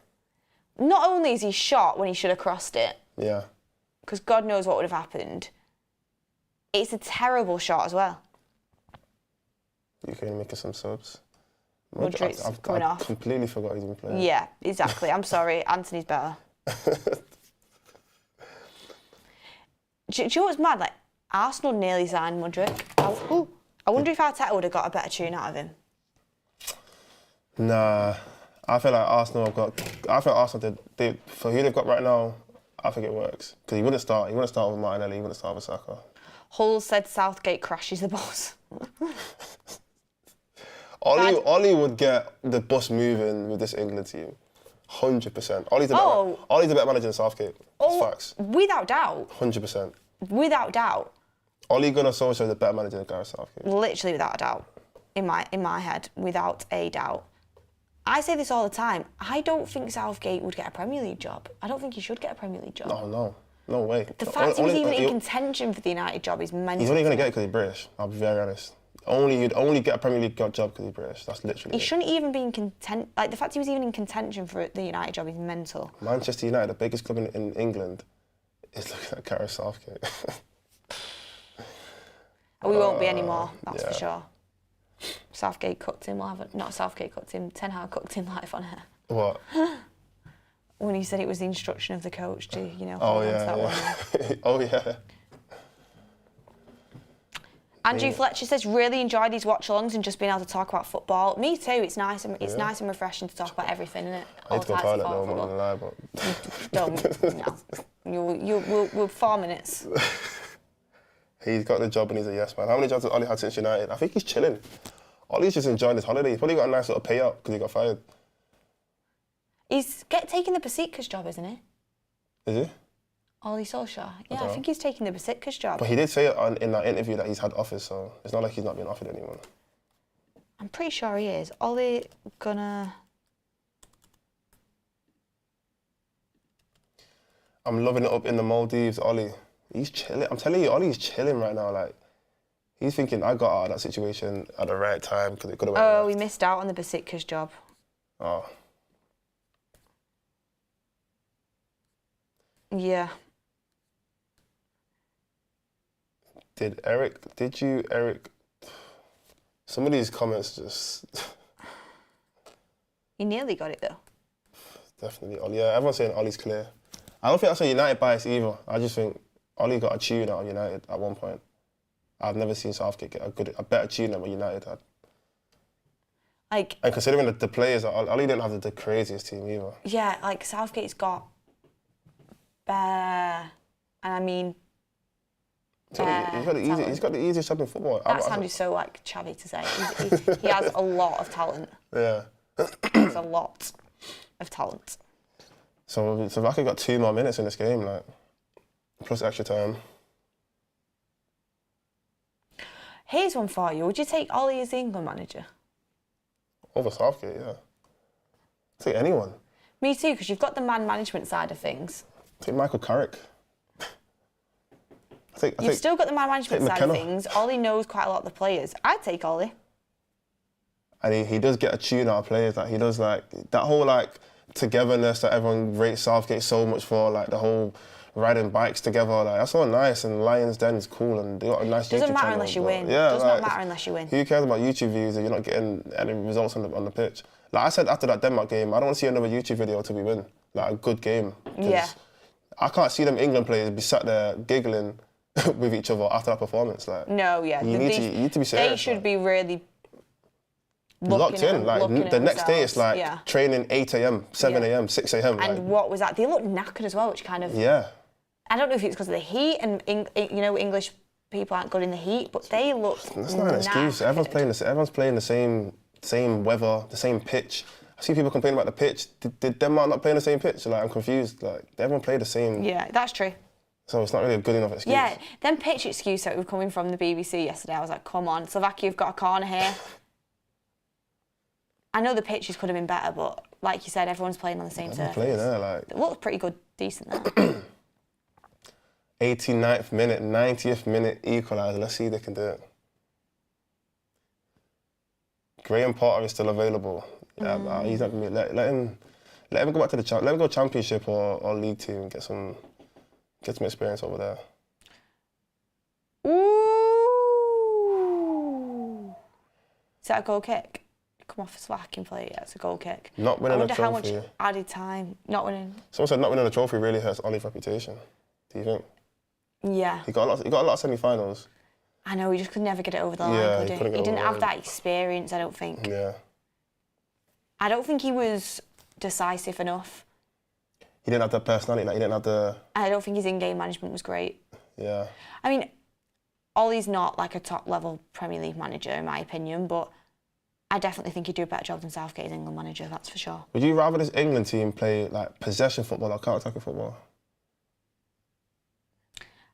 Not only is he shot when he should have crossed it, Yeah. because God knows what would have happened, it's a terrible shot as well. Ukraine making some subs. Mudrik's coming off. I completely forgot he's been playing. Yeah, exactly. I'm sorry. Anthony's better. do you know what's mad? Like, Arsenal nearly signed Mudryk. I wonder if Arteta would have got a better tune out of him. Nah. I feel like Arsenal did for who they've got right now, I think it works. Because he wouldn't start with Martinelli, he wouldn't start with Saka. Hull said Southgate crashes the bus. Ollie would get the bus moving with this England team. 100%. Ollie's a better manager than Southgate. That's facts. Without doubt. 100%. Without doubt. Ole Gunnar Solskjaer is a better manager than Gareth Southgate. Literally without a doubt. In my head, without a doubt. I say this all the time. I don't think Southgate would get a Premier League job. I don't think he should get a Premier League job. No way. The fact he was even in contention for the United job is mental. He's only going to get it because he's British, I'll be very honest. You'd only get a Premier League job because he's British. That's literally He shouldn't even be in content. Like, the fact he was even in contention for the United job is mental. Manchester United, the biggest club in England, is looking at Gareth Southgate. We won't be anymore, that's yeah. for sure. Southgate cooked him live. Not Southgate cooked him. Ten Hag cooked him live on air. What? When he said it was the instruction of the coach to, hold Oh on to yeah, that one. yeah. Oh yeah. Andrew Fletcher says, really enjoyed these watch-alongs and just being able to talk about football. Me too. It's nice and nice and refreshing to talk about everything, isn't it? I need to go to the toilet though, I'm not gonna lie, Don't. No. We'll 4 minutes. He's got the job and he's a yes man. How many jobs has Ollie had since United? I think he's chilling. Ollie's just enjoying his holiday. He's probably got a nice little payout because he got fired. He's taking the Besiktas job, isn't he? Is he? Ollie Solskjaer. Yeah, I think he's taking the Besiktas job. But he did say in that interview that he's had offers, so it's not like he's not being offered anyone. I'm pretty sure he is. Ollie gonna... I'm loving it up in the Maldives, Ollie. He's chilling. I'm telling you, Ollie's chilling right now. Like, he's thinking, I got out of that situation at the right time because it could have went Oh, left. he missed out on the Besiktas job. Oh. Yeah. Some of these comments just... He nearly got it though. Definitely Ollie. Yeah, everyone's saying Ollie's clear. I don't think that's a United bias either. I just think Ollie got a tune out of United at one point. I've never seen Southgate get a better tune than what United had. Like, and considering the players, Ollie didn't have the craziest team either. Yeah, like Southgate's got bare, and I mean, He's got the easiest job in football. That sounded so like chavvy to say. He has a lot of talent. Yeah. There's a lot of talent. So Slovakia got 2 more minutes in this game, like, plus extra time. Here's one for you. Would you take Ollie as the England manager? Over Southgate, yeah. Take anyone. Me too, because you've got the man management side of things. Take Michael Carrick. You've still got the man management side McKenna. of things. Ollie knows quite a lot of the players. I'd take Ollie. And he does get a tune out of players. Like, he does, like, that whole, like, togetherness that everyone rates Southgate so much for, like, the whole riding bikes together, like, that's all nice, and Lions Den is cool, and they got a nice YouTube channel. Doesn't matter unless you win. Yeah, Does not matter unless you win. Who cares about YouTube views if you're not getting any results on the pitch? Like I said after that Denmark game, I don't want to see another YouTube video until we win. Like, a good game. Yeah. I can't see them England players be sat there giggling with each other after that performance. Like, no, yeah. You need to be serious. They should be really locked in. Like, the next day it's like training 8 a.m, 7 a.m, 6 a.m. And like, what was that? They looked knackered as well, which kind of... Yeah. I don't know if it's because of the heat and, English people aren't good in the heat, but they look That's not an excuse. Everyone's playing the same weather, the same pitch. I see people complaining about the pitch. Did Denmark not play on the same pitch? Like, I'm confused. Like, everyone played the same. Yeah, that's true. So it's not really a good enough excuse. Yeah, then pitch excuse that were coming from the BBC yesterday, I was like, come on, Slovakia have got a corner here. I know the pitches could have been better, but like you said, everyone's playing on the same surface. Playing there, like... It looked pretty good, decent there. 89th minute, 90th minute equaliser. Let's see if they can do it. Graham Potter is still available. Yeah, he's not gonna be, let him go back to let him go Championship or League team and get some experience over there. Ooh! Is that a goal kick? Come off a Slovakian play, yeah, it's a goal kick. Not winning a trophy. I wonder how much added time. Not winning. Someone said not winning a trophy really hurts Ollie's reputation. Do you think? Yeah. He got a lot of semi-finals. I know, he just could never get it over the line, could he? He didn't have that experience, I don't think. Yeah. I don't think he was decisive enough. He didn't have the personality, like, he didn't have the... I don't think his in-game management was great. Yeah. I mean, Ollie's not like a top-level Premier League manager, in my opinion, but I definitely think he'd do a better job than Southgate as England manager, that's for sure. Would you rather this England team play, like, possession football or counter-attacking football?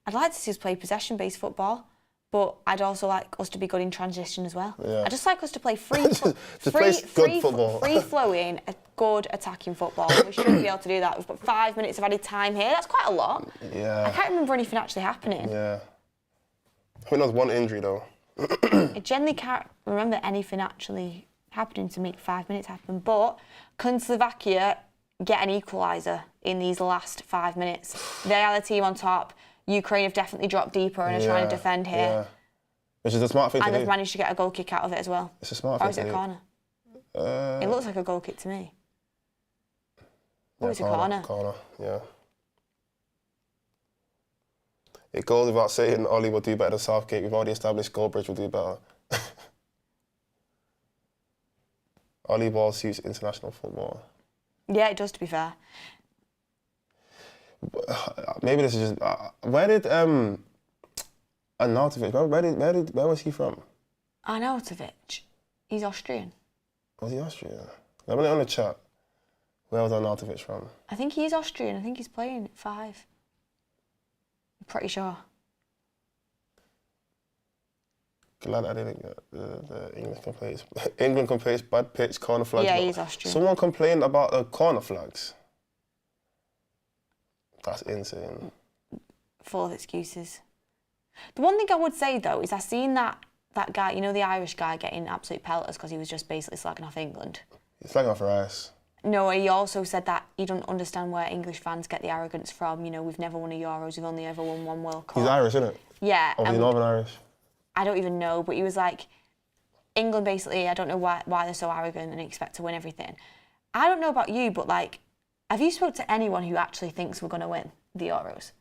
I'd like to see us play possession-based football, but I'd also like us to be good in transition as well. Yeah. I just like us to play Free-flowing, good attacking football. We should be able to do that. We've got 5 minutes of added time here. That's quite a lot. Yeah. I can't remember anything actually happening. Yeah. I think there was one injury though. I generally can't remember anything actually happening to make 5 minutes happen. But can Slovakia get an equaliser in these last 5 minutes? They are the team on top. Ukraine have definitely dropped deeper and are trying to defend here. Yeah. Which is a smart thing to do. And they've managed to get a goal kick out of it as well. It's a smart thing to do. Or is it a corner? It looks like a goal kick to me. Oh, it's a corner. Corner, yeah. It goes without saying Ollie will do better than Southgate. We've already established Goldbridge will do better. Ollie ball suits international football. Yeah, it does, to be fair. Maybe this is just... where did Arnautovic... Where was he from? Arnautovic? He's Austrian. Was he Austrian? Let me know in the chat. Where was Arnautovic from? I think he's Austrian. I think he's playing at 5. I'm pretty sure. Glad I didn't get the English complaints. England complaints, bad pitch, corner flags. Yeah, he's Austrian. Someone complained about the corner flags. That's insane. Full of excuses. The one thing I would say, though, is I seen that guy, you know, the Irish guy getting absolute pelters because he was just basically slagging off England. He's slagging off Rice. No, he also said that he don't understand where English fans get the arrogance from. You know, we've never won a Euros, we've only ever won one World Cup. He's Irish, isn't it? Yeah. Or he's Northern Irish? I don't even know, but he was like, England basically, I don't know why they're so arrogant and expect to win everything. I don't know about you, but like, have you spoke to anyone who actually thinks we're going to win the Euros?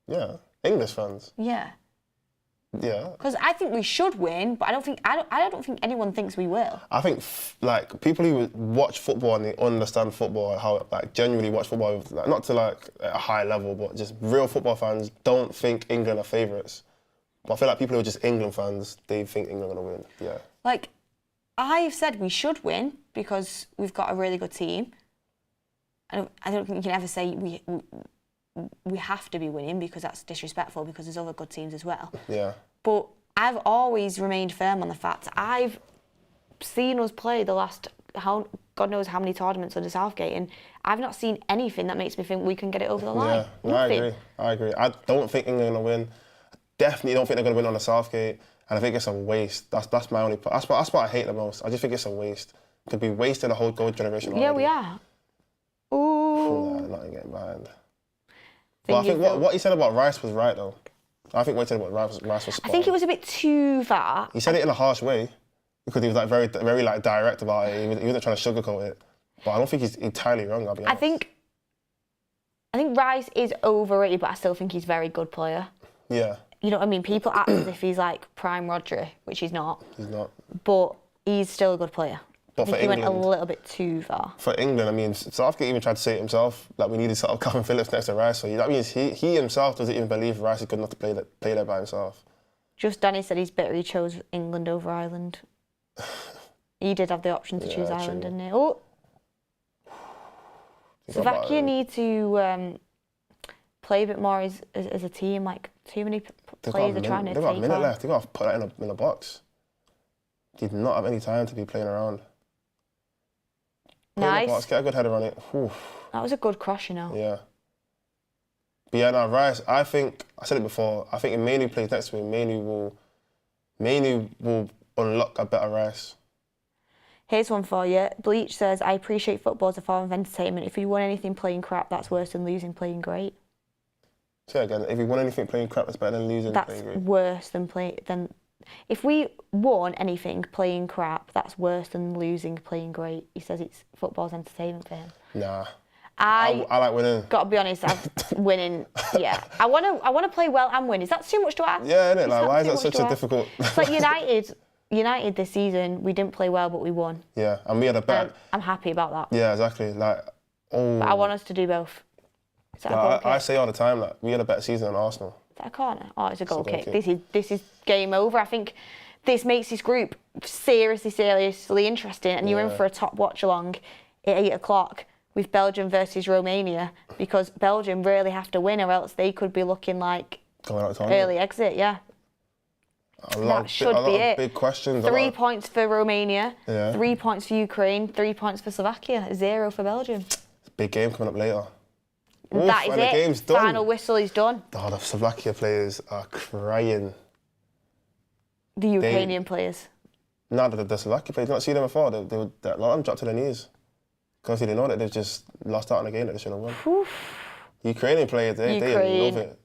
Yeah, English fans. Yeah. Yeah. Because I think we should win, but I don't think anyone thinks we will. I think like people who watch football and they understand football and how like genuinely watch football, like, not to like at a high level, but just real football fans don't think England are favourites. But I feel like people who are just England fans, they think England are gonna win. Yeah. Like, I've said we should win because we've got a really good team. I don't think you can ever say we have to be winning because that's disrespectful because there's other good teams as well. Yeah. But I've always remained firm on the fact I've seen us play the last God knows how many tournaments under Southgate, and I've not seen anything that makes me think we can get it over the line. Yeah, I agree. I don't think England are gonna win. Definitely don't think they're gonna win on the Southgate, and I think it's a waste. That's my only. That's what I hate the most. I just think it's a waste. Could be wasting a whole gold generation already. Yeah, we are. Ooh. Nah, nothing getting behind. But I think what he said about Rice was right, though. I think what he said about Rice was spot I think it was a bit too far. He said it in a harsh way because he was like very like direct about it. He wasn't trying to sugarcoat it. But I don't think he's entirely wrong, I'll be honest. I think Rice is overrated, but I still think he's a very good player. Yeah. You know what I mean? People act as if he's like prime Rodri, which he's not. He's not. But he's still a good player. But I think he went a little bit too far. For England, I mean, Southgate even tried to say it himself, like we needed sort of Calvin Phillips next to Rice. So that means he himself doesn't even believe Rice is good enough to play there by himself. Just Danny said he's bitter he chose England over Ireland. He did have the option to choose Ireland, didn't he? Oh, Slovakia need to play a bit more as a team. Like, too many players are trying to take They've got a minute on. left. They've got to put that in a box. Did not have any time to be playing around. Nice. Box, get a good header on it. Whew. That was a good cross, you know. Yeah. But yeah, no, Rice, I think, I said it before, I think if Mainoo plays next to me, Mainoo will unlock a better Rice. Here's one for you. Bleach says, I appreciate football as a form of entertainment. If you won anything playing crap, that's worse than losing playing great. Say again, if you won anything playing crap, that's better than losing playing great. That's worse than if we won anything playing crap, that's worse than losing playing great. He says football's entertainment for him. Nah. I like winning. Got to be honest, winning. Yeah, I want to play well and win. Is that too much to ask? Yeah, isn't it? Like, why is that such a difficult? It's like United this season. We didn't play well, but we won. Yeah, and we had a bet. I'm happy about that. Yeah, exactly. Like, but I want us to do both. I say all the time that we had a better season than Arsenal. Is that a corner? Oh, it's a goal kick. Kick. This is game over. I think this makes this group seriously interesting, and you're in for a top watch along at 8 o'clock with Belgium versus Romania, because Belgium really have to win or else they could be looking like early exit. Yeah. That should be it. Big questions. 3 points for Romania, Yeah. 3 points for Ukraine, 3 points for Slovakia, 0 for Belgium. Big game coming up later. That is and it. The game's done. Final whistle is done. Oh, the Slovakia players are crying. The Ukrainian players. No, the Slovakia players, you not see them before. A lot of them dropped to their knees. Because they know that they've just lost out on a game that they shouldn't have won. Ukrainian players, they love it.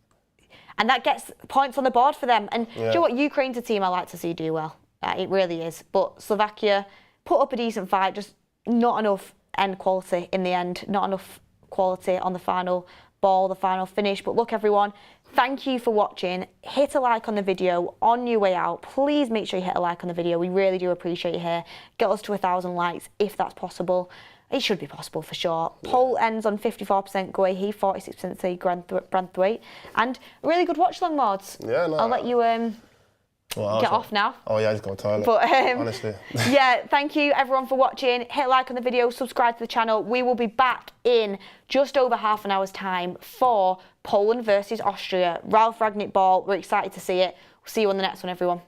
And that gets points on the board for them. And do you know what? Ukraine's a team I like to see do well. It really is. But Slovakia put up a decent fight, just not enough end quality in the end. Not enough quality on the final ball, the final finish. But look, everyone, thank you for watching. Hit a like on the video on your way out. Please make sure you hit a like on the video. We really do appreciate you here. Get us to 1,000 likes if that's possible. It should be possible for sure. Yeah. Poll ends on 54% Guehi, 46% say Branthwaite. And a really good watch along, mods. Yeah, no. I'll let you get off now. Oh yeah, I just go to the toilet. But, honestly. Yeah, thank you everyone for watching. Hit a like on the video, subscribe to the channel. We will be back in just over half an hour's time for Poland versus Austria. Ralf Rangnick ball. We're excited to see it. We'll see you on the next one, everyone.